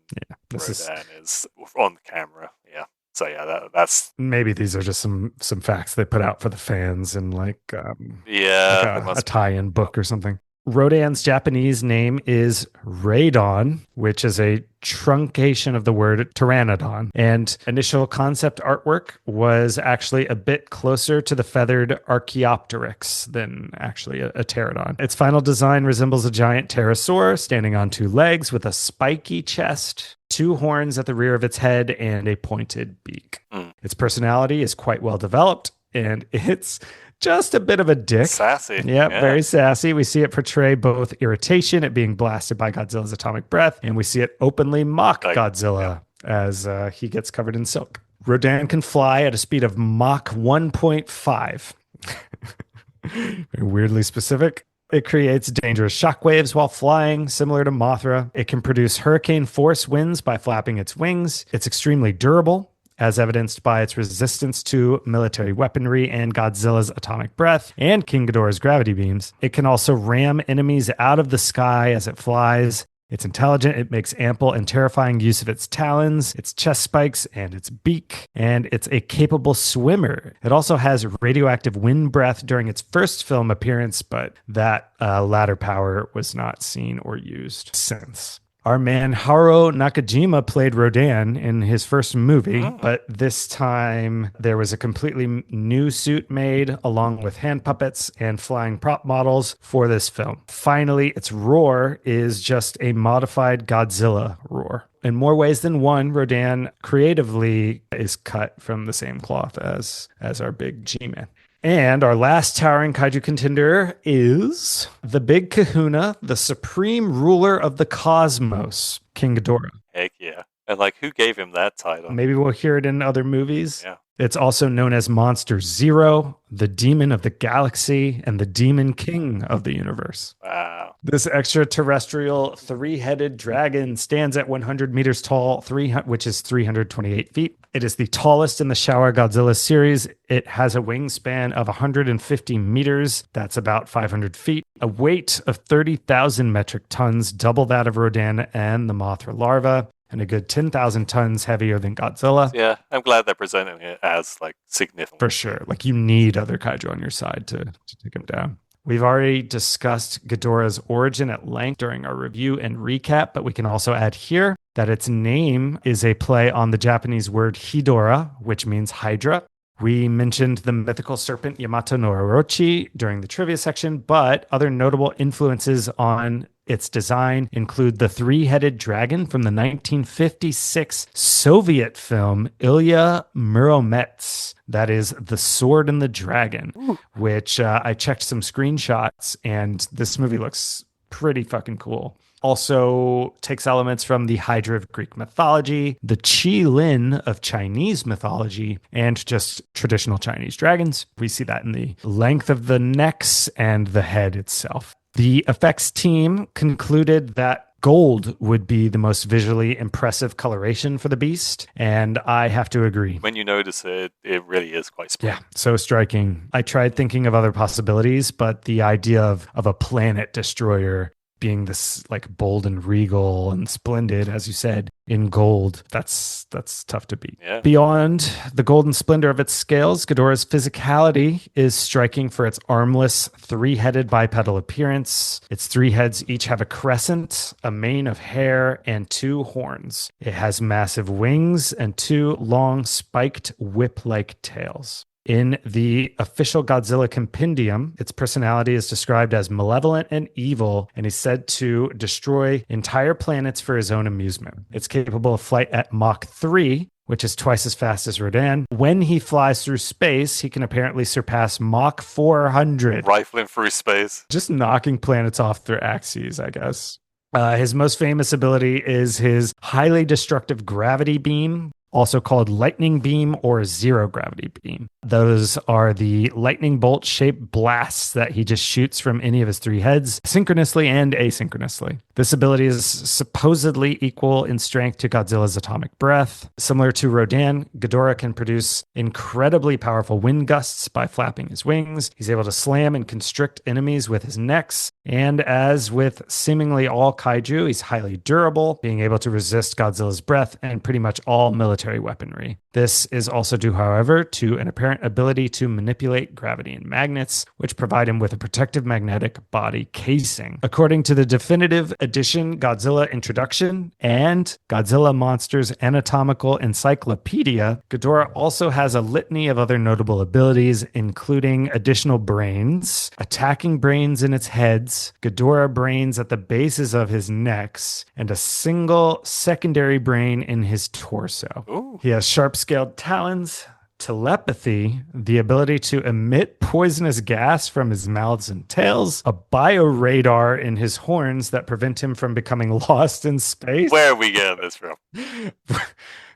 Rodan is on camera. Yeah. So yeah, that's maybe these are just some facts they put out for the fans and like a a tie-in book or something. Rodan's Japanese name is Radon, which is a truncation of the word pteranodon. And initial concept artwork was actually a bit closer to the feathered Archaeopteryx than actually a pterodon. Its final design resembles a giant pterosaur standing on two legs with a spiky chest, two horns at the rear of its head, and a pointed beak. Its personality is quite well developed, and it's just a bit of a dick. Sassy. Yep, Yeah. very sassy. We see it portray both irritation at being blasted by Godzilla's atomic breath, and we see it openly mock Godzilla as he gets covered in silk. Rodan can fly at a speed of Mach 1.5. Very weirdly specific. It creates dangerous shockwaves while flying, similar to Mothra. It can produce hurricane force winds by flapping its wings. It's extremely durable, as evidenced by its resistance to military weaponry and Godzilla's atomic breath and King Ghidorah's gravity beams. It can also ram enemies out of the sky as it flies. It's intelligent. It makes ample and terrifying use of its talons, its chest spikes, and its beak. And it's a capable swimmer. It also has radioactive wind breath during its first film appearance, but that latter power was not seen or used since. Our man Haro Nakajima played Rodan in his first movie, but this time there was a completely new suit made along with hand puppets and flying prop models for this film. Finally, its roar is just a modified Godzilla roar. In more ways than one, Rodan creatively is cut from the same cloth as our big G-Man. And our last towering kaiju contender is the Big Kahuna, the supreme ruler of the cosmos, King Ghidorah. Heck yeah. And who gave him that title? Maybe we'll hear it in other movies. Yeah. It's also known as Monster Zero, the demon of the galaxy, and the demon king of the universe. Wow. This extraterrestrial three-headed dragon stands at 100 meters tall, which is 328 feet. It is the tallest in the Showa Godzilla series. It has a wingspan of 150 meters. That's about 500 feet. A weight of 30,000 metric tons, double that of Rodan and the Mothra larva, and a good 10,000 tons heavier than Godzilla. Yeah, I'm glad they're presenting it as significant. For sure. You need other kaiju on your side to take him down. We've already discussed Ghidorah's origin at length during our review and recap, but we can also add here that its name is a play on the Japanese word Hidora, which means Hydra. We mentioned the mythical serpent Yamato no Orochi during the trivia section, but other notable influences on its design include the three-headed dragon from the 1956 Soviet film Ilya Muromets. That is The Sword and the Dragon, which I checked some screenshots, and this movie looks pretty fucking cool. Also takes elements from the Hydra of Greek mythology, the Qi-Lin of Chinese mythology, and just traditional Chinese dragons. We see that in the length of the necks and the head itself. The effects team concluded that gold would be the most visually impressive coloration for the beast, and I have to agree. When you notice it, it really is quite splendid. Yeah, so striking. I tried thinking of other possibilities, but the idea of a planet destroyer being this bold and regal and splendid, as you said, in gold, that's tough to beat. Yeah. Beyond the golden splendor of its scales, Ghidorah's physicality is striking for its armless, three-headed bipedal appearance. Its three heads each have a crescent, a mane of hair, and two horns. It has massive wings and two long, spiked, whip-like tails. In the official Godzilla compendium, its personality is described as malevolent and evil, and he's said to destroy entire planets for his own amusement. It's capable of flight at Mach 3, which is twice as fast as Rodan. When he flies through space, he can apparently surpass Mach 400. Rifling through space. Just knocking planets off their axes, I guess. His most famous ability is his highly destructive gravity beam, also called lightning beam or zero gravity beam. Those are the lightning bolt shaped blasts that he just shoots from any of his three heads, synchronously and asynchronously. This ability is supposedly equal in strength to Godzilla's atomic breath. Similar to Rodan, Ghidorah can produce incredibly powerful wind gusts by flapping his wings. He's able to slam and constrict enemies with his necks. And as with seemingly all kaiju, he's highly durable, being able to resist Godzilla's breath and pretty much all military weaponry. This is also due, however, to an apparent ability to manipulate gravity and magnets, which provide him with a protective magnetic body casing. According to the definitive edition Godzilla Introduction and Godzilla Monsters Anatomical Encyclopedia, Ghidorah also has a litany of other notable abilities, including additional brains, attacking brains in its heads, Ghidorah brains at the bases of his necks, and a single secondary brain in his torso. Ooh. He has sharp-scaled talons, telepathy, the ability to emit poisonous gas from his mouths and tails, a bioradar in his horns that prevent him from becoming lost in space. Where are we getting this from?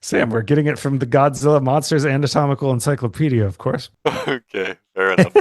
Sam, we're getting it from the Godzilla Monsters Anatomical Encyclopedia, of course. Okay, fair enough.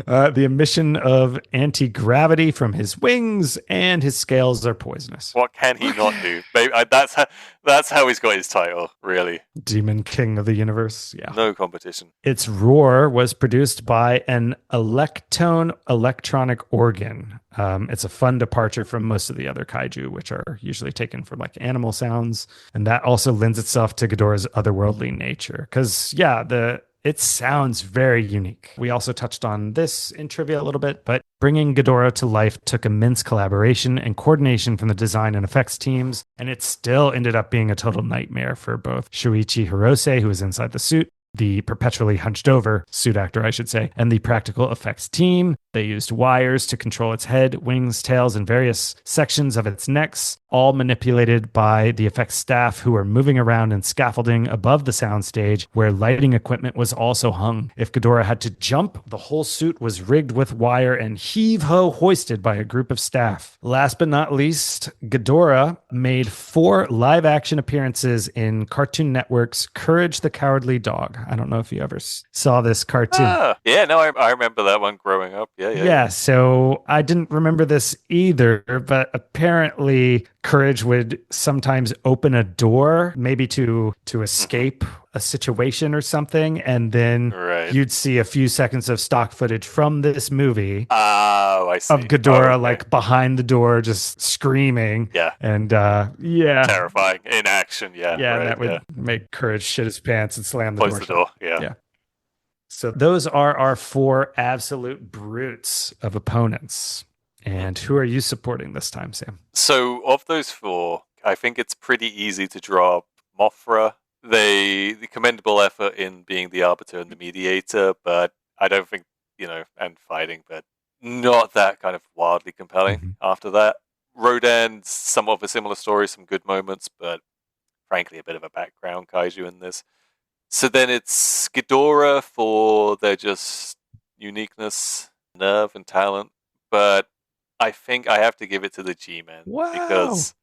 The emission of anti-gravity from his wings, and his scales are poisonous. What can he not do? Maybe, that's how he's got his title, really. Demon King of the Universe, yeah. No competition. Its roar was produced by an electone electronic organ. It's a fun departure from most of the other kaiju, which are usually taken from like animal sounds. And that also lends itself to Ghidorah's otherworldly nature. Because, yeah, it sounds very unique. We also touched on this in trivia a little bit, but bringing Ghidorah to life took immense collaboration and coordination from the design and effects teams, and it still ended up being a total nightmare for both Shuichi Hirose, who was inside the suit, the perpetually hunched over suit actor, I should say, and the practical effects team. They used wires to control its head, wings, tails, and various sections of its necks, all manipulated by the effects staff who were moving around in scaffolding above the soundstage where lighting equipment was also hung. If Ghidorah had to jump, the whole suit was rigged with wire and heave-ho hoisted by a group of staff. Last but not least, Ghidorah made 4 live-action appearances in Cartoon Network's Courage the Cowardly Dog. I don't know if you ever saw this cartoon. Yeah, no, I remember that one growing up. Yeah. So I didn't remember this either, but apparently Courage would sometimes open a door, maybe to escape a situation or something, and then you'd see a few seconds of stock footage from this movie. Oh, I see. Of Ghidorah like behind the door, just screaming. Yeah. And terrifying in action. Yeah. Yeah, and that would make Courage shit his pants and slam the door. Close the door. Yeah. So those are our 4 absolute brutes of opponents. And who are you supporting this time, Sam? So of those 4, I think it's pretty easy to drop Mothra. The commendable effort in being the arbiter and the mediator, but I don't think, and fighting, but not that kind of wildly compelling after that. Rodan, somewhat of a similar story, some good moments, but frankly a bit of a background kaiju in this. So then it's Ghidorah for their just uniqueness, nerve, and talent. But I think I have to give it to the G-Man. Wow. Because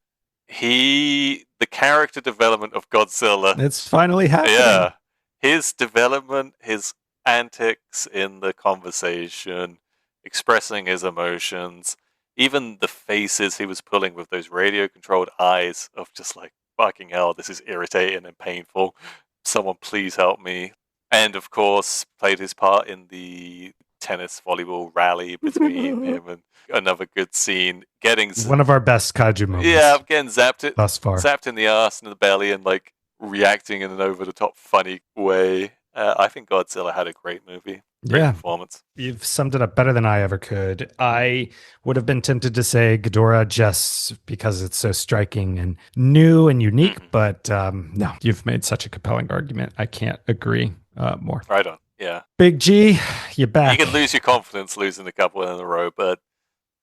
the character development of Godzilla. It's finally happening. Yeah. His development, his antics in the conversation, expressing his emotions, even the faces he was pulling with those radio-controlled eyes of just like, fucking hell, this is irritating and painful. Someone please help me. And of course, played his part in the tennis volleyball rally between him and another good scene. Getting one of our best kaiju moments. Yeah, getting zapped thus far. Zapped in the ass and the belly and like reacting in an over-the-top funny way. I think Godzilla had a great movie. Great performance. You've summed it up better than I ever could. I would have been tempted to say Ghidorah just because it's so striking and new and unique, but no, you've made such a compelling argument. I can't agree more. Right on. Yeah. Big G, you're back. You can lose your confidence losing a couple in a row, but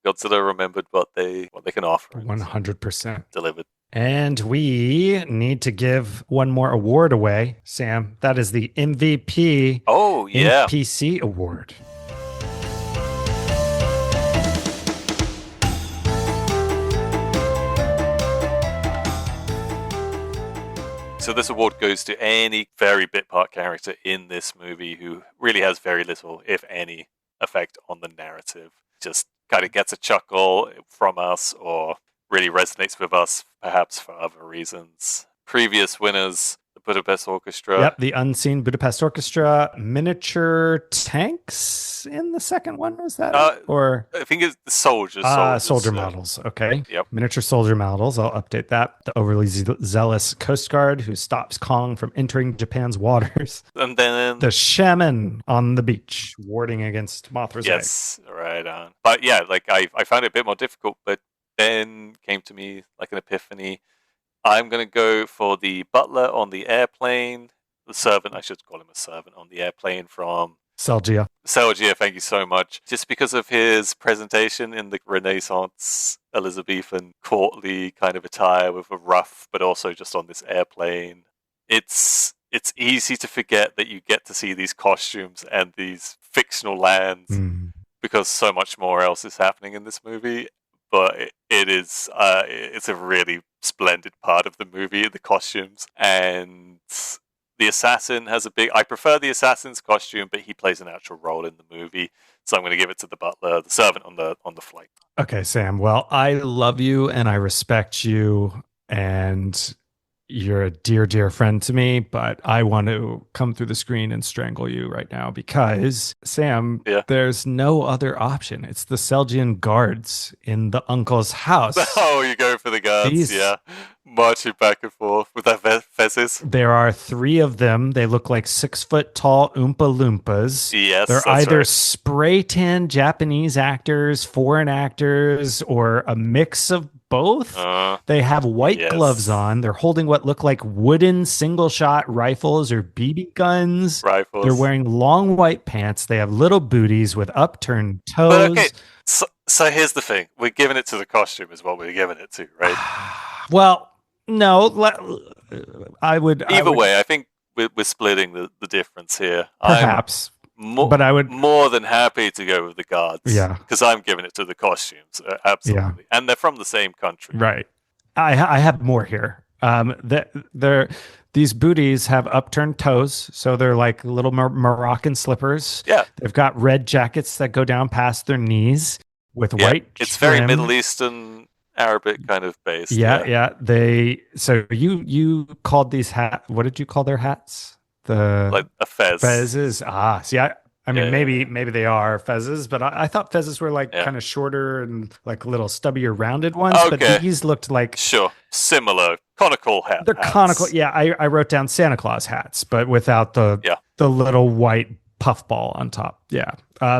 Godzilla remembered what they can offer. 100%. Delivered. And we need to give one more award away, Sam. That is the MVP NPC award. So this award goes to any very bit part character in this movie who really has very little, if any, effect on the narrative. Just kind of gets a chuckle from us or really resonates with us, perhaps for other reasons. Previous winners, the Budapest Orchestra. Yep, the Unseen Budapest Orchestra. Miniature tanks in the second one, was that it? Or I think it's the soldiers. soldier models. Okay. Yep. Miniature soldier models. I'll update that. The overly zealous Coast Guard who stops Kong from entering Japan's waters. And then The shaman on the beach warding against Mothra's egg. yes, right on. But yeah, like I found it a bit more difficult, but then came to me like an epiphany. I'm going to go for the butler on the airplane, the servant, I should call him a servant, on the airplane from Selgia. Selgia, thank you so much. Just because of his presentation in the Renaissance Elizabethan courtly kind of attire with a ruff, but also just on this airplane. It's easy to forget that you get to see these costumes and these fictional lands because so much more else is happening in this movie. But it's a really splendid part of the movie, the costumes. And the assassin has I prefer the assassin's costume, but he plays an actual role in the movie. So I'm going to give it to the butler, the servant on the flight. Okay, Sam. Well, I love you and I respect you, and you're a dear, dear friend to me, but I want to come through the screen and strangle you right now because, Sam, there's no other option. It's the Selgian guards in the uncle's house. Oh, you go for the guards, yeah. Marching back and forth with their fezzes. There are 3 of them. They look like 6-foot tall Oompa Loompas. Yes, they're either spray tan Japanese actors, foreign actors, or a mix of both. They have white gloves on. They're holding what look like wooden single-shot rifles or BB guns. They're wearing long white pants. They have little booties with upturned toes. But okay, so here's the thing. We're giving it to the costume is what we're giving it to, right? Well, no. I would... Either way, I think we're splitting the difference here. Perhaps. But I would more than happy to go with the guards. Yeah. Because I'm giving it to the costumes. Absolutely. Yeah. And they're from the same country. Right. I have more here. These booties have upturned toes, so they're like little Moroccan slippers. Yeah. They've got red jackets that go down past their knees with white It's trim. very Middle Eastern Arabic kind of base. Yeah. So you called these what did you call their hats? Like a fez. Fezzes. See, I mean, maybe they are fezzes, but I thought fezzes were like kind of shorter and like little stubbier rounded ones. Okay. But these looked like similar conical hats. They're conical. Yeah, I wrote down Santa Claus hats, but without the little white puffball on top. Yeah.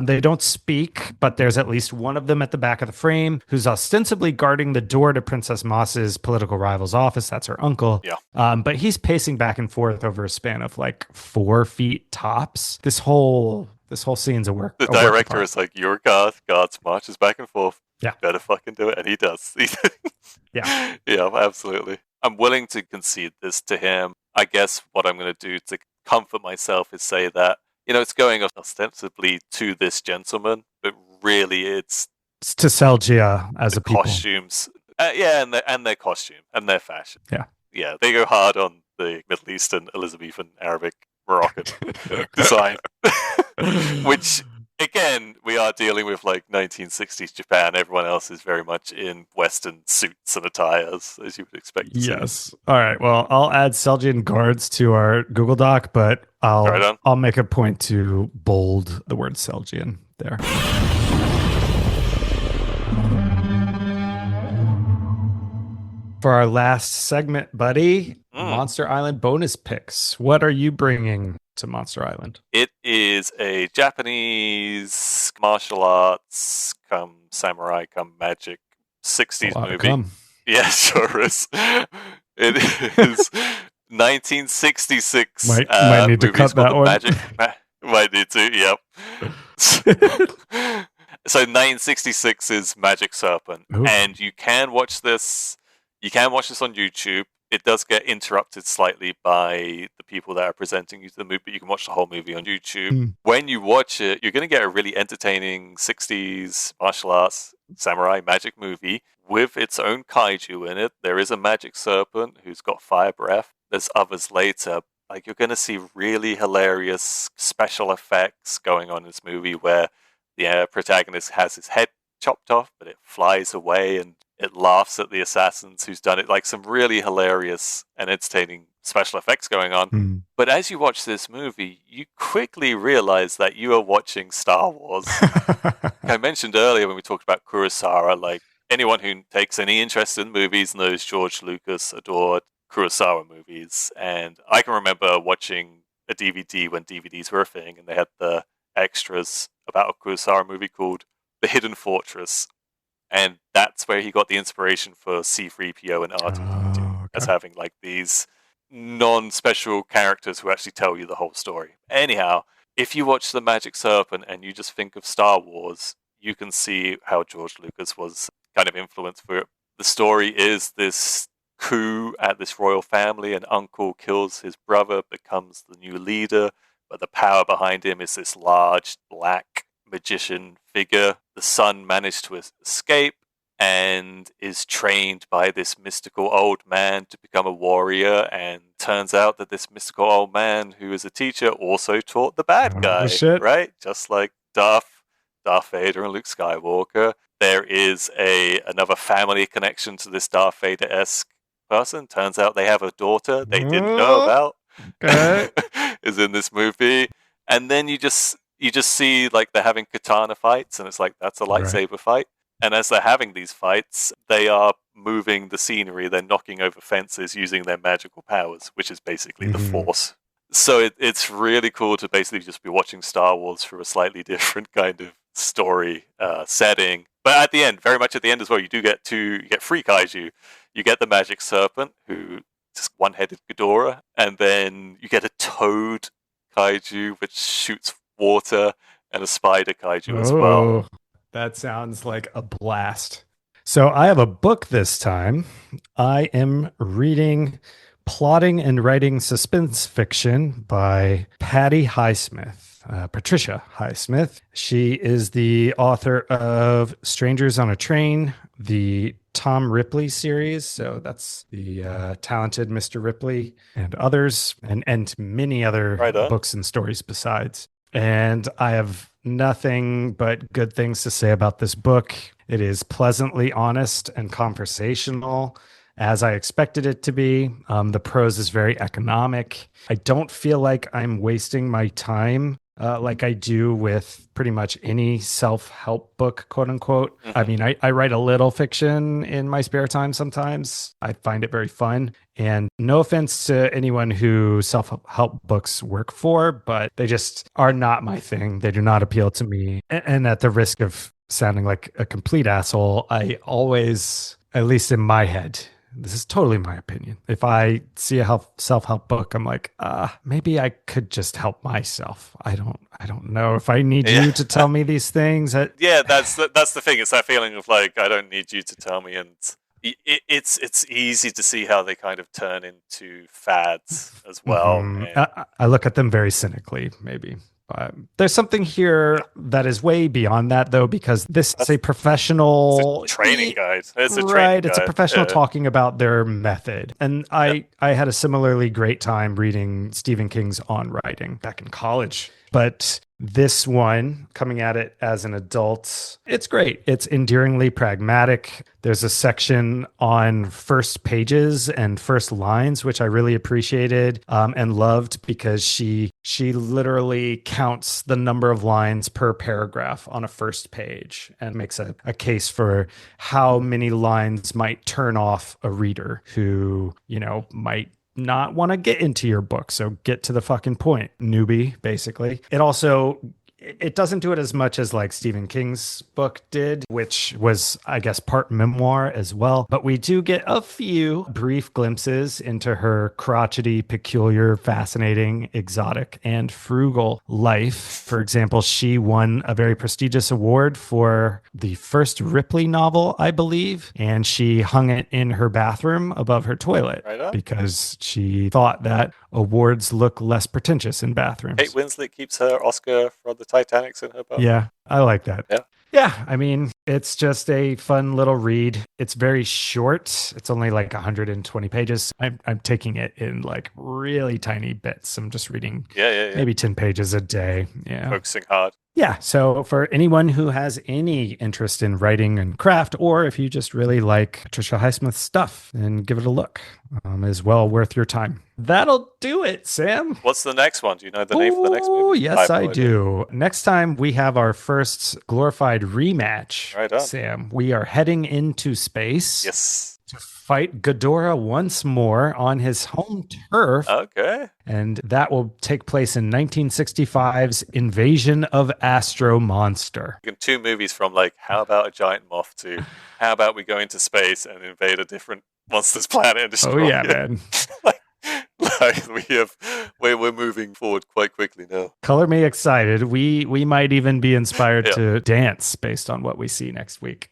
They don't speak, but there's at least one of them at the back of the frame who's ostensibly guarding the door to Princess Moss's political rival's office. That's her uncle. Yeah. But he's pacing back and forth over a span of like 4 feet tops. This whole scene's a work. The director is like, your God's marches back and forth. Yeah. Better fucking do it. And he does. Yeah. Yeah, absolutely. I'm willing to concede this to him. I guess what I'm going to do to comfort myself is say that, it's going ostensibly to this gentleman, but really it's to Selgia as a people. Costumes. And their costume and their fashion. Yeah. Yeah, they go hard on the Middle Eastern, Elizabethan, Arabic, Moroccan design. Which, again, we are dealing with like 1960s Japan. Everyone else is very much in Western suits and attires, as you would expect to see. Yes. All right. Well, I'll add Selgian guards to our Google Doc, but I'll make a point to bold the word Selgian there. For our last segment, buddy, Monster Island bonus picks. What are you bringing to Monster Island? It is a Japanese martial arts, come samurai, come magic 60s movie. Yeah, sure is. It is 1966. Might need to cut that one. Might need to, yep. So 1966 is Magic Serpent. Ooh. And you can watch this. You can watch this on YouTube. It does get interrupted slightly by the people that are presenting you the movie, but you can watch the whole movie on YouTube. When you watch it, you're going to get a really entertaining 60s martial arts samurai magic movie with its own kaiju in it. There is a magic serpent who's got fire breath. There's others later. Like, you're going to see really hilarious special effects going on in this movie where the protagonist has his head chopped off, but it flies away and It laughs at the assassins who's done it, like some really hilarious and entertaining special effects going on. Mm. But as you watch this movie, you quickly realize that you are watching Star Wars. I mentioned earlier when we talked about Kurosawa, like anyone who takes any interest in movies knows George Lucas adored Kurosawa movies. And I can remember watching a DVD when DVDs were a thing, and they had the extras about a Kurosawa movie called The Hidden Fortress. And that's where he got the inspiration for C-3PO and R2-D2 as having like these non-special characters who actually tell you the whole story. Anyhow, if you watch The Magic Serpent and you just think of Star Wars, you can see how George Lucas was kind of influenced for it. The story is this coup at this royal family. An uncle kills his brother, becomes the new leader, but the power behind him is this large black magician figure. The son managed to escape and is trained by this mystical old man to become a warrior, and turns out that this mystical old man who is a teacher also taught the bad guy, right? Just like Darth Vader and Luke Skywalker. There is another family connection to this Darth Vader-esque person. Turns out they have a daughter they didn't know about. Okay. Is in this movie. And then you just see like they're having katana fights, and it's like that's a lightsaber fight. And as they're having these fights, they are moving the scenery. They're knocking over fences using their magical powers, which is basically the Force. So it's really cool to basically just be watching Star Wars through a slightly different kind of story setting. But at the end, very much at the end as well, you get three kaiju. You get the Magic Serpent, who is one-headed Ghidorah, and then you get a toad kaiju which shoots water, and a spider kaiju as well. That sounds like a blast. So I have a book this time. I am reading Plotting and Writing Suspense Fiction by Patty Highsmith, Patricia Highsmith. She is the author of Strangers on a Train, the Tom Ripley series. So that's the talented Mr. Ripley and others, and many other books and stories besides. And I have nothing but good things to say about this book. It is pleasantly honest and conversational, as I expected it to be. The prose is very economic. I don't feel like I'm wasting my time like I do with pretty much any self-help book, quote unquote. I mean, I write a little fiction in my spare time sometimes. I find it very fun. And no offense to anyone who self-help books work for, but they just are not my thing. They do not appeal to me. And at the risk of sounding like a complete asshole, I always, at least in my head, this is totally my opinion, if I see a self-help book, I'm like, maybe I could just help myself. I don't know if I need you to tell me these things. Yeah, that's the thing. It's that feeling of like, I don't need you to tell me. And it's easy to see how they kind of turn into fads as well. I look at them very cynically, maybe. There's something here that is way beyond that, though, because this is a professional training guide. It's a professional talking about their method. And I had a similarly great time reading Stephen King's On Writing back in college. But this one, coming at it as an adult, it's great. It's endearingly pragmatic. There's a section on first pages and first lines, which I really appreciated and loved, because she literally counts the number of lines per paragraph on a first page and makes a case for how many lines might turn off a reader who, might not want to get into your book. So get to the fucking point, newbie, basically. It doesn't do it as much as like Stephen King's book did, which was, I guess, part memoir as well. But we do get a few brief glimpses into her crotchety, peculiar, fascinating, exotic, and frugal life. For example, she won a very prestigious award for the first Ripley novel, I believe, and she hung it in her bathroom above her toilet because she thought that awards look less pretentious in bathrooms. Kate Winslet keeps her Oscar for the Titanic's in her book. Yeah, I like that. Yeah, I mean, it's just a fun little read. It's very short. It's only like 120 pages. I'm taking it in like really tiny bits. I'm just reading maybe 10 pages a day. Yeah. Focusing hard. Yeah, so for anyone who has any interest in writing and craft, or if you just really like Patricia Highsmith's stuff, then give it a look. Is well worth your time. That'll do it, Sam. What's the next one? Do you know the name for the next Oh, movie? yes, have I no idea. do. Next time we have our first glorified rematch, Right on. Sam. We are heading into space Yes. to fight Ghidorah once more on his home turf. Okay. And that will take place in 1965's Invasion of Astro Monster. Two movies from like how about a giant moth to how about we go into space and invade a different monster's planet and destroy Oh, yeah, it. man. like we're moving forward quite quickly now. Color me excited. We might even be inspired Yeah. to dance based on what we see next week.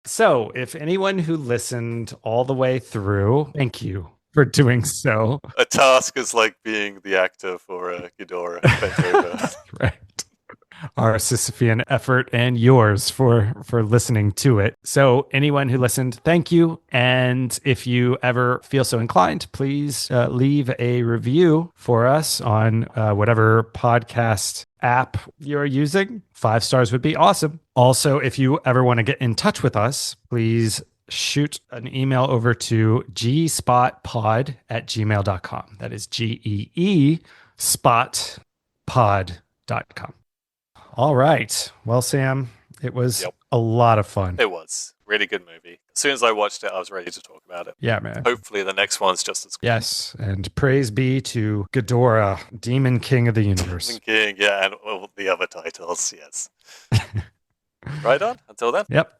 So, if anyone who listened all the way through, thank you for doing so. A task is like being the actor for Ghidorah bent over. Right. Our Sysphean effort and yours for listening to it. So anyone who listened, thank you. And if you ever feel so inclined, please leave a review for us on whatever podcast app you're using. 5 stars would be awesome. Also, if you ever want to get in touch with us, please shoot an email over to gspotpod@gmail.com. That is GEE spotpod.com. All right. Well, Sam, it was a lot of fun. It was. Really good movie. As soon as I watched it, I was ready to talk about it. Yeah, man. Hopefully the next one's just as good. Yes. And praise be to Ghidorah, Demon King of the Universe. Demon King, yeah, and all the other titles, yes. Right on. Until then. Yep.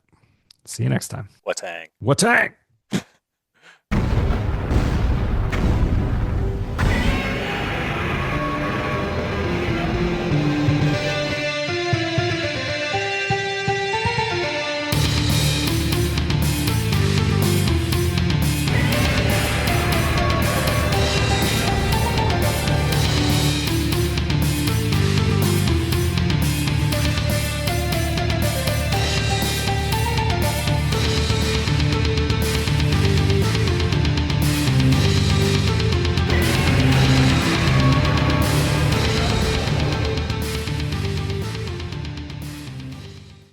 See you next time. Watang. Watang.